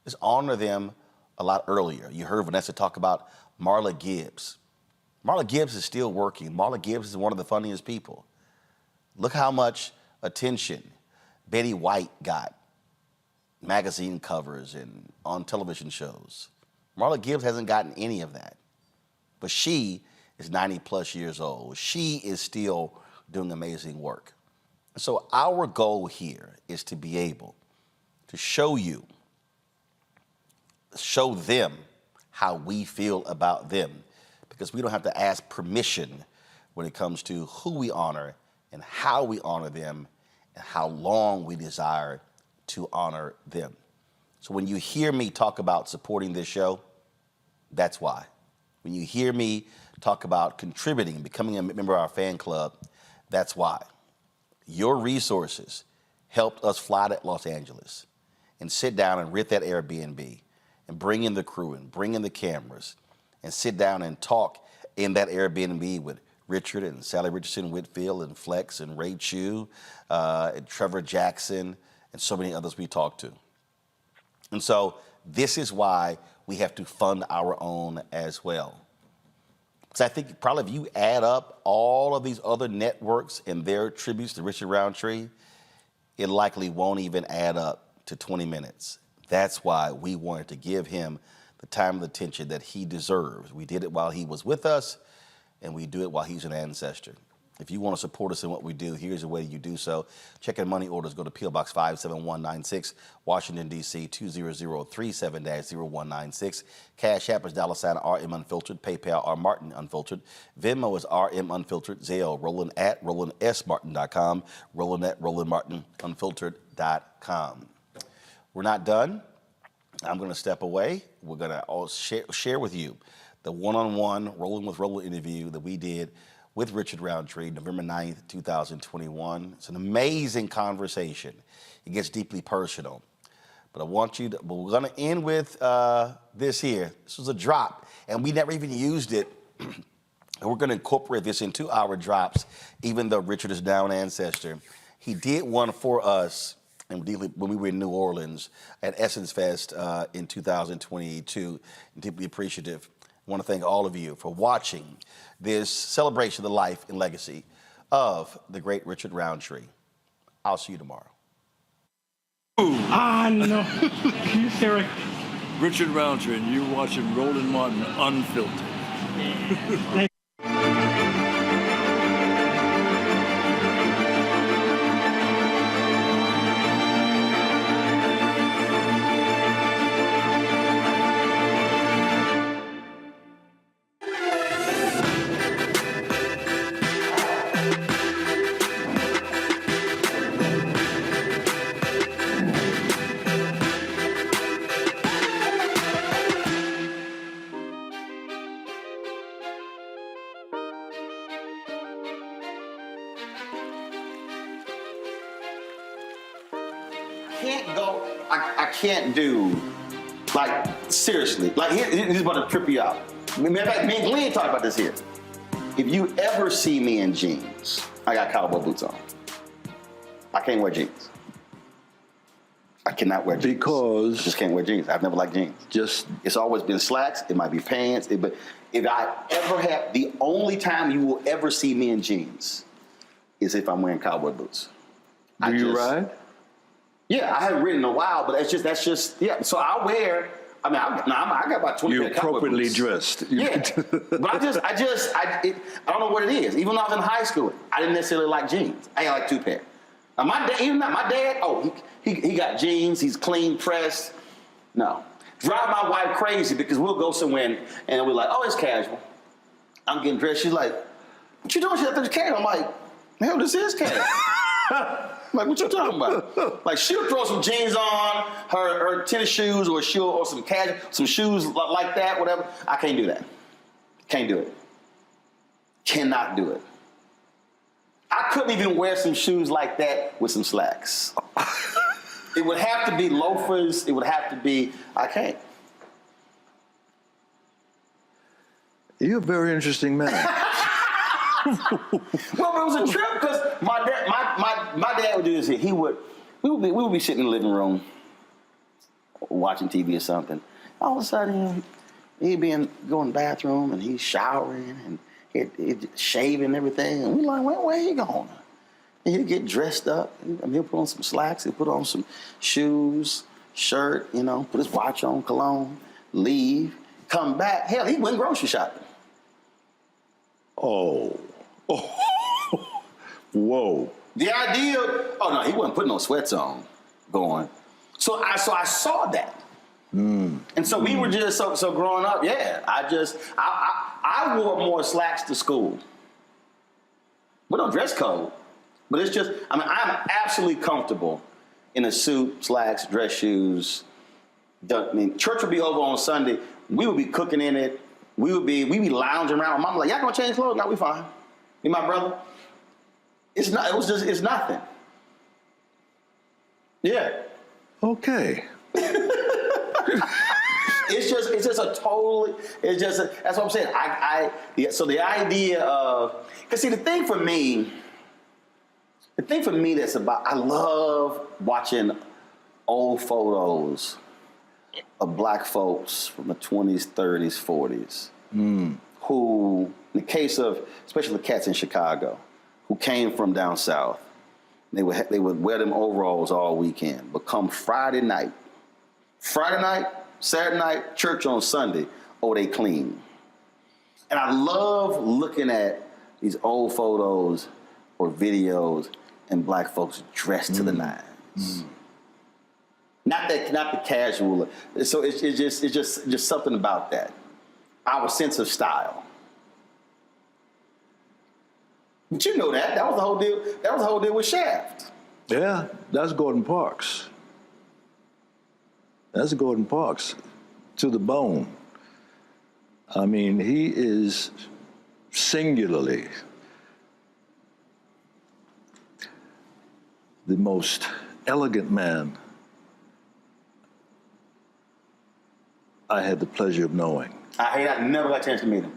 Let's honor them a lot earlier. You heard Vanessa talk about Marla Gibbs. Marla Gibbs is still working. Marla Gibbs is one of the funniest people. Look how much attention Betty White got, magazine covers and on television shows. Marla Gibbs hasn't gotten any of that. But she is 90 plus years old. She is still doing amazing work. So our goal here is to be able to show them how we feel about them, because we don't have to ask permission when it comes to who we honor and how we honor them and how long we desire to honor them. So when you hear me talk about supporting this show, that's why. When you hear me talk about contributing, becoming a member of our fan club, that's why. Your resources helped us fly to Los Angeles and sit down and rent that Airbnb and bring in the crew and bring in the cameras and sit down and talk in that Airbnb with Richard and Sally Richardson Whitfield and Flex and Ray Chu and Trevor Jackson and so many others we talked to. And so this is why we have to fund our own as well. So I think probably if you add up all of these other networks and their tributes to Richard Roundtree, it likely won't even add up to 20 minutes. That's why we wanted to give him the time and attention that he deserves. We did it while he was with us, and we do it while he's an ancestor. If you want to support us in what we do, here's the way you do so. Check in money orders. Go to P.O. Box 57196, Washington, D.C. 20037-0196. Cash App is $RM Unfiltered. PayPal, R Martin Unfiltered. Venmo is RM Unfiltered. Zelle, Roland at RolandSMartin.com. Roland at RolandMartinUnfiltered.com. We're not done. I'm going to step away. We're going to all share with you the one-on-one Rolling with Roland interview that we did with Richard Roundtree, November 9th, 2021. It's an amazing conversation. It gets deeply personal. But we're going to end with this here. This was a drop, and we never even used it. And we're going to incorporate this into our drops, even though Richard is now an ancestor. He did one for us when we were in New Orleans at Essence Fest in 2022. Deeply appreciative. I want to thank all of you for watching this celebration of the life and legacy of the great Richard Roundtree. I'll see you tomorrow. No. Eric. Richard Roundtree, and you're watching Roland Martin Unfiltered. I can't do, like, seriously. Like, here's about to trip you out. Me and Glenn talked about this here. If you ever see me in jeans, I got cowboy boots on. I can't wear jeans. I cannot wear jeans. Because? I just can't wear jeans. I've never liked jeans. It's always been slacks. It might be pants. But if I ever have, the only time you will ever see me in jeans is if I'm wearing cowboy boots. Do you ride? Yeah, I haven't ridden in a while, but that's just, yeah. So I wear, I got about 20 You're pair of cowboy appropriately boots. dressed. Yeah, but I don't know what it is. Even when I was in high school, I didn't necessarily like jeans. I like 2 pair. Now my dad, oh, he got jeans. He's clean pressed. No, drive my wife crazy because we'll go somewhere and we're like, oh, it's casual. I'm getting dressed. She's like, what you doing? She's like, it's casual. I'm like, hell, this is casual. Like, what you talking about? Like, she'll throw some jeans on, her tennis shoes, or some shoes like that, whatever. I can't do that. Can't do it. Cannot do it. I couldn't even wear some shoes like that with some slacks. It would have to be loafers. It would have to be, I can't. You're a very interesting man. Well, it was a trip because my dad would do this. We would be sitting in the living room watching TV or something. All of a sudden, he'd be going to the bathroom and he's showering and he'd shaving and everything. And we're like, where are you going? And he'd get dressed up. He'll put on some slacks. He'll put on some shoes, shirt, put his watch on, cologne, leave, come back. Hell, he went grocery shopping. Oh. Whoa. The idea, he wasn't putting no sweats on going. So I saw that. And so we were just, so growing up, yeah, I wore more slacks to school. We don't dress code, but it's just, I'm absolutely comfortable in a suit, slacks, dress shoes. Church would be over on Sunday. We would be cooking in it. We'd be lounging around. Mama like, y'all gonna change clothes? No, we fine. Me and my brother. It's nothing. Yeah. Okay. That's what I'm saying. So the idea of, because see, the thing for me that's about, I love watching old photos of black folks from the 20s, 30s, 40s, who, in the case of, especially the cats in Chicago, who came from down south, they would wear them overalls all weekend, but come Friday night, Saturday night, church on Sunday, they clean. And I love looking at these old photos or videos and black folks dressed to the nines. Not the casual. So it's just something about that. Our sense of style. But you know that was the whole deal. That was the whole deal with Shaft. Yeah, that's Gordon Parks. That's Gordon Parks to the bone. I mean, he is singularly the most elegant man I had the pleasure of knowing. I never got a chance to meet him.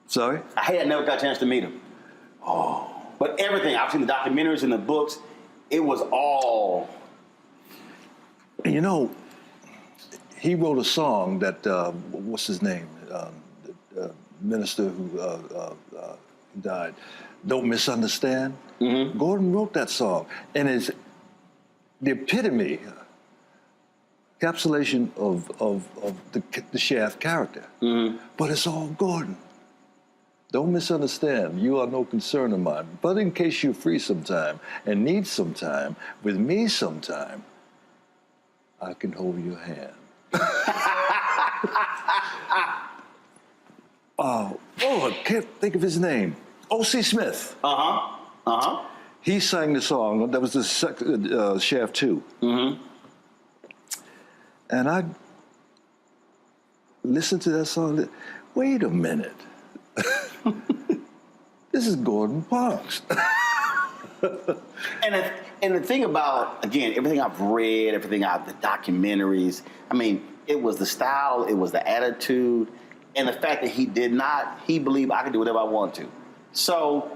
Sorry? I never got a chance to meet him. Oh. But everything, I've seen the documentaries and the books, it was all. He wrote a song that, what's his name? The minister who died, Don't Misunderstand. Gordon wrote that song. And it's the epitome, encapsulation of the Shaft character. But it's all Gordon. Don't misunderstand. You are no concern of mine. But in case you're free sometime and need some time with me sometime, I can hold your hand. I can't think of his name. O.C. Smith. He sang the song. That was the Shaft 2. And I listened to that song. Wait a minute. This is Gordon Parks. And the thing about, again, everything I've read, the documentaries, it was the style, it was the attitude, and the fact that he believed I could do whatever I want to. So,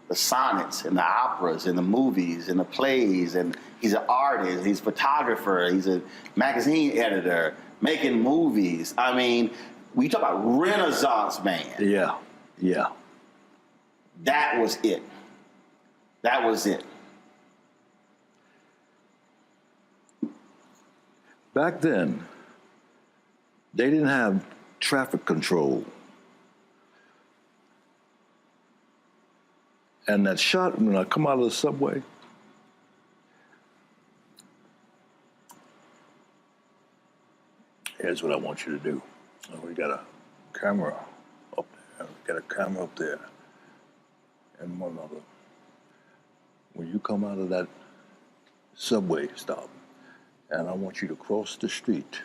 the sonnets and the operas and the movies and the plays, and he's an artist, he's a photographer, he's a magazine editor, making movies. I mean, we talk about Renaissance man. Yeah, yeah. That was it. That was it. Back then, they didn't have traffic control. And that shot, when I come out of the subway, here's what I want you to do. We got a camera up there. We got a camera up there. And one other. When you come out of that subway stop, and I want you to cross the street,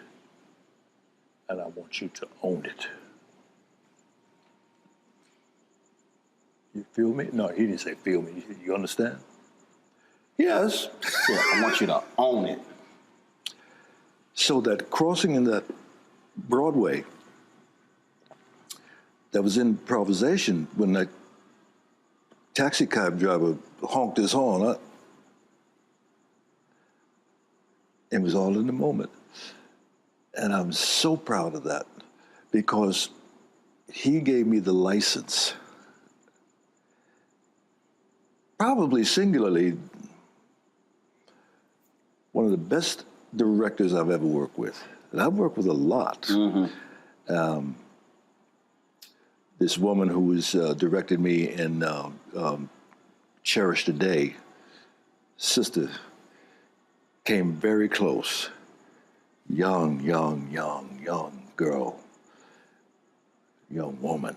and I want you to own it. You feel me? No, he didn't say feel me. He said, you understand? Yes. Yeah, I want you to own it. So that crossing in that Broadway, that was improvisation when that taxi cab driver honked his horn. It was all in the moment. And I'm so proud of that because he gave me the license. Probably singularly, one of the best directors I've ever worked with. And I've worked with a lot. Mm-hmm. This woman who was directed me in Cherish the Day, sister, came very close. Young girl, young woman.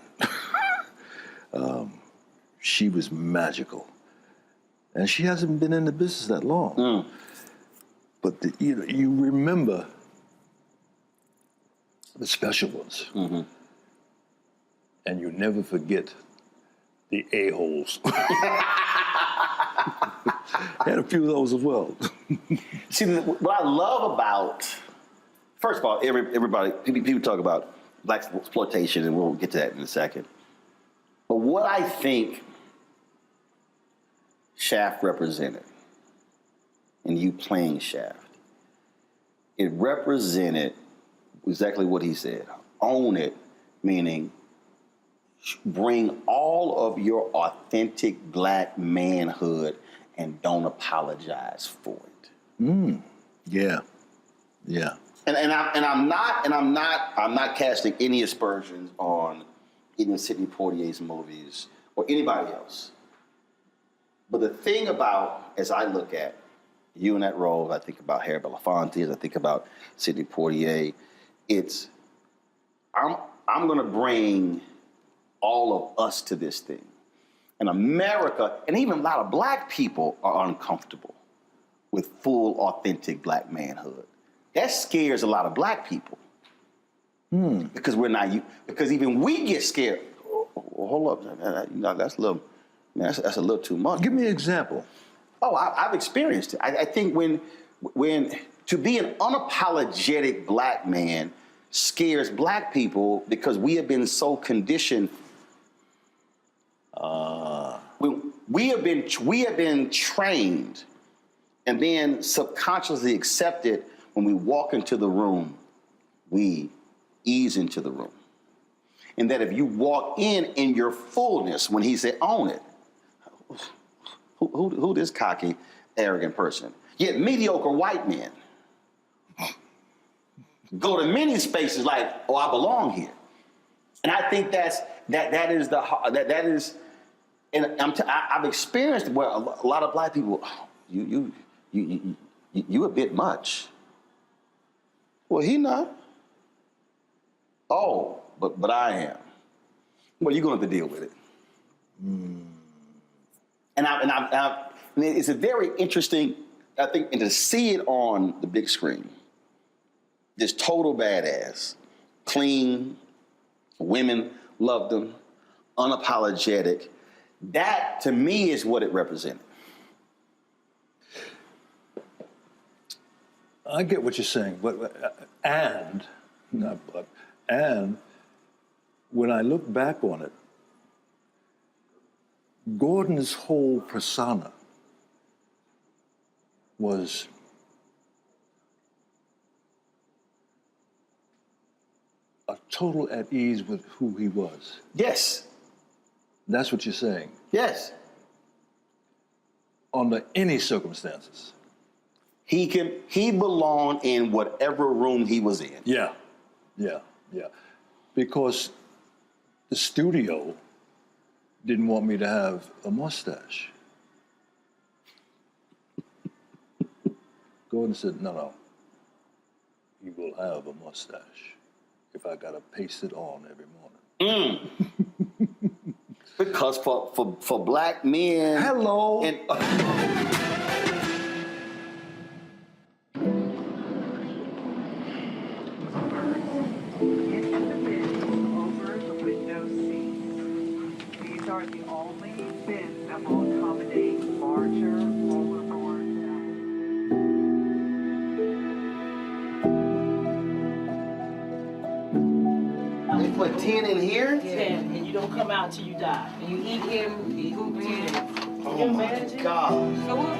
She was magical. And she hasn't been in the business that long. Mm. But you remember the special ones. Mm-hmm. And you never forget the a-holes. Had a few of those as well. See, what I love about, first of all, everybody, people talk about black exploitation, and we'll get to that in a second. But what I think Shaft represented, and you playing Shaft, it represented exactly what he said. Own it, meaning bring all of your authentic black manhood and don't apologize for it. Yeah. And I'm not casting any aspersions on even Sidney Poitier's movies or anybody else. But the thing about, as I look at you in that role, I think about Harry Belafonte, as I think about Sidney Poitier, it's I'm gonna bring all of us to this thing. And America, and even a lot of black people are uncomfortable with full, authentic black manhood. That scares a lot of black people. Because because even we get scared. Oh, hold up, that's a little too much. Give me an example. Oh, I've experienced it. I think when to be an unapologetic black man scares black people because we have been so conditioned. We have been trained and then subconsciously accepted when we walk into the room, we ease into the room. And that if you walk in your fullness, when he said, own it, who this cocky, arrogant person? Yet mediocre white men go to many spaces like, oh, I belong here. And I think that is, and I've experienced where a lot of black people, you a bit much. Well, he not. Oh, but I am. Well, you're going to have to deal with it. And it's a very interesting, I think, and to see it on the big screen, this total badass, clean, women loved him, unapologetic. That, to me, is what it represented. I get what you're saying, and when I look back on it, Gordon's whole persona was a total at ease with who he was. Yes. That's what you're saying. Yes. Under any circumstances. He belonged in whatever room he was in. Yeah. Because the studio didn't want me to have a mustache. Gordon said, no, you will have a mustache if I gotta paste it on every morning. Because for black men. Hello. And, These are the only bins that will accommodate larger rollerboards. They put 10 in here? 10, and you don't come out till you die. And you eat him, he hoops in. Oh my God. So what?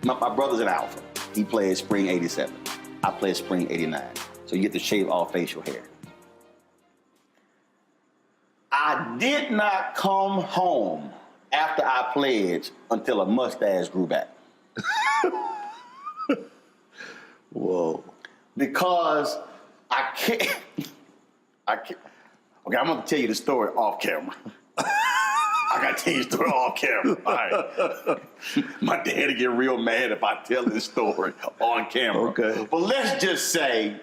My brother's an alpha. He plays spring 87. I play spring 89. So you get to shave all facial hair. I did not come home after I pledged until a mustache grew back. Whoa. Because I can't. Okay, I'm gonna tell you the story off camera. I gotta tell you the story off camera. All right. My dad will get real mad if I tell this story on camera. Okay. But let's just say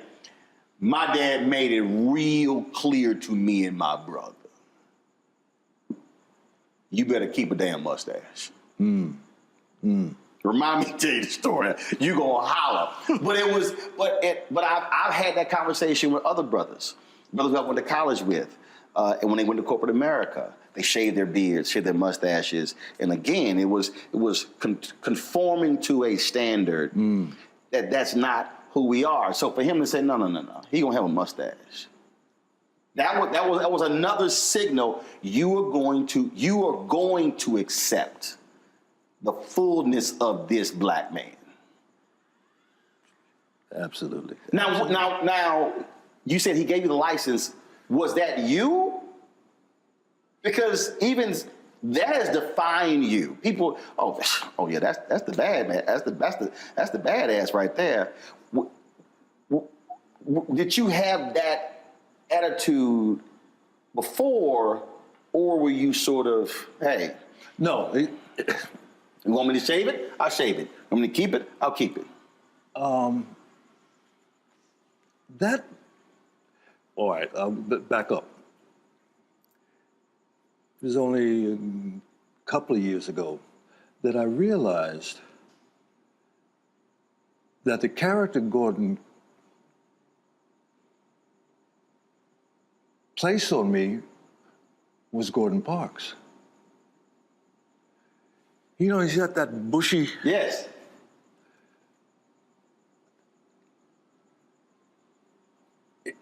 my dad made it real clear to me and my brother. You better keep a damn mustache. Remind me to tell you the story. You gonna holler. But I've had that conversation with other brothers who I went to college with. And when they went to corporate America, they shaved their beards, shaved their mustaches. And again, it was conforming to a standard that's not who we are. So for him to say, no, he gonna have a mustache. That was another signal you are going to accept the fullness of this black man. Absolutely. Now, you said he gave you the license. Was that you? Because even that has defined you. People, oh yeah, that's the bad man. That's the badass right there. Did you have that attitude before, or were you sort of, hey, no? You want me to shave it? I'll shave it. You want me to keep it? I'll keep it. All right, back up. It was only a couple of years ago that I realized that the character Gordon placed on me was Gordon Parks. You know, he's got that bushy... Yes.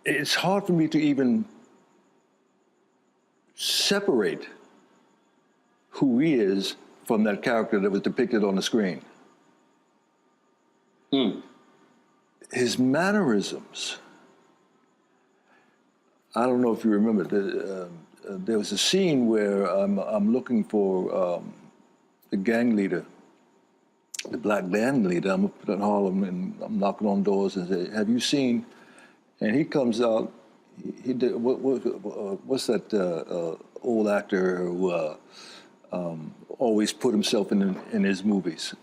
It's hard for me to even separate who he is from that character that was depicted on the screen. His mannerisms. I don't know if you remember, there was a scene where I'm looking for the gang leader the black band leader. I'm up in Harlem, and I'm knocking on doors and say, "Have you seen?" And he comes out. He did what's that old actor who always put himself in his movies?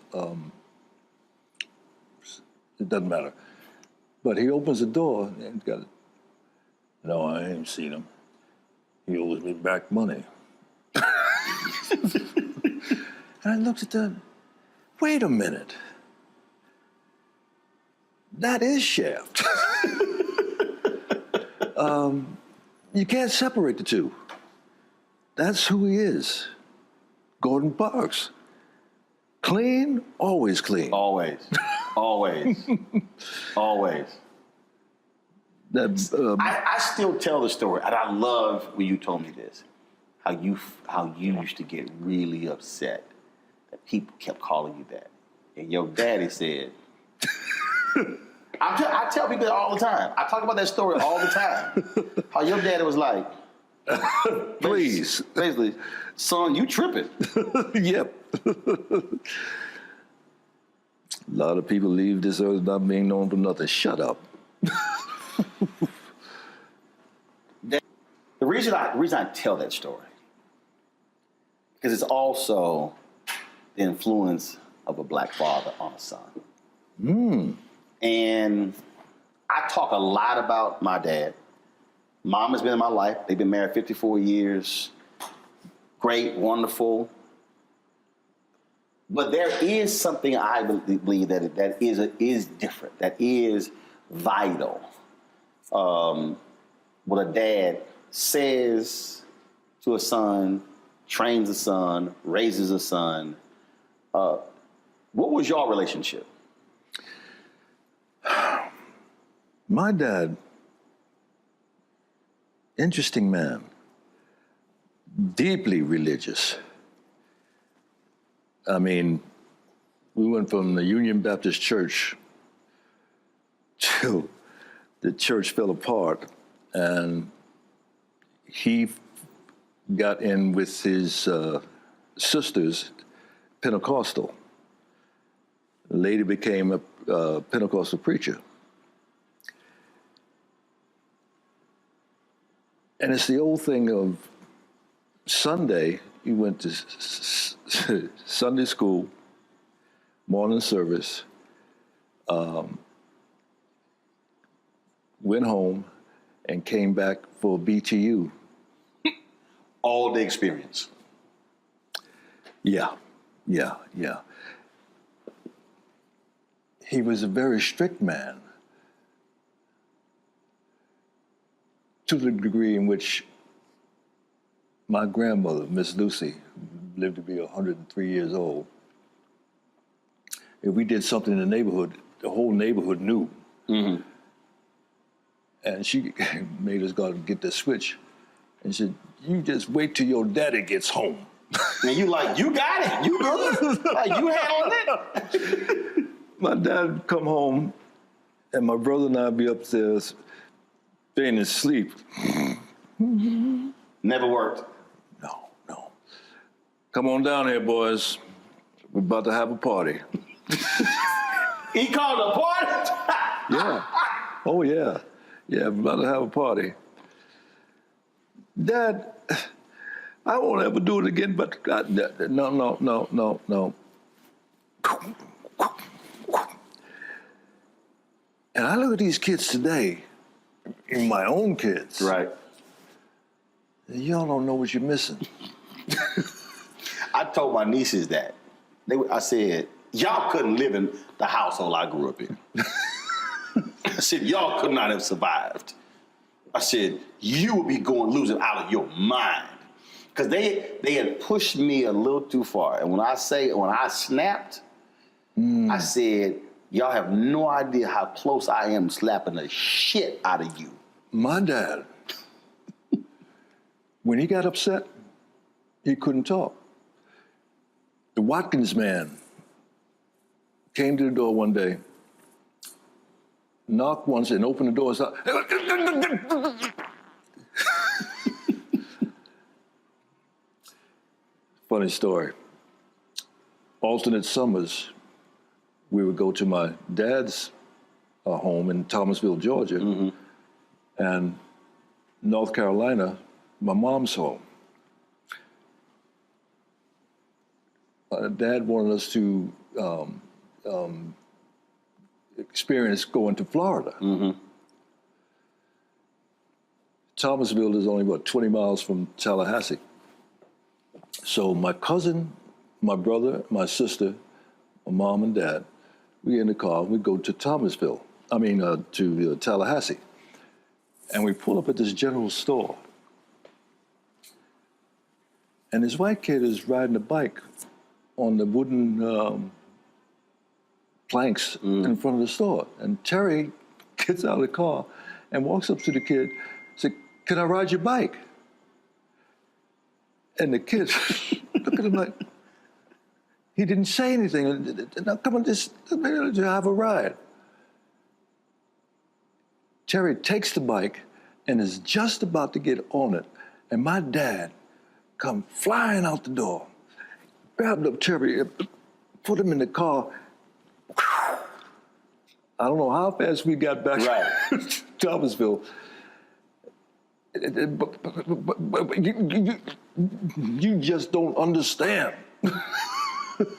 It doesn't matter. But he opens the door and got, "No, I ain't seen him. He owes me back money." And I looked at that. Wait a minute. That is Shaft. You can't separate the two. That's who he is. Gordon Parks. Clean, always clean. Always. Always. Always. I still tell the story, and I love when you told me this, how you used to get really upset that people kept calling you that. And your daddy said, I tell people that all the time. I talk about that story all the time. How your daddy was like, please. Basically, son, you tripping. Yep. A lot of people leave this earth not being known for nothing. Shut up. The reason I tell that story, because it's also the influence of a black father on a son. And I talk a lot about my dad. Mom has been in my life. They've been married 54 years. Great, wonderful. But there is something I believe that is different, that is vital. What a dad says to a son, trains a son, raises a son. What was your relationship? My dad, interesting man, deeply religious. I mean, we went from the Union Baptist Church till the church fell apart, and he got in with his sisters, Pentecostal. Later became a Pentecostal preacher. And it's the old thing of Sunday, he went to Sunday school, morning service, went home, and came back for BTU. All day experience. Yeah. He was a very strict man, to the degree in which my grandmother, Miss Lucy, lived to be 103 years old. If we did something in the neighborhood, the whole neighborhood knew. Mm-hmm. And she made us go out and get the switch. And she said, "You just wait till your daddy gets home." And you like, you got it, you good, like you handling it. My dad would come home, and my brother and I'd be upstairs, fainting asleep. Never worked. No. Come on down here, boys. We're about to have a party. He called a party? Yeah. Oh, yeah. Yeah, we're about to have a party. Dad, I won't ever do it again, but no. And I look at these kids today, my own kids. Right. Y'all don't know what you're missing. I told my nieces that. I said, y'all couldn't live in the household I grew up in. I said, y'all could not have survived. I said, you would be losing out of your mind. Because they had pushed me a little too far. And when I snapped, I said, y'all have no idea how close I am slapping the shit out of you. My dad, when he got upset, he couldn't talk. The Watkins man came to the door one day, knocked once and opened the door. Funny story. Alternate summers, we would go to my dad's home in Thomasville, Georgia, and North Carolina, my mom's home. Dad wanted us to experience going to Florida. Thomasville is only about 20 miles from Tallahassee. So my cousin, my brother, my sister, my mom and dad, we get in the car, we go to Thomasville, to Tallahassee. And we pull up at this general store. And this white kid is riding a bike on the wooden planks in front of the store. And Terry gets out of the car and walks up to the kid, said, "Can I ride your bike?" And the kid look at him like, he didn't say anything. "Now come on, just have a ride." Terry takes the bike and is just about to get on it. And my dad come flying out the door, grabbed up Terry, put him in the car. I don't know how fast we got back to Thomasville. But you just don't understand.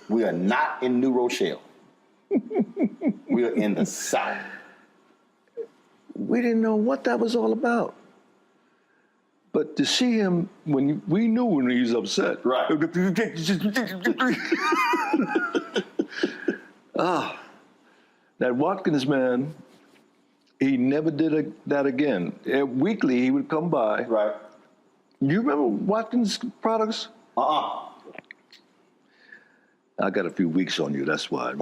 We are not in New Rochelle. We are in the South. We didn't know what that was all about. But to see him, we knew when he was upset. Right. That Watkins man, he never did that again. Weekly, he would come by. Right. You remember Watkins products? I got a few weeks on you, that's why.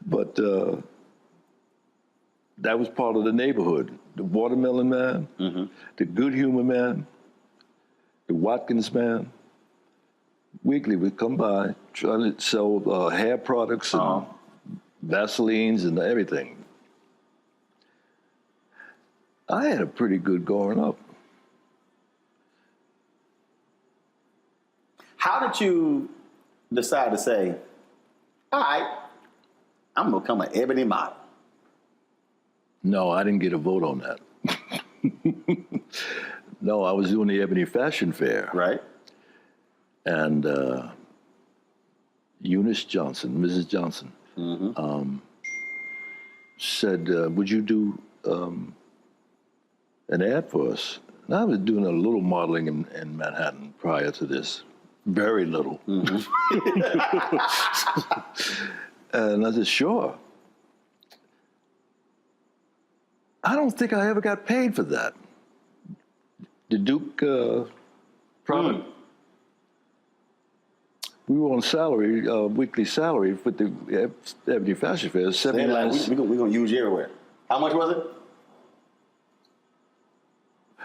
But that was part of the neighborhood. The Watermelon Man, the Good Humor Man, the Watkins Man. Weekly would come by, trying to sell hair products and Vaselines and everything. I had a pretty good growing up. How did you decide to say, all right, I'm gonna become an ebony model? No, I didn't get a vote on that. No, I was doing the Ebony Fashion Fair. Right. And Eunice Johnson, Mrs. Johnson, said, would you do an ad for us? And I was doing a little modeling in Manhattan prior to this. Very little. And I said, sure. I don't think I ever got paid for that. The Duke product. We were on salary, weekly salary with the Ebony Fashion Fair. 79. We're going to use you everywhere. How much was it?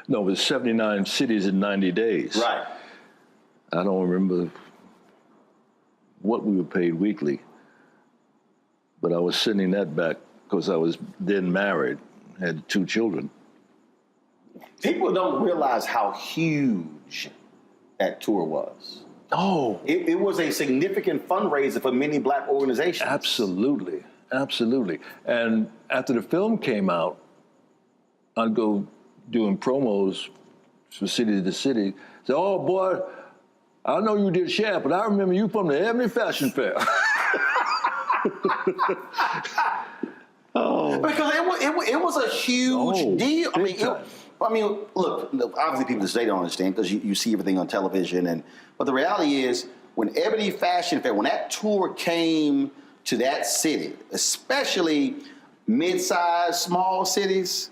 No, it was 79 cities in 90 days. Right. I don't remember what we were paid weekly, but I was sending that back because I was then married, had 2 children. People don't realize how huge that tour was. Oh. It was a significant fundraiser for many black organizations. Absolutely, absolutely. And after the film came out, I'd go doing promos from city to city. Say, oh boy, I know you did Shaft, but I remember you from the Ebony Fashion Fair. Oh. Because it was a huge deal. I mean, look, obviously people today don't understand because you see everything on television. But the reality is, when Ebony Fashion Fair, when that tour came to that city, especially mid-sized, small cities,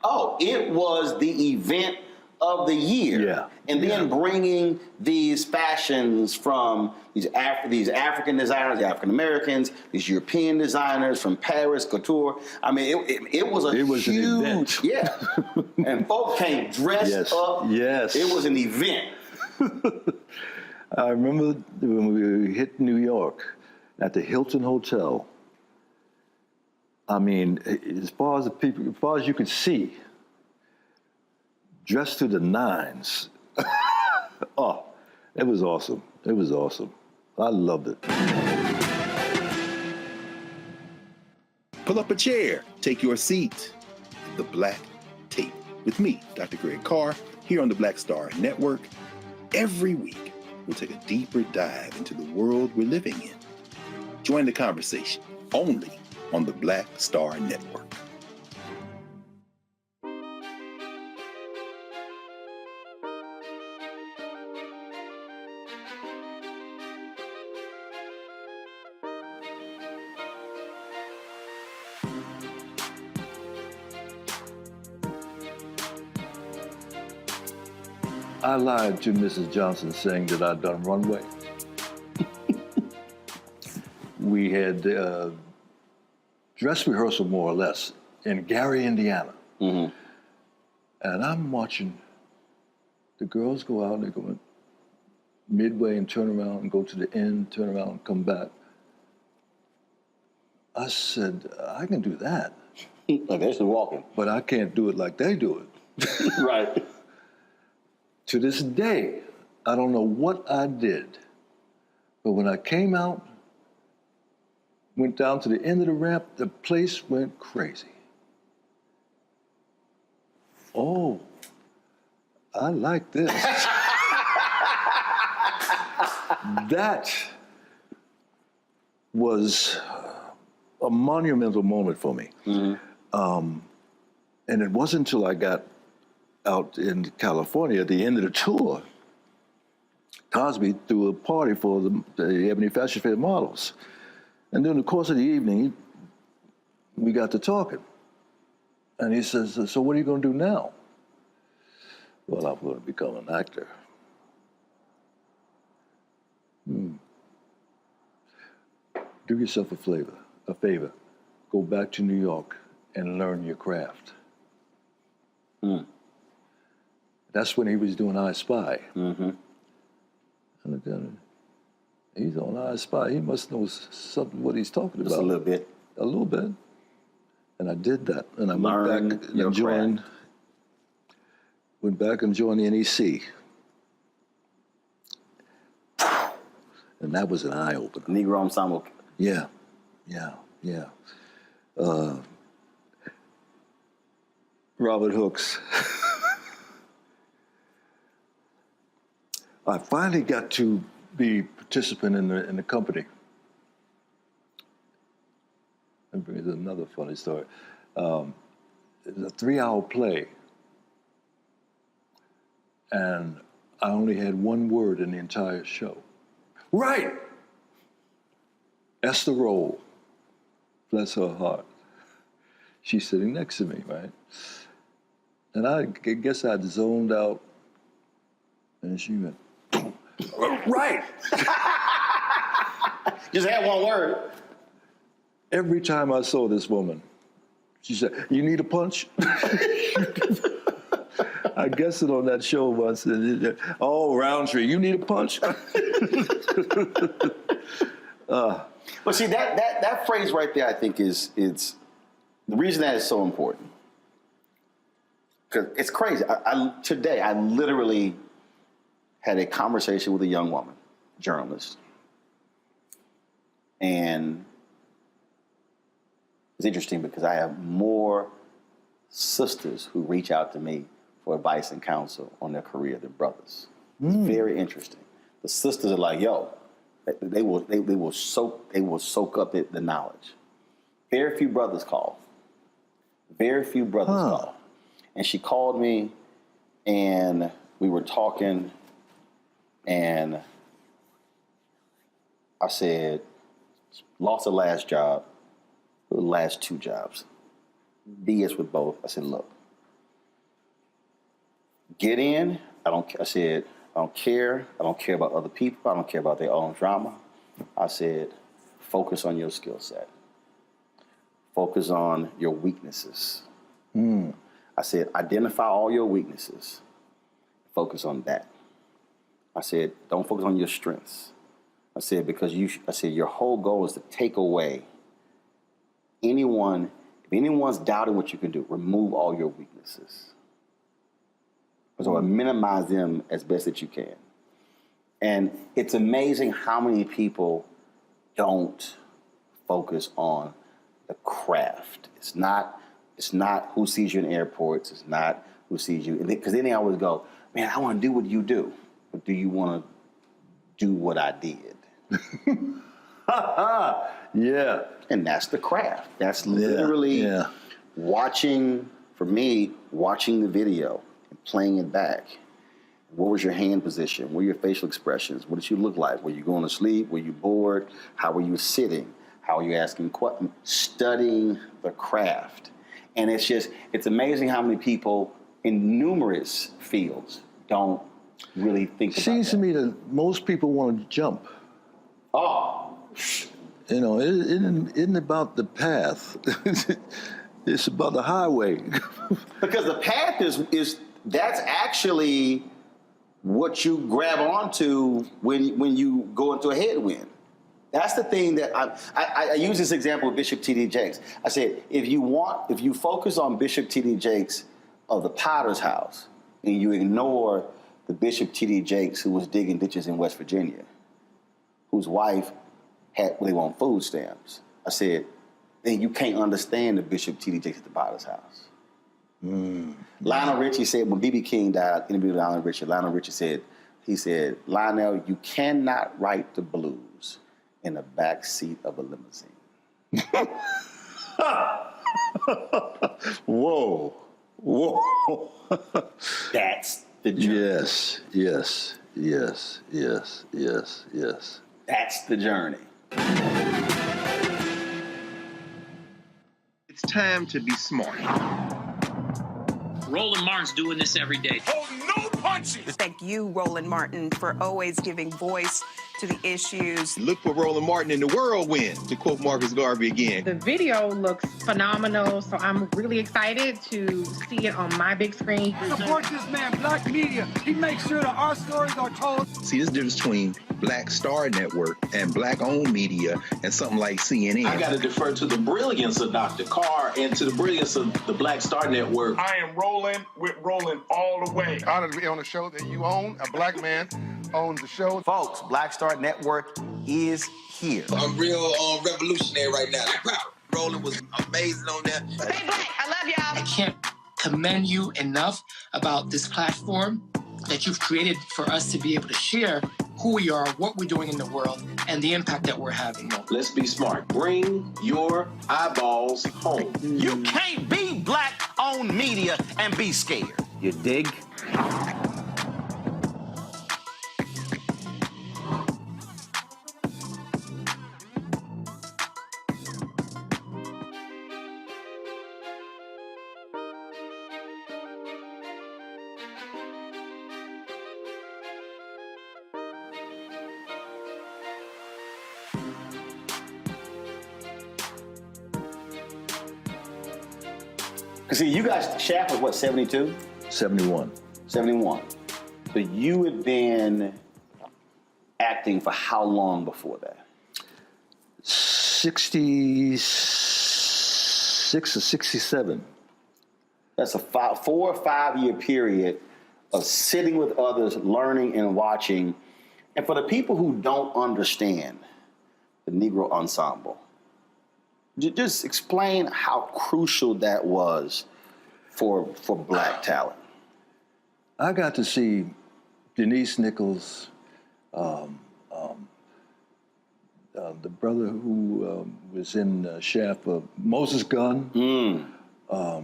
it was the event of the year. Yeah. And then bringing these fashions from these African designers, the African Americans, these European designers from Paris, couture. I mean, it was huge, an event. Yeah. And folk came dressed up. Yes. It was an event. I remember when we hit New York at the Hilton Hotel. I mean, as far as you could see, dressed to the nines. It was awesome. It was awesome. I loved it. Pull up a chair, take your seat. The Black Tape with me, Dr. Greg Carr, here on the Black Star Network. Every week, we'll take a deeper dive into the world we're living in. Join the conversation only on the Black Star Network. I lied to Mrs. Johnson saying that I'd done runway. We had dress rehearsal, more or less, in Gary, Indiana. And I'm watching the girls go out and they go in midway and turn around and go to the end, turn around and come back. I said, I can do that. Like they're still walking. But I can't do it like they do it. Right. To this day, I don't know what I did, but when I came out, went down to the end of the ramp, the place went crazy. Oh, I like this. That was a monumental moment for me. And it wasn't until I got out in California at the end of the tour, Cosby threw a party for the Ebony Fashion Fair models. And during the course of the evening, we got to talking. And he says, so what are you going to do now? Well, I'm going to become an actor. Do yourself a favor. Go back to New York and learn your craft. That's when he was doing I Spy. And again, he's on I Spy. He must know something what he's talking about. Just a little bit. A little bit. And I did that. And I Learn went back your and joined the NEC. And that was an eye opener. Negro Ensemble. Yeah. Robert Hooks. I finally got to be a participant in the company. And there's another funny story. It was a 3-hour play. And I only had one word in the entire show. Right! Esther Roll, bless her heart. She's sitting next to me, right? And I guess I'd zoned out, and she went, right! Just had one word. Every time I saw this woman, she said, you need a punch? I guessed it on that show once. Oh, Roundtree, you need a punch? But see, that phrase right there, I think, is the reason that is so important. Because it's crazy. Today, I literally had a conversation with a young woman, journalist. And it's interesting because I have more sisters who reach out to me for advice and counsel on their career than brothers. It's very interesting. The sisters are like, yo, they will soak up the knowledge. Very few brothers call. And she called me, and we were talking, and I said, lost the last job, the last 2 jobs. BS with both. I said, look, get in. I don't care. I don't care about other people. I don't care about their own drama. I said, focus on your skill set. Focus on your weaknesses. I said, identify all your weaknesses. Focus on that. I said, don't focus on your strengths. I said, because your whole goal is to take away if anyone's doubting what you can do, remove all your weaknesses. So minimize them as best that you can. And it's amazing how many people don't focus on the craft. It's not who sees you in airports. It's not who sees you. Because then they always go, man, I want to do what you do. But do you want to do what I did? Yeah. And that's the craft. That's literally watching, for me, watching the video and playing it back. What was your hand position? What were your facial expressions? What did you look like? Were you going to sleep? Were you bored? How were you sitting? How were you asking questions? Studying the craft. And it's amazing how many people in numerous fields don't really think about it. Seems to me that most people want to jump. Oh. You know, it isn't about the path. It's about the highway. Because the path that's actually what you grab onto when you go into a headwind. That's the thing that I use this example of Bishop T.D. Jakes. I said, if you focus on Bishop T.D. Jakes of the Potter's House and you ignore the Bishop T.D. Jakes who was digging ditches in West Virginia, whose wife they want food stamps, I said, then you can't understand the Bishop T.D. Jakes at the Potter's House. Lionel Richie said, when B.B. King died, interviewed Lionel Richie said, Lionel, you cannot write the blues in the back seat of a limousine. Whoa. That's the journey. Yes. That's the journey. It's time to be smart. Roland Martin's doing this every day. Oh, no punches! Thank you, Roland Martin, for always giving voice to the issues. Look for Roland Martin in the whirlwind, to quote Marcus Garvey again. The video looks phenomenal, so I'm really excited to see it on my big screen. Support this man, Black Media. He makes sure that our stories are told. See, there's a difference between Black Star Network and Black-owned media and something like CNN. I got to defer to the brilliance of Dr. Carr and to the brilliance of the Black Star Network. I am rolling with Roland all the way. Honored to be on a show that you own. A black man owns the show. Folks, Black Star Network is here. I'm real revolutionary right now. Roland was amazing on that. Stay black. I love y'all. I can't commend you enough about this platform that you've created for us to be able to share who we are, what we're doing in the world, and the impact that we're having. Let's be smart. Bring your eyeballs home. You can't be Black-owned media and be scared. You dig? See, you guys, Shaft was what, 72? 71. 71. So you had been acting for how long before that? 66 or 67. That's a 4 or 5 year period of sitting with others, learning and watching. And for the people who don't understand the Negro Ensemble, just explain how crucial that was for Black talent. I got to see Denise Nichols, the brother who was in Shaft, Moses Gunn, the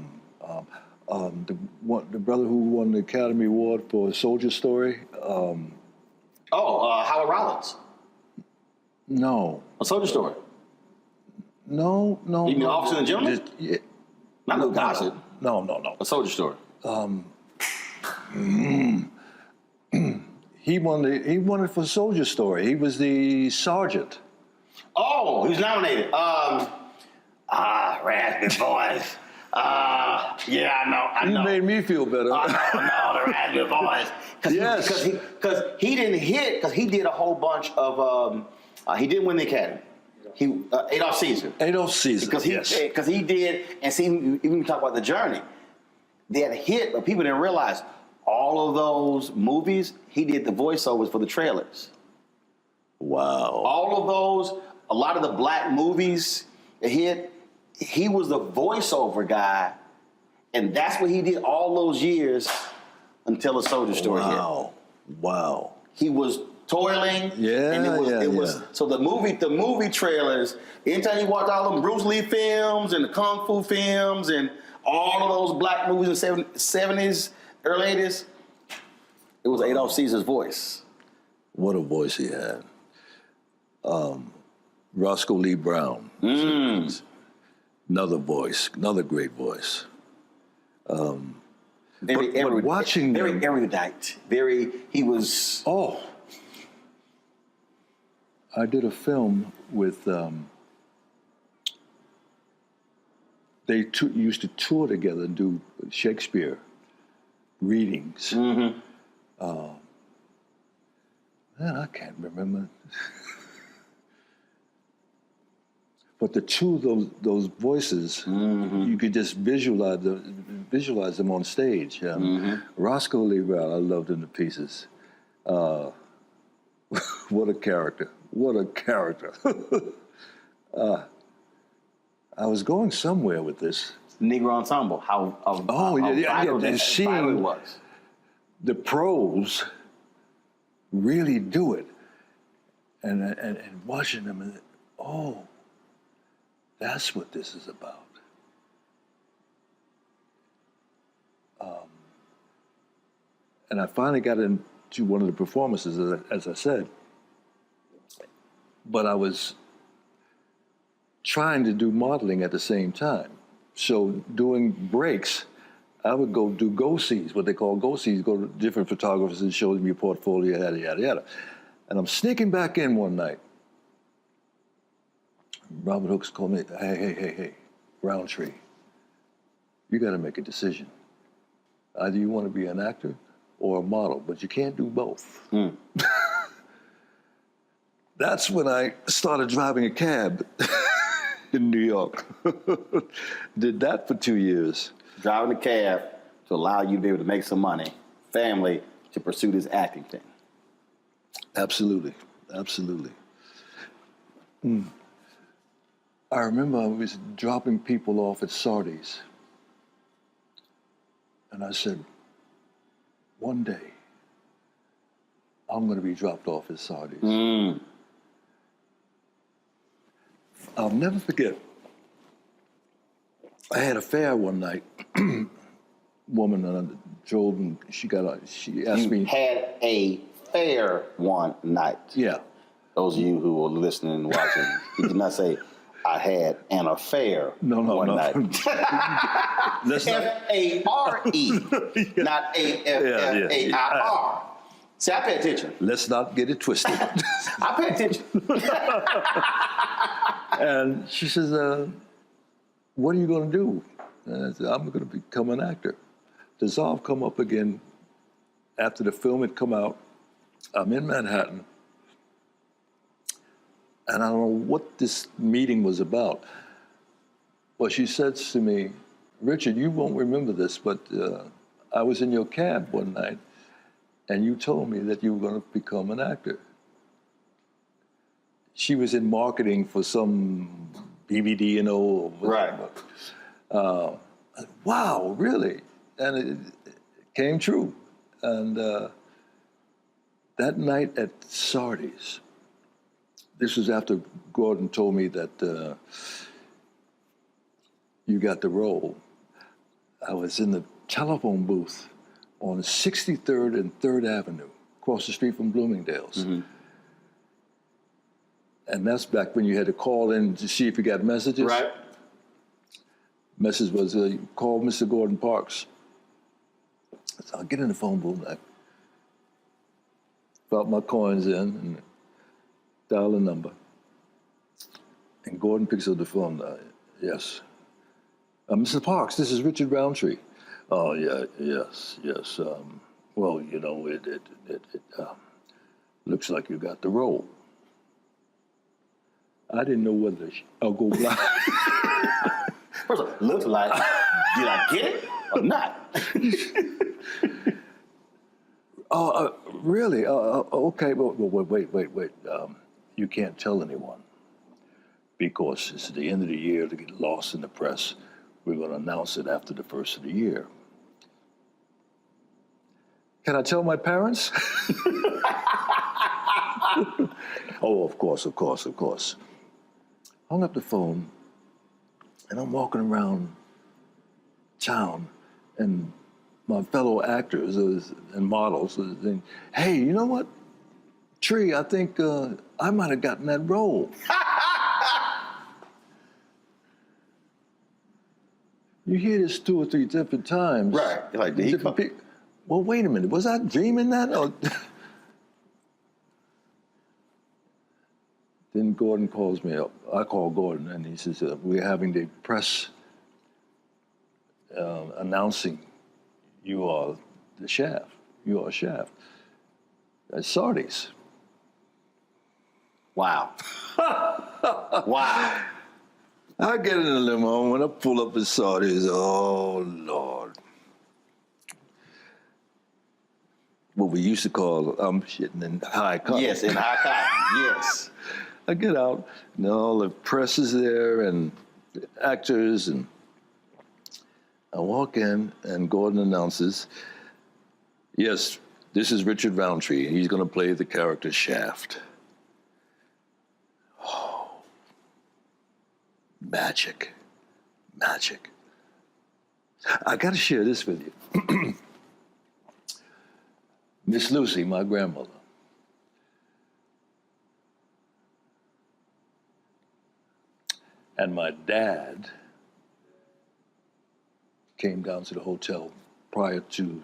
brother who won the Academy Award for Soldier Story. Howard Rollins. No. A Soldier Story. No. You mean Officer and Gentleman? Yeah. Not no gossip. No. A Soldier Story. He won it for Soldier Story. He was the sergeant. Oh, he was nominated. Raspberry Boys. Yeah, I know. You made me feel better. I know, the Raspberry Boys. Yes. Because he didn't hit, because he did a whole bunch of, he didn't win the Academy. Adolph Caesar. Because he did, and see, even when we talk about the journey, that hit, but people didn't realize, all of those movies, he did the voiceovers for the trailers. Wow. All of those, a lot of the black movies that he was the voiceover guy, and that's what he did all those years until A Soldier Story hit. Wow. He was toiling. Yeah, and it was so the movie trailers, anytime you watch all them Bruce Lee films and the Kung Fu films and all of those black movies in the 70s, early 80s, it was Adolph Caesar's voice. What a voice he had. Roscoe Lee Brown. Another voice, another great voice. Very erudite. He was... Oh. I did a film with, they used to tour together and do Shakespeare readings. Man, I can't remember. But the two of those voices, you could just visualize them on stage. Roscoe Lee Brown, I loved him to pieces. What a character. What a character. I was going somewhere with this. Negro Ensemble, how seeing the pros really do it. And watching them, and that's what this is about. And I finally got into one of the performances, as I said, but I was trying to do modeling at the same time. So doing breaks, I would go do go-sees, what they call go-sees, go to different photographers and show them your portfolio, yada, yada, yada. And I'm sneaking back in one night. Robert Hooks called me, hey, Roundtree, you got to make a decision. Either you want to be an actor or a model, but you can't do both. That's when I started driving a cab in New York. Did that for 2 years. Driving a cab to allow you to be able to make some money, family, to pursue this acting thing. Absolutely. I remember I was dropping people off at Sardi's. And I said, one day, I'm going to be dropped off at Sardi's. I'll never forget. I had a fare one night. Woman and I drove, and she asked me. You had a fare one night. Yeah. Those of you who are listening and watching, he did not say, I had an affair one night. F-A-R-E, not A-F-F-A-I-R. See, I pay attention. Let's not get it twisted. I pay attention. And she says, what are you going to do? And I said, I'm going to become an actor. Dissolve come up again after the film had come out. I'm in Manhattan. And I don't know what this meeting was about. But she says to me, Richard, you won't remember this, but I was in your cab one night, and you told me that you were going to become an actor. She was in marketing for some BBD, or whatever. Right. Wow, really? And it came true. And that night at Sardi's, this was after Gordon told me that you got the role. I was in the telephone booth on 63rd and 3rd Avenue, across the street from Bloomingdale's. And that's back when you had to call in to see if you got messages. Right. Message was, call Mr. Gordon Parks. So I'll get in the phone booth, and I drop my coins in and dial a number. And Gordon picks up the phone. Yes. Mr. Parks, this is Richard Roundtree. Oh, yeah, yes. Well, you know, it looks like you got the role. I didn't know whether I'll go blind. First of all, looks like, did I get it or not? Really? Okay, wait. You can't tell anyone because it's the end of the year to get lost in the press. We're going to announce it after the first of the year. Can I tell my parents? Oh, of course. Hung up the phone, and I'm walking around town, and my fellow actors and models think, hey, you know what? Tree, I think I might have gotten that role. You hear this 2 or 3 different times. Right. You're like, did he come? Well, wait a minute. Was I dreaming that? Or then Gordon calls me up. I call Gordon, and he says, we're having the press announcing you are the Shaft. You are Shaft. At Sardi's. Wow. Wow. I get in the limo, and when I pull up at Sardi's, oh, Lord. What we used to call, I'm shitting in high cotton. Yes, in high cotton, yes. I get out, and all the press is there, and the actors, and I walk in, and Gordon announces, yes, this is Richard Roundtree, and he's going to play the character Shaft. Oh, magic. I got to share this with you. Miss Lucy, my grandmother, and my dad came down to the hotel prior to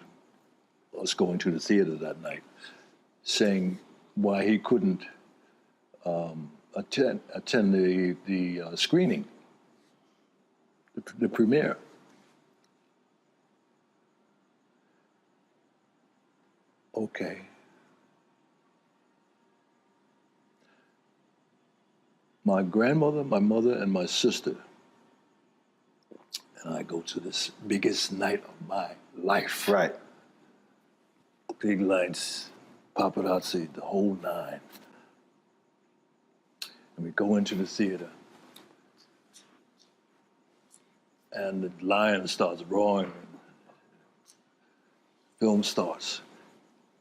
us going to the theater that night, saying why he couldn't attend the screening, the premiere. Okay. My grandmother, my mother, and my sister and I go to this biggest night of my life. Right. Big lights, paparazzi, the whole nine. And we go into the theater. And the lion starts roaring. Film starts.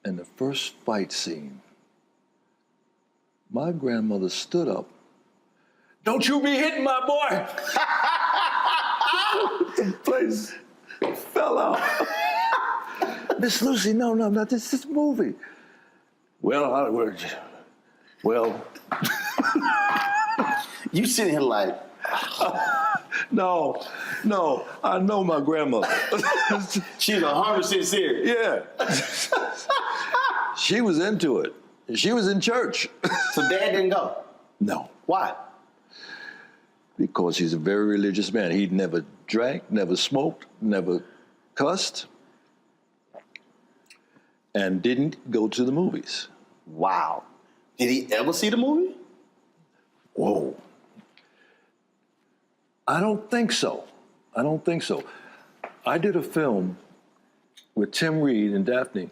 And the first fight scene, my grandmother stood up. Don't you be hitting my boy! The place fell out. Miss Lucy, no, not this movie. Well, You sitting here like, no, I know my grandmother. She's 100% serious. Yeah. She was into it. She was in church. So Dad didn't go? No. Why? Because he's a very religious man. He never drank, never smoked, never cussed, and didn't go to the movies. Wow. Did he ever see the movie? Whoa. I don't think so. I did a film with Tim Reed and Daphne,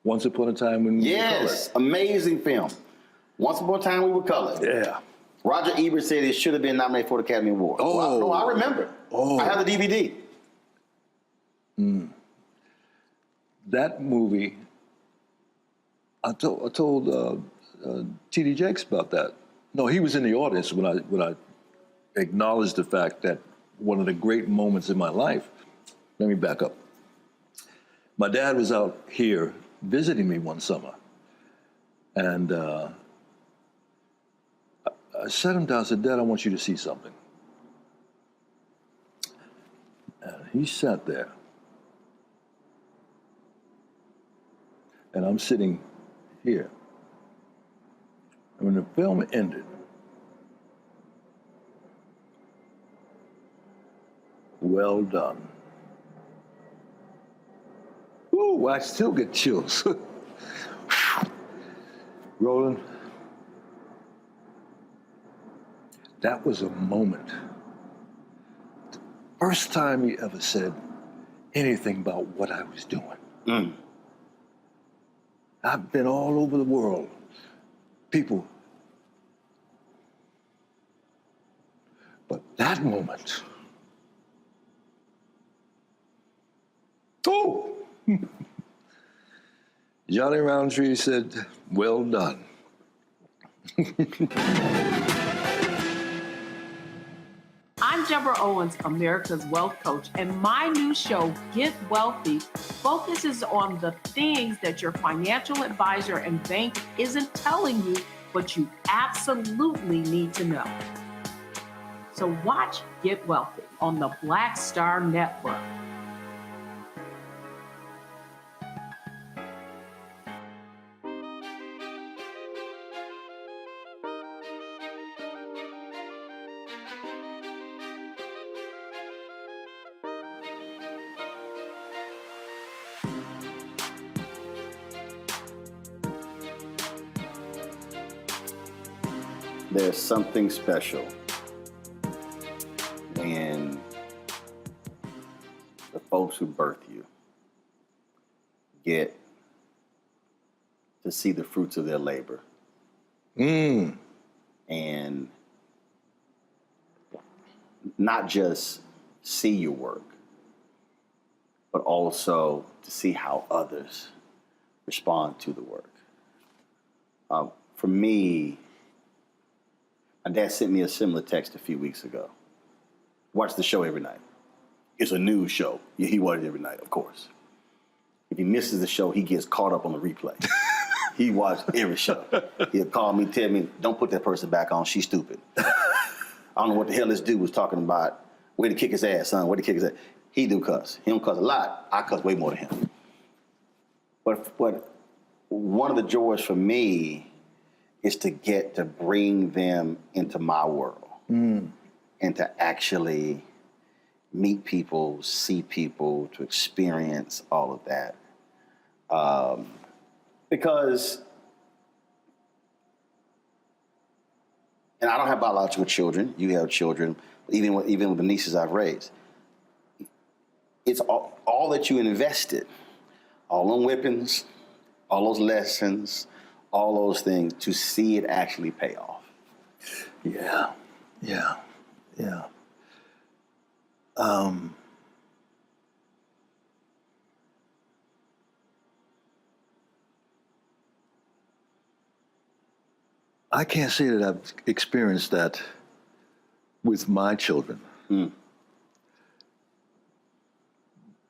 Once Upon a Time When We Were Colored. Yes, amazing film. Once Upon a Time We Were Colored. Yeah. Roger Ebert said it should have been nominated for the Academy Award. Oh. Well, no, I remember. Oh. I have the DVD. That movie, I told T.D. Jakes about that. No, he was in the audience when I acknowledged the fact that one of the great moments in my life. Let me back up. My dad was out here visiting me one summer, and I sat him down and said, Dad, I want you to see something. And he sat there. And I'm sitting here. And when the film ended, well done. Ooh, I still get chills. Roland, that was a moment. The first time he ever said anything about what I was doing. I've been all over the world. People. But that moment, oh! Johnny Roundtree said, well done. I'm Deborah Owens, America's Wealth Coach, and my new show, Get Wealthy, focuses on the things that your financial advisor and bank isn't telling you, but you absolutely need to know. So watch Get Wealthy on the Black Star Network. There's something special when the folks who birth you get to see the fruits of their labor. And not just see your work, but also to see how others respond to the work. For me, my dad sent me a similar text a few weeks ago. Watch the show every night. It's a news show. Yeah, he watches it every night, of course. If he misses the show, he gets caught up on the replay. He watched every show. He'll call me, tell me, don't put that person back on, she's stupid. I don't know what the hell this dude was talking about. Way to kick his ass, son, way to kick his ass. He do cuss. He don't cuss a lot. I cuss way more than him. But one of the joys for me is to get to bring them into my world and to actually meet people, see people, to experience all of that. Because, and I don't have biological children, you have children, even with the nieces I've raised. It's all that you invested, all them whippings, all those lessons, all those things, to see it actually pay off. Yeah. I can't say that I've experienced that with my children. To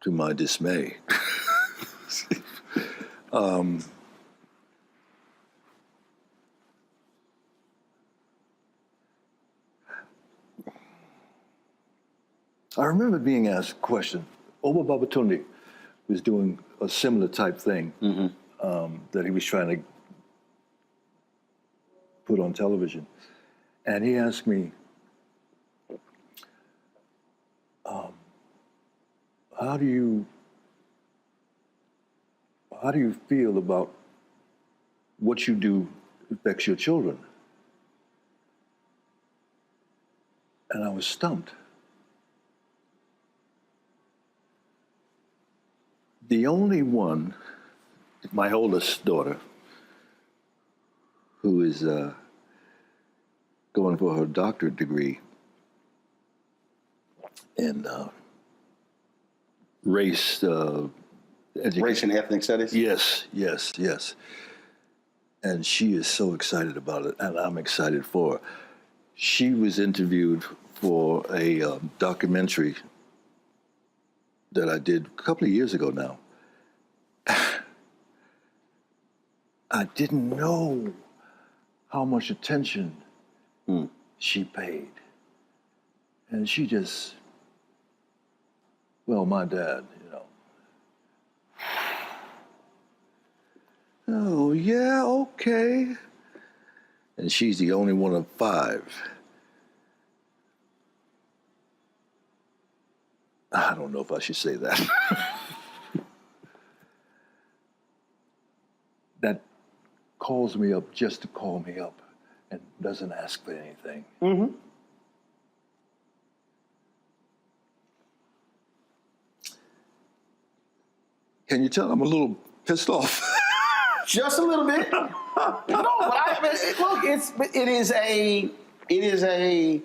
my dismay. I remember being asked a question. Oba Babatunde was doing a similar type thing that he was trying to put on television. And he asked me, how do you feel about what you do affects your children? And I was stumped. The only one, my oldest daughter, who is going for her doctorate degree in race and ethnic studies? Yes. And she is so excited about it, and I'm excited for her. She was interviewed for a documentary that I did a couple of years ago now. I didn't know how much attention she paid. And she just, well, my dad, oh, yeah, okay. And she's the only one of 5. I don't know if I should say that. That calls me up just to call me up and doesn't ask for anything. Can you tell I'm a little pissed off? Just a little bit. No, but I mean, look, it is a.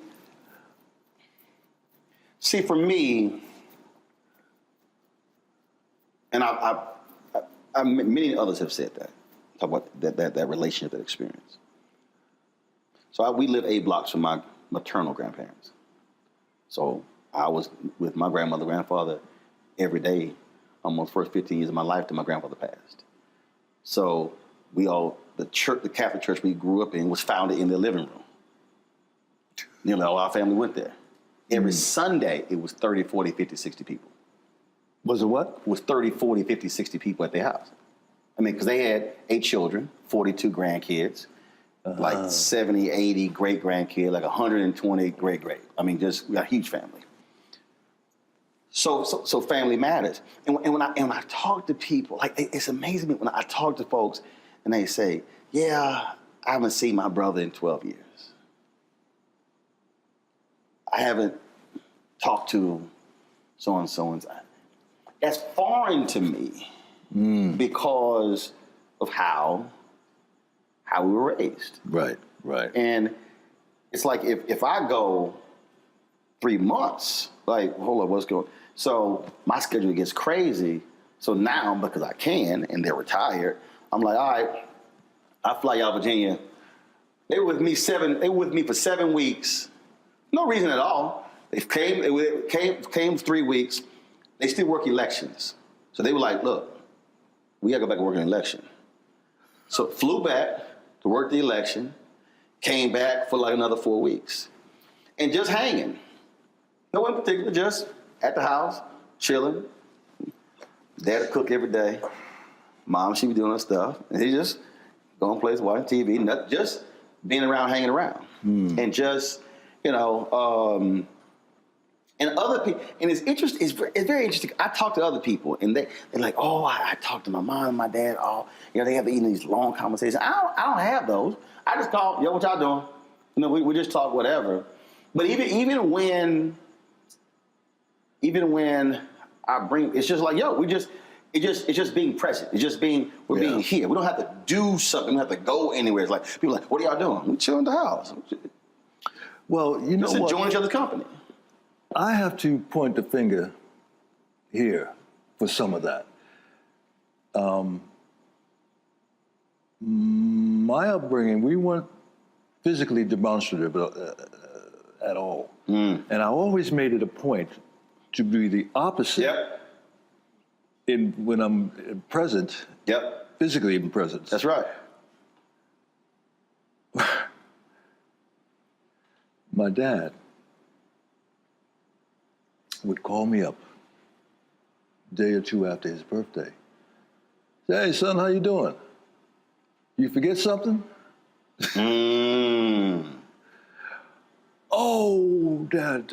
See, for me, and many others have said that. Talk about that relationship, that experience. So we lived 8 blocks from my maternal grandparents. So I was with my grandmother, grandfather every day, almost first 15 years of my life till my grandfather passed. So the Catholic church we grew up in was founded in the living room. Nearly all our family went there. Every Sunday, it was 30, 40, 50, 60 people. Was it what? It was 30, 40, 50, 60 people at their house. I mean, because they had 8 children, 42 grandkids, like 70, 80 great-grandkids, like 120 great-great. I mean, just a huge family. So family matters. And when I talk to people, like it's amazing when I talk to folks and they say, yeah, I haven't seen my brother in 12 years. I haven't talked to so-and-so. That's foreign to me because of how we were raised. Right. And it's like if I go 3 months, like, hold on, what's going on? So my schedule gets crazy. So now, because I can, and they're retired, I'm like, all right, I fly out of Virginia. They were with me for 7 weeks. No reason at all. They came 3 weeks. They still work elections. So they were like, look, we gotta go back and work an election. So flew back to work the election, came back for like another 4 weeks. And just hanging. No one in particular, just at the house, chilling. Dad would cook every day. Mom, she was doing her stuff. And he just going places, watching TV, just being around, hanging around. And just, and other people, and it's interesting, it's very interesting. I talk to other people, and they're like, oh, I talk to my mom and my dad, they have these long conversations. I don't have those. I just call, yo, what y'all doing? We just talk whatever. But even when I bring, it's just like, yo, it's just being present. It's just being here. We don't have to do something. We don't have to go anywhere. It's like, people are like, what are y'all doing? We chill in the house. Well, you know just what? enjoying each other's company. I have to point the finger here for some of that. My upbringing, we weren't physically demonstrative at all. And I always made it a point to be the opposite when I'm present, physically even present. That's right. My dad would call me up a day or two after his birthday. Say, hey, son, how you doing? You forget something? Oh, Dad,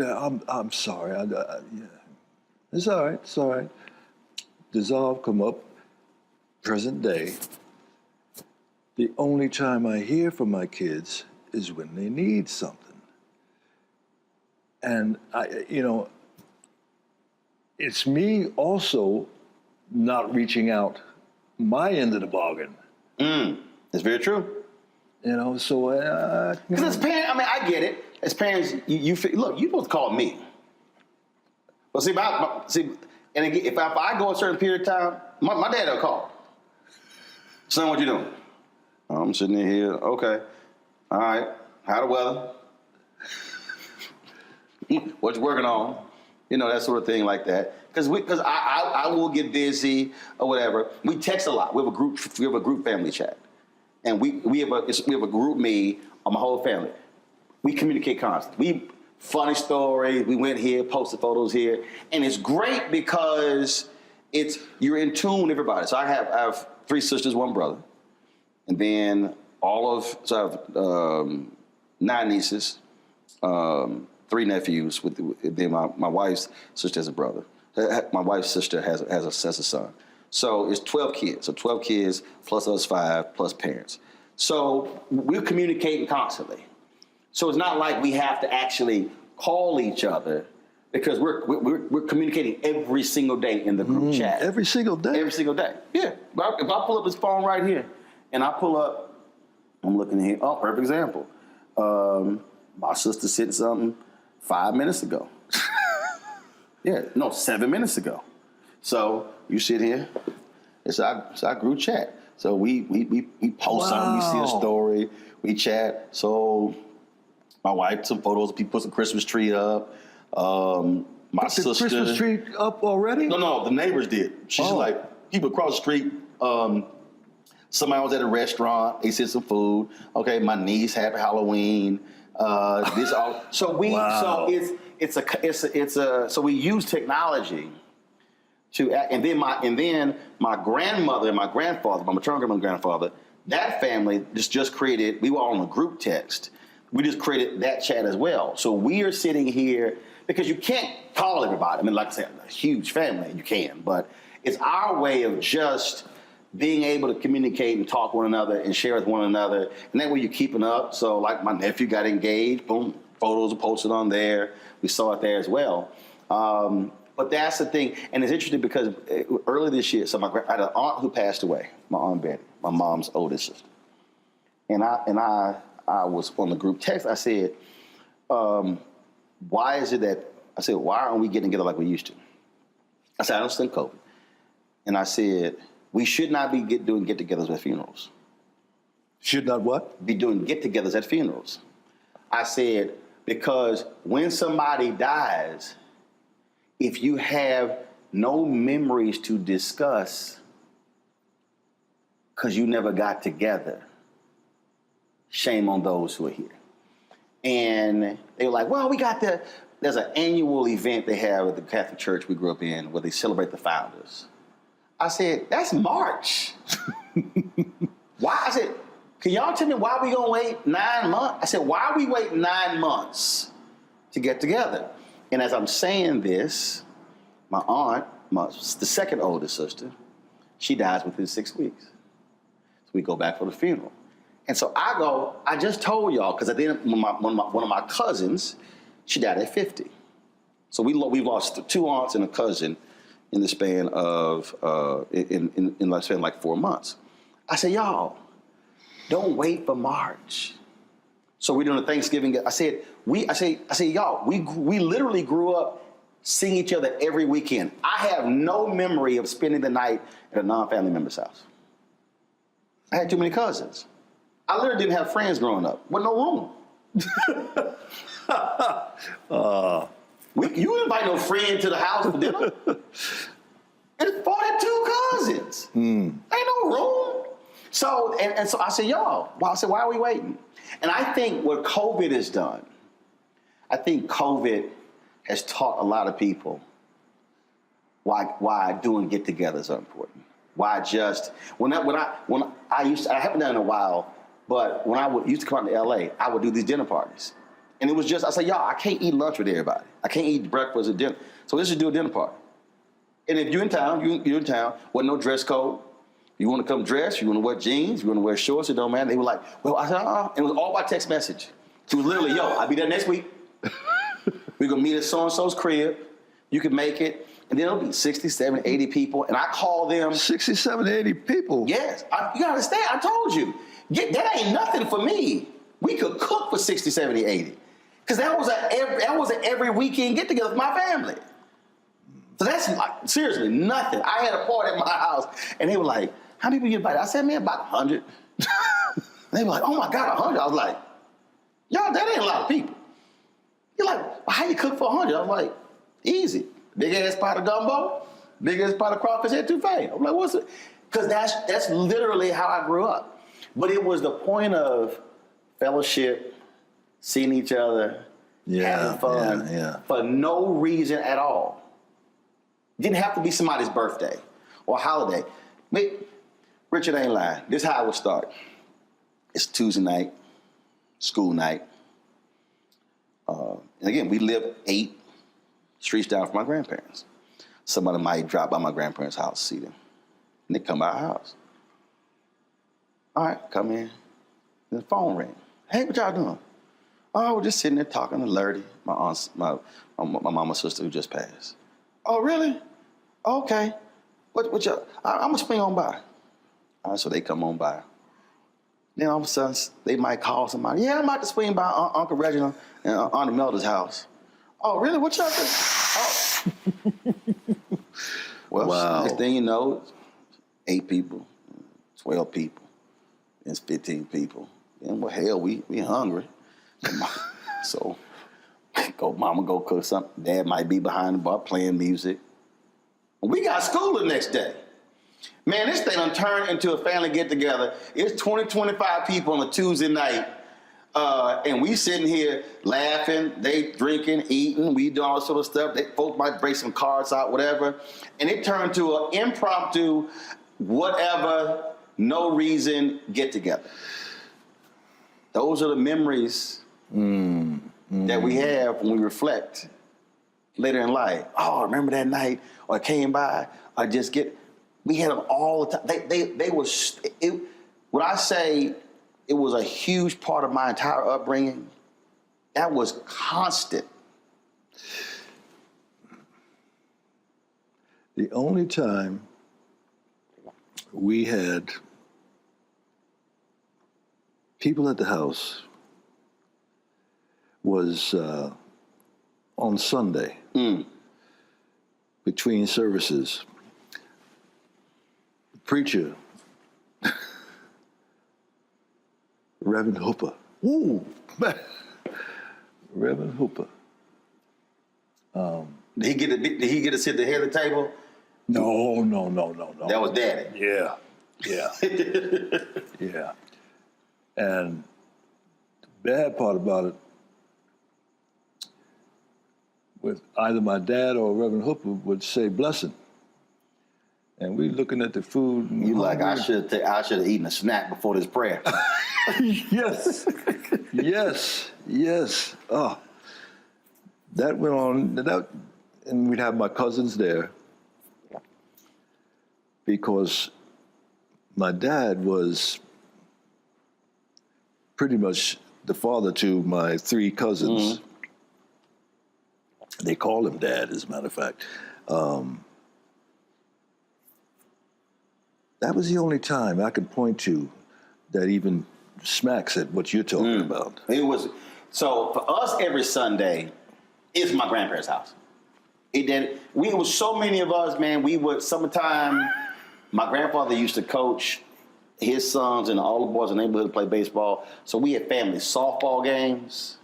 I'm sorry. Yeah. It's all right. Dissolve, come up, present day. The only time I hear from my kids is when they need something. And it's me also not reaching out my end of the bargain. That's very true. So because as parents, I get it. As parents, you look, you're supposed to call me. But and again, if I go a certain period of time, my dad will call. Son, what you doing? I'm sitting in here. Okay. All right. How the weather? What you working on? That sort of thing like that. Because I will get busy or whatever. We text a lot. We have a group family chat, and we have a group me on my whole family. We communicate constantly. Funny stories. We went here, posted photos here, and it's great because you're in tune with everybody. So I have 3 sisters, 1 brother, and then I have 9 nieces. 3 nephews. Then my wife's sister has a brother. My wife's sister has a son. So it's 12 kids. So 12 kids plus us 5 plus parents. So we're communicating constantly. So it's not like we have to actually call each other. because we're communicating every single day in the group chat. Every single day? Every single day, yeah. If I pull up this phone right here, and I pull up, I'm looking here, oh, perfect example. My sister sent something 5 minutes ago. 7 minutes ago. So you sit here, it's our group chat. So we post something, we see a story, we chat. So my wife took some photos, people put some Christmas tree up. My sister. The Christmas tree up already? No, the neighbors did. She's like, people across the street, somebody was at a restaurant, they sent some food. Okay, my niece, happy Halloween. This all. So so we use technology to act, and then my grandmother and my grandfather, my maternal grandmother and grandfather, that family just created. We were on a group text. We just created that chat as well. So we are sitting here because you can't call everybody. I mean, like I said, a huge family, you can, but it's our way of just being able to communicate and talk with one another and share with one another. And that way you're keeping up. So like my nephew got engaged, boom, photos are posted on there. We saw it there as well. But that's the thing. And it's interesting because early this year, so I had an aunt who passed away, my Aunt Betty, my mom's oldest sister. And I was on the group text. I said, why aren't we getting together like we used to? I said, I understand COVID. And I said, we should not be doing get-togethers at funerals. Should not what? Be doing get-togethers at funerals. I said, because when somebody dies, if you have no memories to discuss because you never got together, shame on those who are here. And they were like, well, there's an annual event they have at the Catholic Church we grew up in where they celebrate the founders. I said, that's March. Why? I said, can y'all tell me why we gonna wait 9 months? I said, why are we waiting 9 months to get together? And as I'm saying this, my aunt, the second oldest sister, she dies within 6 weeks. So we go back for the funeral. And so I just told y'all, because at the end, one of my cousins, she died at 50. So we've lost 2 aunts and a cousin in the span of, like 4 months. I said, y'all, don't wait for March. So we're doing a Thanksgiving. I said, y'all, we literally grew up seeing each other every weekend. I have no memory of spending the night at a non-family member's house. I had too many cousins. I literally didn't have friends growing up. Wasn't no room. You invite no friend to the house for dinner. It's 42 cousins. Ain't no room. So, and so I said, y'all, why are we waiting? And I think what COVID has done, I think COVID has taught a lot of people why doing get-togethers are important. Why just, I haven't done it in a while, but when I used to come out to LA, I would do these dinner parties. And it was just, I said, y'all, I can't eat lunch with everybody. I can't eat breakfast or dinner. So let's just do a dinner party. And if you're in town, you're in town, wasn't no dress code. You want to come dressed, you want to wear jeans, you want to wear shorts, it don't matter. They were like, well, I said, And it was all by text message. So it was literally, yo, I'll be there next week. We're going to meet at so-and-so's crib. You can make it. And then it'll be 60, 70, 80 people. And I call them. 60, 70, 80 people? Yes. You got to understand, I told you. That ain't nothing for me. We could cook for 60, 70, 80. Because that was an every weekend get-together with my family. So that's like, seriously, nothing. I had a party at my house, and they were like, how many people you invited? I said, man, about 100. They were like, oh my God, 100. I was like, y'all, that ain't a lot of people. You're like, well, how you cook for 100? I was like, easy. Big ass pot of gumbo, big ass pot of crawfish etouffee. I'm like, what's it? Because that's literally how I grew up. But it was the point of fellowship, seeing each other, having fun, for no reason at all. Didn't have to be somebody's birthday or holiday. Richard ain't lying. This is how it would start. It's Tuesday night, school night. And again, we live 8 streets down from my grandparents. Somebody might drop by my grandparents' house, see them. And they come by our house. All right, come in. The phone ring. Hey, what y'all doing? Oh, we're just sitting there talking to Lurdy, my aunt's, my mama's sister who just passed. Oh, really? Okay. What y'all, I'm gonna swing on by. All right, so they come on by. Then all of a sudden, they might call somebody. Yeah, I'm about to swing by Uncle Reginald and Auntie Melda's house. Oh, really? What y'all doing? Oh. Well, Wow. next thing you know, 8 people, 12 people, it's 15 people. And well, hell, we hungry. So, mama go cook something. Dad might be behind the bar playing music. We got school the next day. Man, this thing done turned into a family get-together. It's 20, 25 people on a Tuesday night. And we sitting here laughing, they drinking, eating, we doing all sort of stuff. Folks might break some cards out, whatever. And it turned to an impromptu, whatever, no reason get-together. Those are the memories that we have when we reflect later in life. Oh, remember that night? Or I came by, or just get... We had them all the time. They were... When I say it was a huge part of my entire upbringing, that was constant. The only time we had people at the house was on Sunday between services. The preacher, Reverend Hooper. Ooh, Reverend Hooper. Did he get to sit at the head of the table? No. That was Daddy. Yeah. Yeah. And the bad part about it, with either my dad or Reverend Hooper would say blessing. And we looking at the food. And you like, I should have eaten a snack before this prayer. Yes. Oh, that went on. And we'd have my cousins there because my dad was pretty much the father to my 3 cousins. They call him Dad, as a matter of fact. That was the only time I could point to that even smacks at what you're talking about. It was, so for us every Sunday, it's my grandparents' house. It was so many of us, man, we would, summertime, my grandfather used to coach his sons and all the boys in the neighborhood to play baseball. So we had family softball games.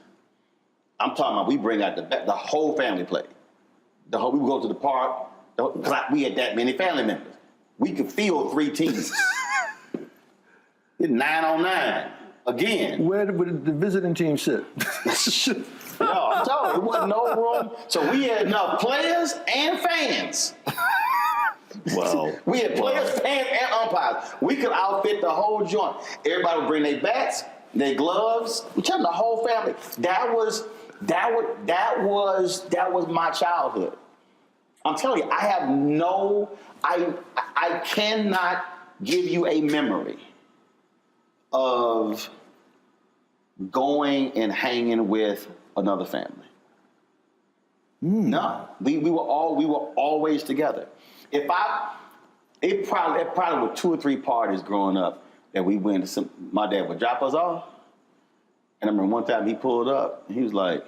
I'm talking about we bring out the whole family play. We would go to the park, because we had that many family members. We could field 3 teams. It's 9 on 9. Again. Where would the visiting team sit? No, I'm telling you, there wasn't no room. So we had enough players and fans. Wow. We had players, fans, and umpires. We could outfit the whole joint. Everybody would bring their bats, their gloves. We took the whole family. That was my childhood. I'm telling you, I cannot give you a memory of going and hanging with another family. No, we were always together. It probably were 2 or 3 parties growing up that we went to. My dad would drop us off, and I remember one time he pulled up. And he was like,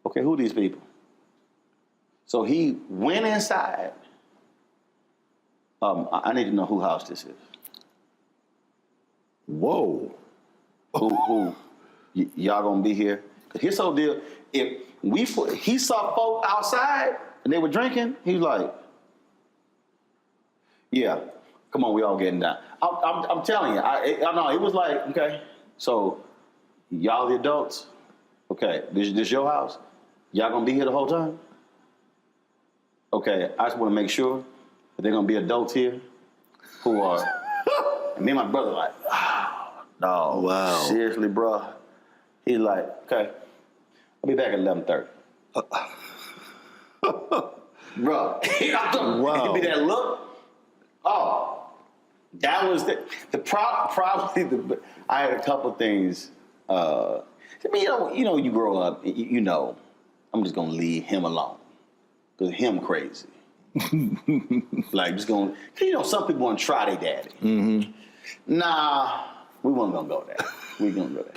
"Okay, who are these people?" So he went inside. I need to know whose house this is. Whoa. Who? Y'all gonna be here? Cause here's the whole deal. If he saw folk outside and they were drinking, he was like, "Yeah, come on, we all getting down." I'm telling you, I know it was like, okay, so y'all the adults, okay, this your house? Y'all gonna be here the whole time? Okay, I just want to make sure that they're gonna be adults here who are. And me and my brother like, oh, no, wow, seriously, bro. He's like, okay, I'll be back at 11:30. Bro, wow. Give me that look. Oh, that was probably I had a couple things. I mean, you grow up, you know, I'm just gonna leave him alone. Because him crazy. Like, just gonna, some people want to try their daddy. Mm-hmm. Nah, we weren't gonna go there. We gonna go there.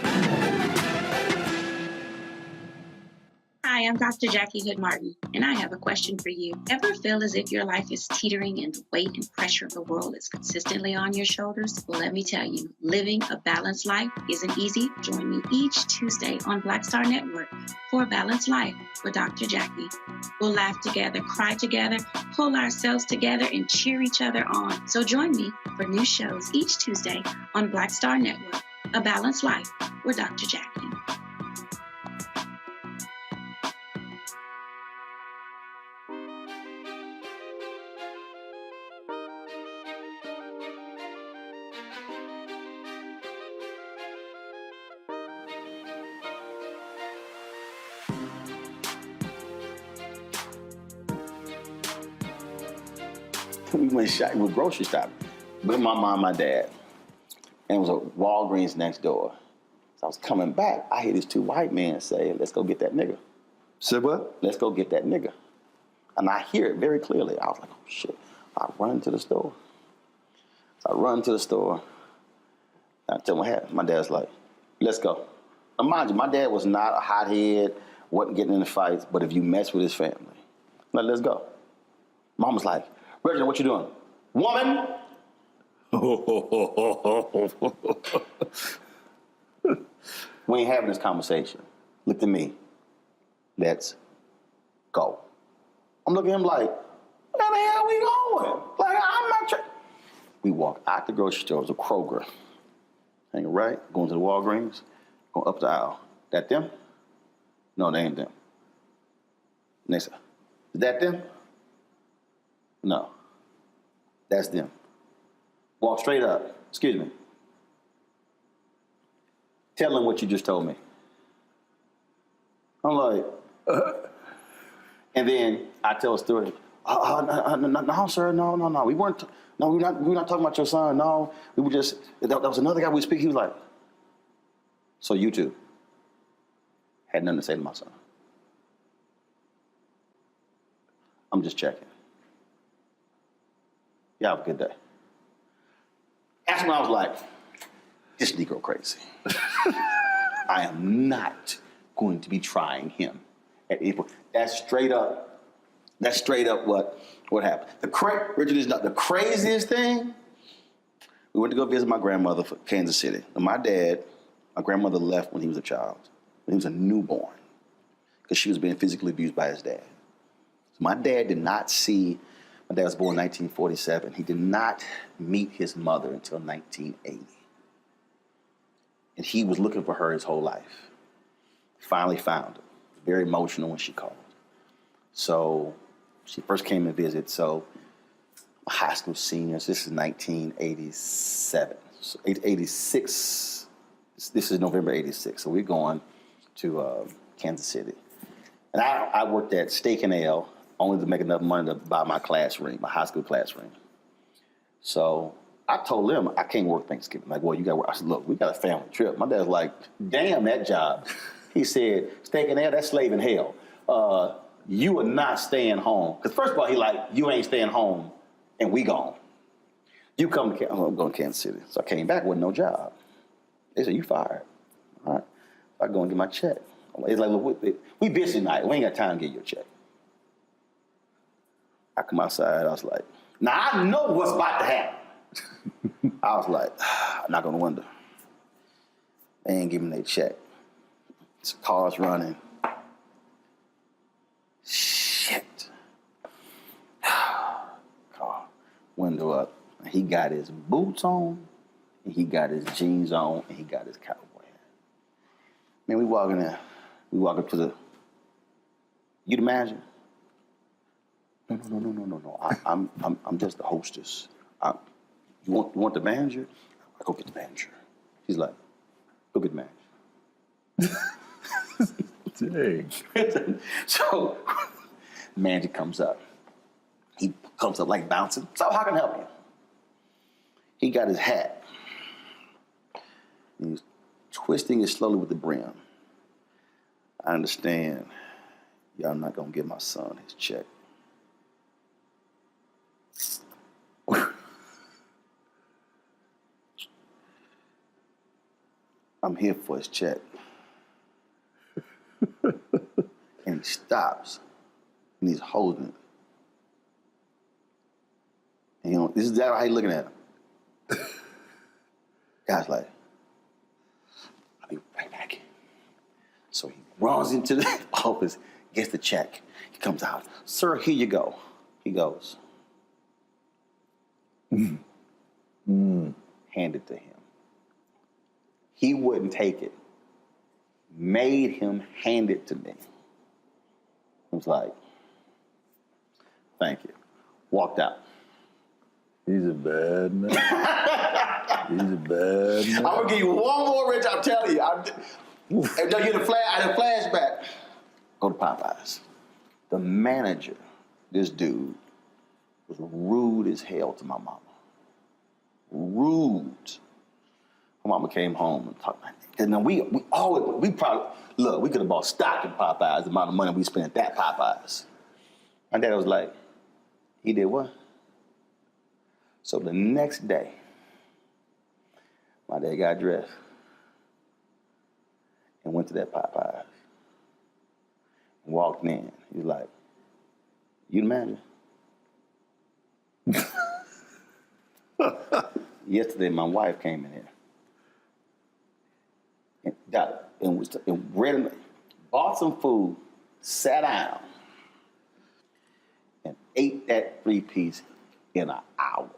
Hi, I'm Dr. Jackie Hood Martin, and I have a question for you. Ever feel as if your life is teetering and the weight and pressure of the world is consistently on your shoulders? Well, let me tell you, living a balanced life isn't easy. Join me each Tuesday on Black Star Network for A Balanced Life with Dr. Jackie. We'll laugh together, cry together, pull ourselves together, and cheer each other on. So join me for new shows each Tuesday on Black Star Network, A Balanced Life with Dr. Jackie. We went grocery shopping with my mom and my dad. And it was a Walgreens next door. So I was coming back. I hear these two white men say, let's go get that nigga. Say what? Let's go get that nigga. And I hear it very clearly. I was like, oh, shit. I run to the store. So I run to the store. And I tell my dad's like, let's go. Now, mind you, my dad was not a hothead, wasn't getting into fights, but if you mess with his family, like, let's go. Mom was like, Reginald, what you doing? Woman! We ain't having this conversation. Look at me. Let's go. I'm looking at him like, where the hell we going? Like, I'm not trying. We walk out the grocery store. It was a Kroger. Hanging right, going to the Walgreens, going up the aisle. That them? No, they ain't them. Next, is that them? No. That's them. Walk straight up. Excuse me. Tell them what you just told me. I'm like, And then I tell a story. No, sir, no. We we're not talking about your son. No, we were just, that was another guy we speak. He was like, so you two had nothing to say to my son. I'm just checking. Y'all have a good day. That's when I was like, this Negro crazy. I am not going to be trying him at April. That's straight up what happened. Richard is not the craziest thing. We went to go visit my grandmother for Kansas City. And my grandmother left when he was a child, when he was a newborn, because she was being physically abused by his dad. So my dad was born in 1947. He did not meet his mother until 1980. And he was looking for her his whole life. Finally found her. Very emotional when she called. So she first came to visit. So high school seniors, this is 1987. So 86, this is November 86. So we're going to Kansas City. And I worked at Steak and Ale, only to make enough money to buy my class ring, my high school class ring. So I told them I can't work Thanksgiving. Like, well, you got to work. I said, look, we got a family trip. My dad's like, damn that job. He said, Steak and Ale, that's slave in hell. You are not staying home. Because first of all, he like, you ain't staying home and we gone. You come to I'm going to Kansas City. So I came back with no job. They said, you fired. All right. So I go and get my check. It's like, look, we busy tonight. We ain't got time to get you a check. I come outside, I was like, now I know what's about to happen. I was like, knock on the window. They ain't giving me their check. Cars running. Shit. Car, window up. He got his boots on, and he got his jeans on, and he got his cowboy hat. Man, we walk in there. We walk up to the, you'd imagine? No. I'm just the hostess. You want the manager? I go get the manager. He's like, go get the manager. Dang. So, the manager comes up. He comes up like bouncing. So how can I help you? He got his hat. He's twisting it slowly with the brim. I understand y'all not gonna give my son his check. I'm here for his check. And he stops and he's holding it. And you know, this is how he's looking at him. Guy's like, I'll be right back. So he runs into the office, gets the check. He comes out, sir, here you go. He goes, hand it to him. He wouldn't take it. Made him hand it to me. I was like, thank you. Walked out. He's a bad man. He's a bad man. I'm gonna give you one more, Rich. I'm telling you. I had a flashback. Go to Popeyes. The manager, this dude, was rude as hell to my mama. Rude. My mama came home and talked. And then we probably look. We could have bought stock in Popeyes. The amount of money we spent at that Popeyes. My dad was like, he did what? So the next day, my dad got dressed and went to that Popeyes. And walked in. He was like, you the manager? Yesterday, my wife came in here and bought some food, sat down, and ate that 3-piece in an hour.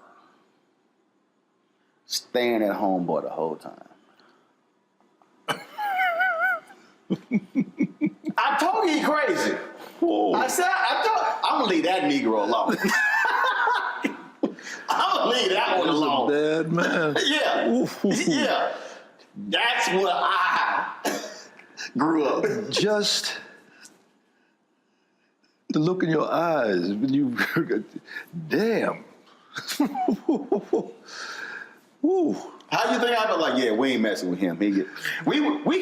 Staying at home boy the whole time. I told you he crazy. Whoa. I said, I'm gonna leave that Negro alone. I'm gonna leave that one alone. Bad man. Yeah. Yeah. That's where I grew up. Just the look in your eyes when you, damn. Woo. How you think I felt like, yeah, we ain't messing with him. We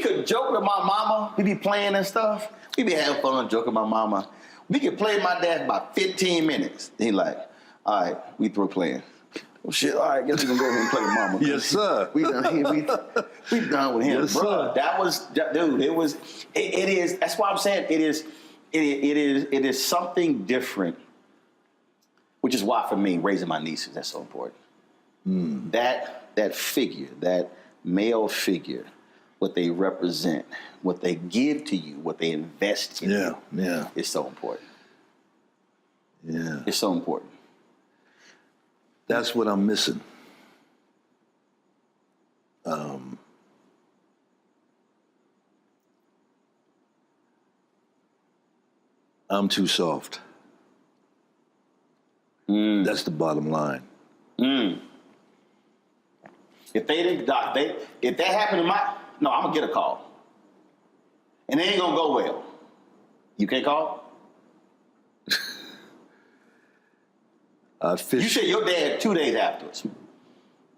could joke with my mama. We be playing and stuff. We be having fun joking with my mama. We could play with my dad for about 15 minutes. Then he like, all right, we through playing. Well, shit, all right, guess we gonna go ahead and play with mama. Yes, sir. We done with him, yes, bro. Sir. That was, dude. It is. That's why I'm saying it is something different. Which is why, for me, raising my nieces, that's so important. That figure, that male figure, what they represent, what they give to you, what they invest in you, is so important. Yeah. It's so important. That's what I'm missing. I'm too soft. That's the bottom line. If that happened to I'm gonna get a call. And it ain't gonna go well. You can't call? You said your dad 2 days afterwards.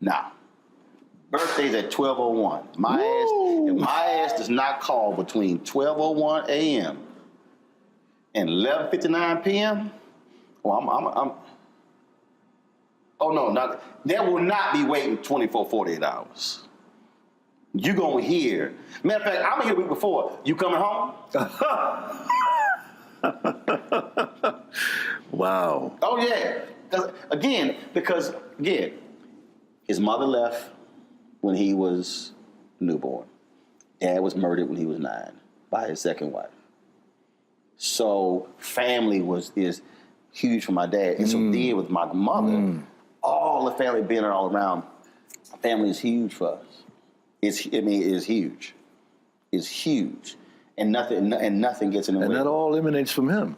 Nah. Birthday's at 12:01. If my ass does not call between 12:01 a.m. and 11:59 p.m., there will not be waiting 24, 48 hours. You gonna hear. Matter of fact, I'm here a week before. You coming home? Wow. Oh yeah. Because his mother left when he was newborn. Dad was murdered when he was 9 by his second wife. So family is huge for my dad. And so then with my mother, all the family being all around, family is huge for us. It is huge. It's huge. And nothing gets in the way. And that all emanates from him.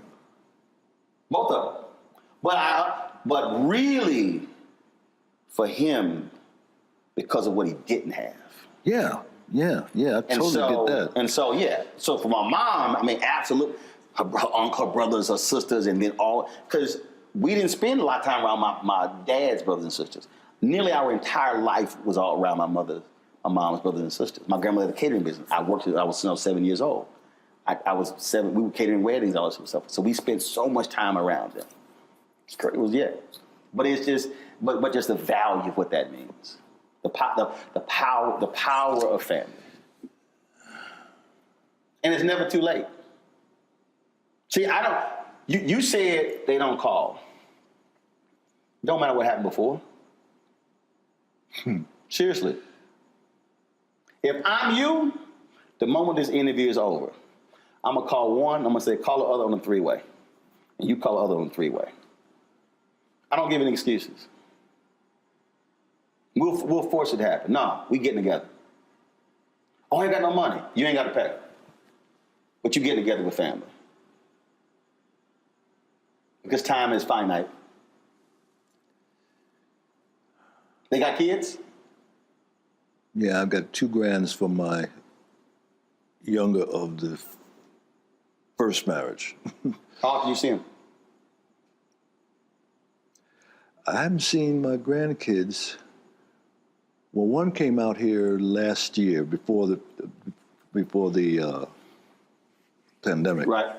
Both of them. But really, for him, because of what he didn't have. Yeah, I totally get that. And so, so for my mom, absolutely, her brothers, her sisters, and then because we didn't spend a lot of time around my dad's brothers and sisters. Nearly our entire life was all around my mom's brothers and sisters. My grandmother had a catering business. I was 7 years old. I was 7. We were catering weddings, all this sort of stuff. So we spent so much time around them. It was but it's just, but just the value of what that means. The power of family. And it's never too late. See, you said they don't call. Don't matter what happened before. Seriously. If I'm you, the moment this interview is over, I'm going to call one, I'm going to say, call the other on the 3-way. And you call the other on the 3-way. I don't give any excuses. We'll force it to happen. No, we getting together. Oh, I ain't got no money. You ain't got to pay. But you getting together with family. Because time is finite. They got kids? Yeah, I've got 2 grands from my younger of the first marriage. How often you see them? I haven't seen my grandkids. Well, one came out here last year before the pandemic. Right.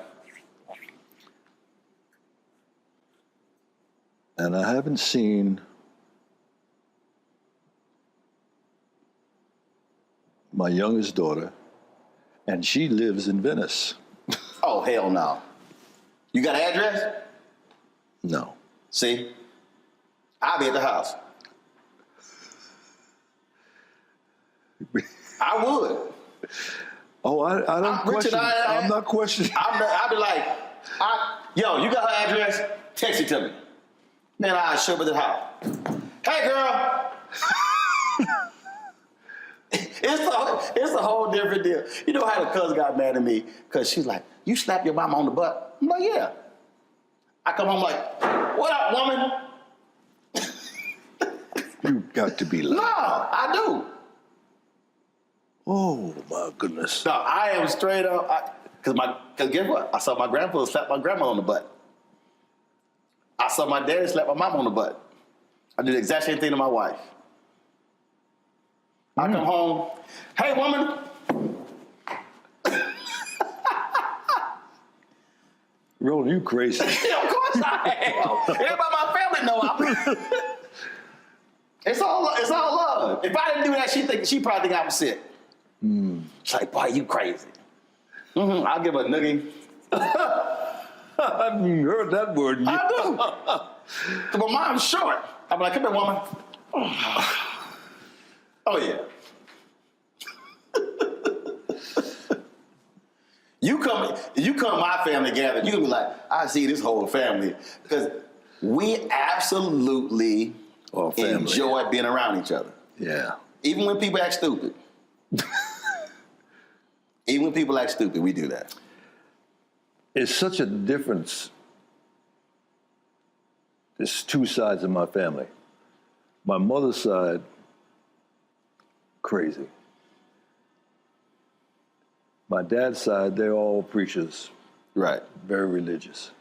And I haven't seen my youngest daughter, and she lives in Venice. Oh, hell no. You got an address? No. See? I'll be at the house. I would. Oh, I don't question. Richard, I'm not questioning. I'll be like, yo, you got her address? Text it to me. Then I'll show her the house. Hey, girl. It's a whole different deal. You know how the cousin got mad at me? Because she's like, you slap your mama on the butt? I'm like, yeah. I come home like, what up, woman? You got to be lying. No, I do. Oh, my goodness. No, I am straight up. Because guess what? I saw my grandfather slap my grandma on the butt. I saw my daddy slap my mom on the butt. I do the exact same thing to my wife. I come home, hey, woman. Roland, you crazy. Yeah, of course I am. Everybody in my family know I'm. It's all love. If I didn't do that, she probably think I'm sick. It's like, boy, you crazy. I'll give her a noogie. You heard that word. I do. But my mom's short. I'm like, come here, woman. Oh, yeah. You come my family gathering, you're going to be like, I see this whole family. Because we absolutely enjoy being around each other. Yeah. Even when people act stupid. Even when people act stupid, we do that. It's such a difference. There's 2 sides of my family. My mother's side, crazy. My dad's side, they're all preachers. Right. Very religious.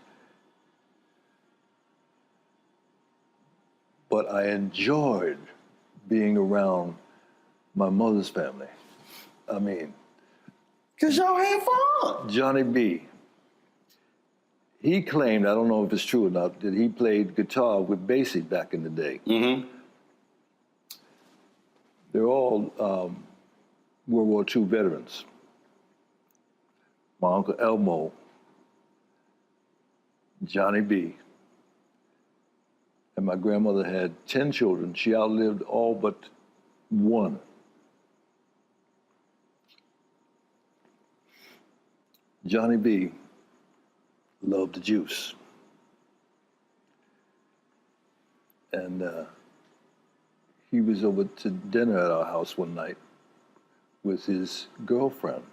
But I enjoyed being around my mother's family. I mean, because y'all had fun. Johnny B. He claimed, I don't know if it's true or not, that he played guitar with Basie back in the day. Mm-hmm. They're all World War II veterans. My Uncle Elmo, Johnny B. And my grandmother had 10 children. She outlived all but 1. Johnny B. loved the juice. And he was over to dinner at our house one night with his girlfriend.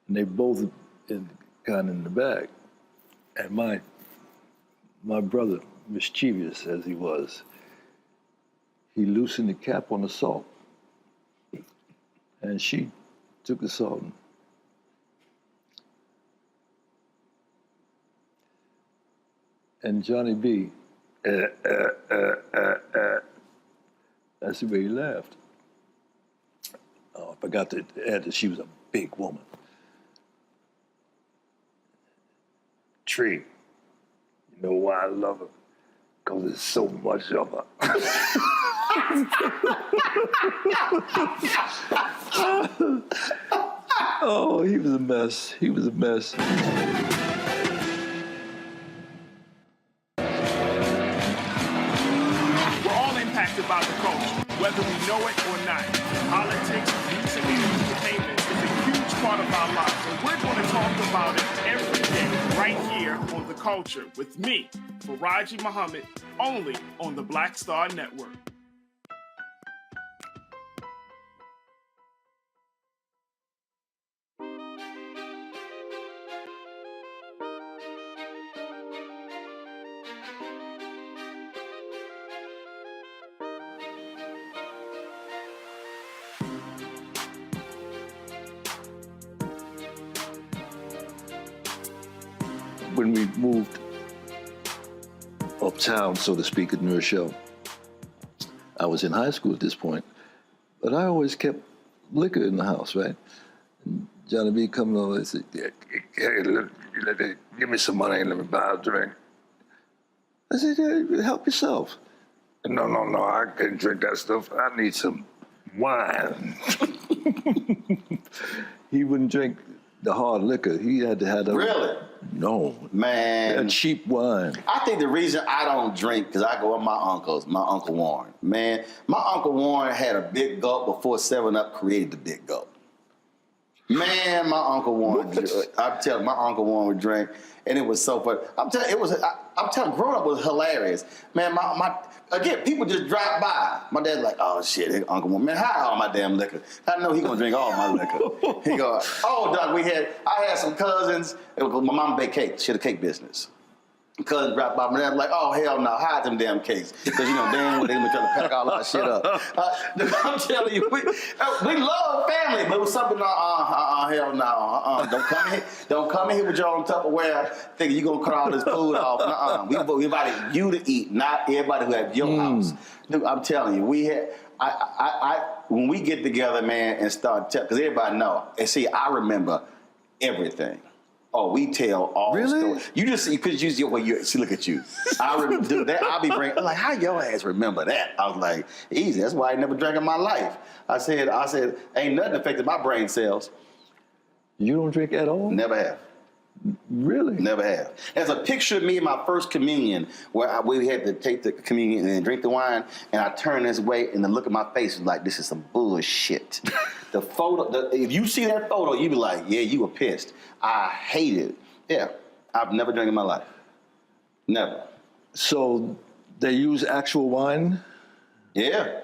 And they both got in the bag. And my brother, mischievous as he was, he loosened the cap on the salt. And she took the salt and Johnny B, that's the way he laughed. Oh, I forgot to add that she was a big woman. Roundtree. You know why I love her? Because there's so much of her. Oh, he was a mess. He was a mess. We're all impacted by the culture, whether we know it or not. Politics, music, and entertainment is a huge part of our lives, and we're going to talk about it every day, right here on The Culture, with me, Faraji Muhammad, only on the Black Star Network. When we moved uptown, so to speak, at New Rochelle, I was in high school at this point, but I always kept liquor in the house, right? And Johnny B coming over and said, "Hey, give me some money and let me buy a drink." I said, "Yeah, help yourself." No, I can't drink that stuff. I need some wine. He wouldn't drink the hard liquor. He had to have the... Really? No. Man. A cheap wine. I think the reason I don't drink, because I go with my uncles, my Uncle Warren. Man, my Uncle Warren had a big gulp before 7-Up created the big gulp. Man, my Uncle Warren, I'm telling you, my Uncle Warren would drink, and it was so funny. I'm telling you, growing up was hilarious. Man, again, people just drop by. My dad's like, "Oh shit, Uncle Warren, man, hide all my damn liquor. I know he gonna drink all my liquor." He go, "Oh, Doc, I had some cousins. My mom baked cakes. She had a cake business. Cousins dropped by, my dad like, "Oh hell no, hide them damn cakes, because you know damn well they gonna try to pack all our shit up." I'm telling you, we love family, but it was something. Hell no, don't come in here with your own Tupperware thinking you gonna cut all this food off. We invited you to eat, not everybody who at your house. Dude, I'm telling you, when we get together, man, and start because everybody know, and see, I remember everything. Oh, we tell all stories. You just see, because you see, look at you. I remember do that. I'll be bringing, like, how your ass remember that? I was like, easy. That's why I never drank in my life. I said, ain't nothing affected my brain cells. You don't drink at all? Never have. Really? Never have. There's a picture of me in my first communion where we had to take the communion and drink the wine, and I turned this way, and the look at my face was like, this is some bullshit. The photo, if you see that photo, you be like, yeah, you were pissed. I hate it. Yeah, I've never drank in my life. Never. So they use actual wine? Yeah.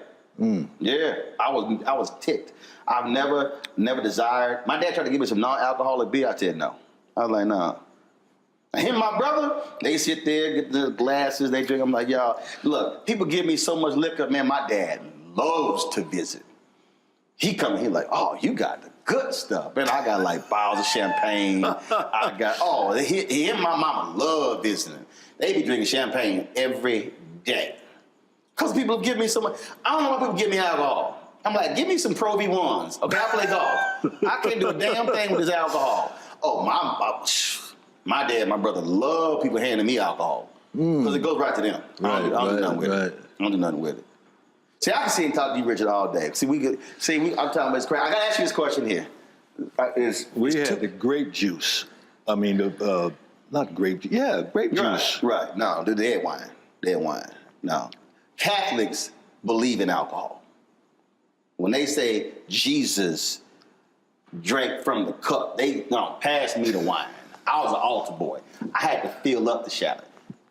Yeah, I was ticked. I've never desired. My dad tried to give me some non-alcoholic beer. I said no. I was like, nah. Him and my brother, they sit there, get the glasses, they drink. I'm like, y'all, look, people give me so much liquor. Man, my dad loves to visit. He come, he like, oh, you got the good stuff. Man, I got like bottles of champagne. He and my mama love visiting. They be drinking champagne every day. Because people give me so much. I don't know why people give me alcohol. I'm like, give me some Pro V1s. Okay, I play golf. I can't do a damn thing with this alcohol. Oh, my dad, my brother love people handing me alcohol. Because it goes right to them. I don't do nothing with it. I don't do nothing with it. See, I can see and talk to you, Richard, all day. I'm talking about this crap. I got to ask you this question here. We had the grape juice. I mean, not grape juice. Yeah, grape juice. Right. No, the dead wine. Dead wine. No. Catholics believe in alcohol. When they say Jesus drank from the cup, pass me the wine. I was an altar boy. I had to fill up the shallot.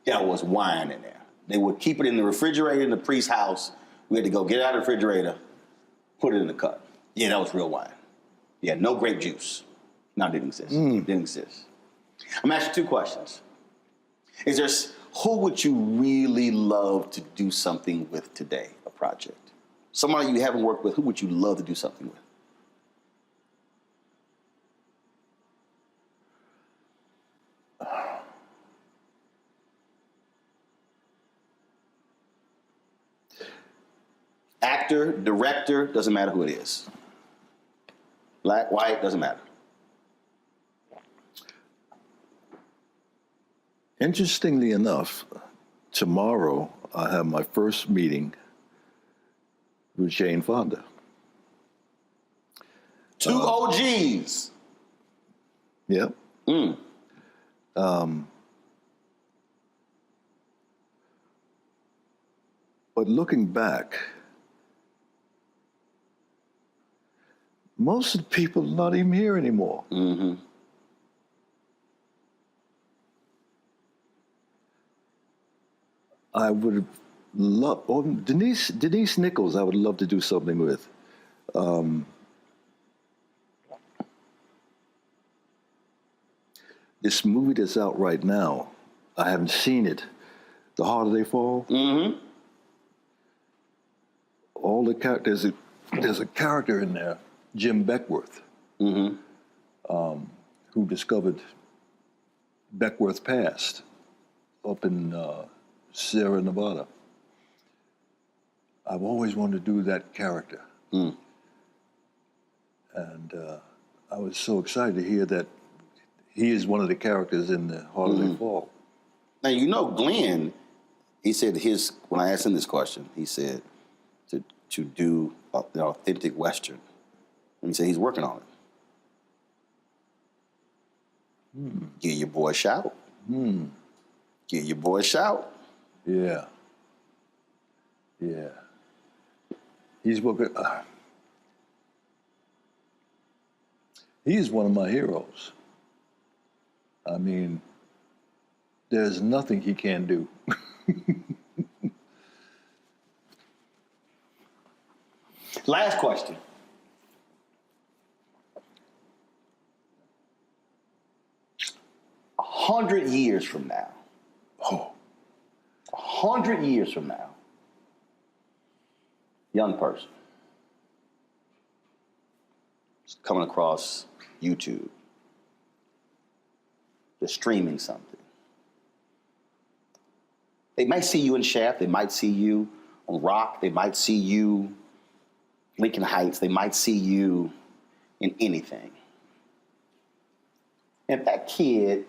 There was wine in there. They would keep it in the refrigerator in the priest's house. We had to go get it out of the refrigerator, put it in the cup. Yeah, that was real wine. Yeah, no grape juice. No, it didn't exist. Didn't exist. I'm asking you two questions. Who would you really love to do something with today, a project? Somebody you haven't worked with, who would you love to do something with? Actor, director, doesn't matter who it is. Black, white, doesn't matter. Interestingly enough, tomorrow I have my first meeting with Jane Fonda. Two OGs. Yep. But looking back, most of the people are not even here anymore. I would have loved, or Denise Nichols, I would love to do something with. This movie that's out right now, I haven't seen it, The Harder They Fall. All the characters, there's a character in there, Jim Beckworth, who discovered Beckworth Pass up in Sierra Nevada. I've always wanted to do that character. And I was so excited to hear that he is one of the characters in The Harder They Fall. Now, you know, Glenn, he said when I asked him this question, he said to do the authentic Western. And he said he's working on it. Give your boy a shout. Give your boy a shout. Yeah. Yeah. He's working. He is one of my heroes. I mean, there's nothing he can't do. Last question. A 100 years from now. 100 years from now. Young person. Is coming across YouTube. They're streaming something. They might see you in Shaft. They might see you on Rock. They might see you Lincoln Heights. They might see you in anything. And if that kid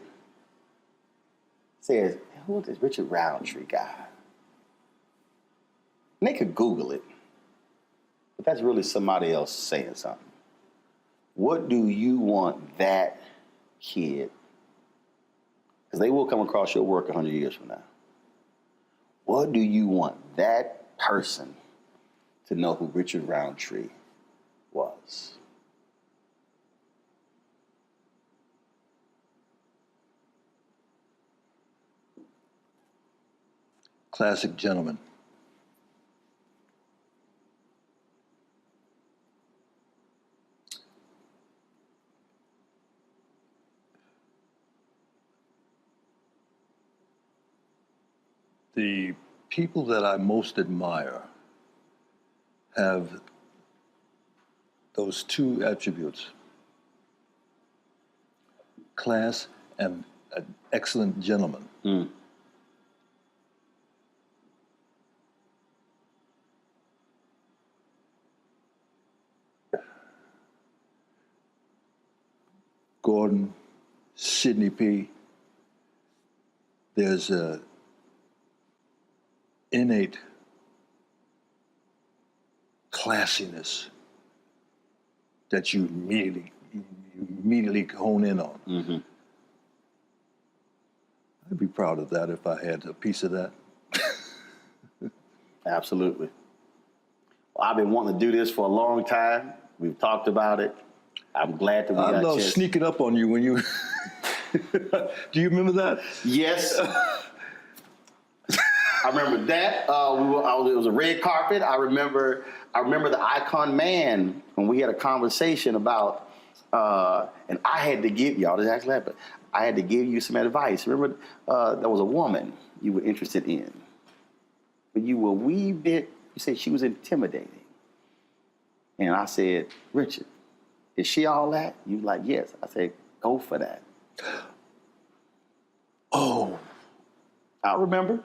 says, who is this Richard Roundtree guy? And they could Google it, but that's really somebody else saying something. What do you want that kid, because they will come across your work 100 years from now. What do you want that person to know who Richard Roundtree was? Classic gentleman. The people that I most admire have those two attributes: class and an excellent gentleman. Gordon, Sidney P. There's a innate classiness that you immediately hone in on. I'd be proud of that if I had a piece of that. Absolutely. Well, I've been wanting to do this for a long time. We've talked about it. I'm glad that we got a chance. I love sneaking up on you when you... Do you remember that? Yes. I remember that. It was a red carpet. I remember the Icon Man when we had a conversation about, and I had to give y'all this actually happened. I had to give you some advice. Remember, there was a woman you were interested in, but you were a wee bit. You said she was intimidating, and I said, Richard, is she all that? You were like, yes. I said, go for that. Oh, I remember.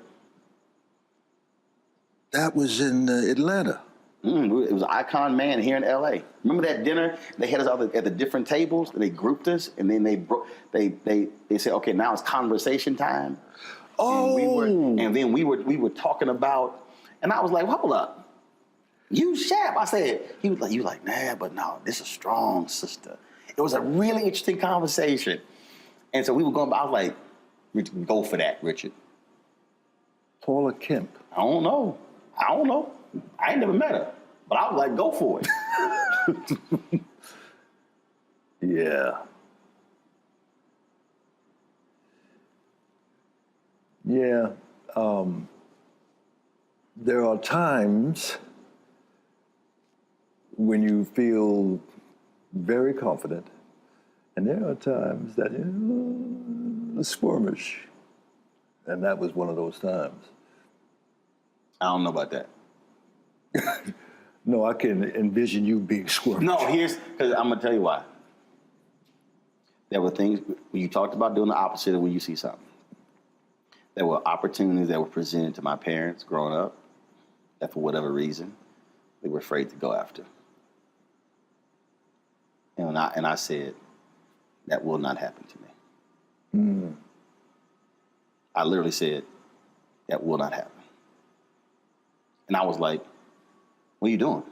That was in Atlanta. It was an icon man here in L.A. Remember that dinner? They had us all at the different tables. And they grouped us, and then they said, "Okay, now it's conversation time." Oh, and then we were talking about, and I was like, "Hold up, you Shap?" I said, "He was like, nah, but no, this is a strong sister." It was a really interesting conversation, and so we were going. I was like, "Richard, go for that, Richard." Paula Kemp. I don't know. I ain't never met her, but I was like, go for it. Yeah. Yeah. There are times when you feel very confident, and there are times that you're squirmish. And that was one of those times. I don't know about that. No, I can envision you being squirmish. No, because I'm gonna tell you why. There were things when you talked about doing the opposite of when you see something. There were opportunities that were presented to my parents growing up that for whatever reason, they were afraid to go after. And I said, that will not happen to me. I literally said, that will not happen. And I was like, what are you doing?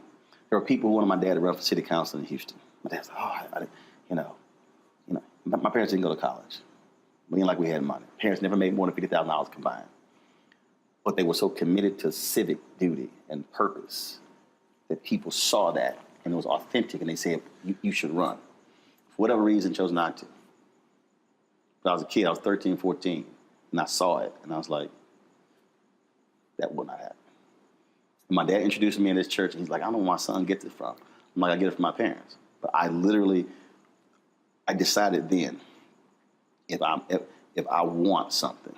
There were people who wanted my dad to run for city council in Houston. My dad's like, my parents didn't go to college. We didn't like we had money. Parents never made more than $50,000 combined. But they were so committed to civic duty and purpose that people saw that and it was authentic and they said, you should run. For whatever reason, chose not to. When I was a kid, I was 13, 14, and I saw it and I was like, that will not happen. And my dad introduced me in this church and he's like, I don't know where my son gets it from. I'm like, I get it from my parents. But I decided then, if I want something,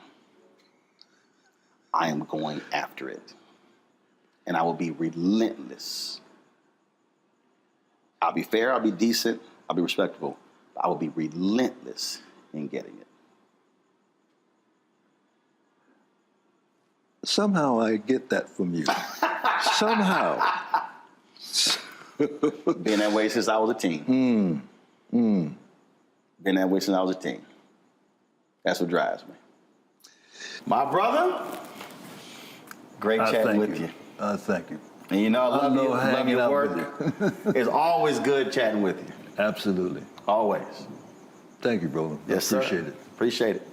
I am going after it. And I will be relentless. I'll be fair, I'll be decent, I'll be respectable, but I will be relentless in getting it. Somehow I get that from you. Somehow. Been that way since I was a teen. Been that way since I was a teen. That's what drives me. My brother, great chatting with you. Thank you. And you know, I love your work. It's always good chatting with you. Absolutely. Always. Thank you, brother. Yes, I appreciate sir. it. Appreciate it.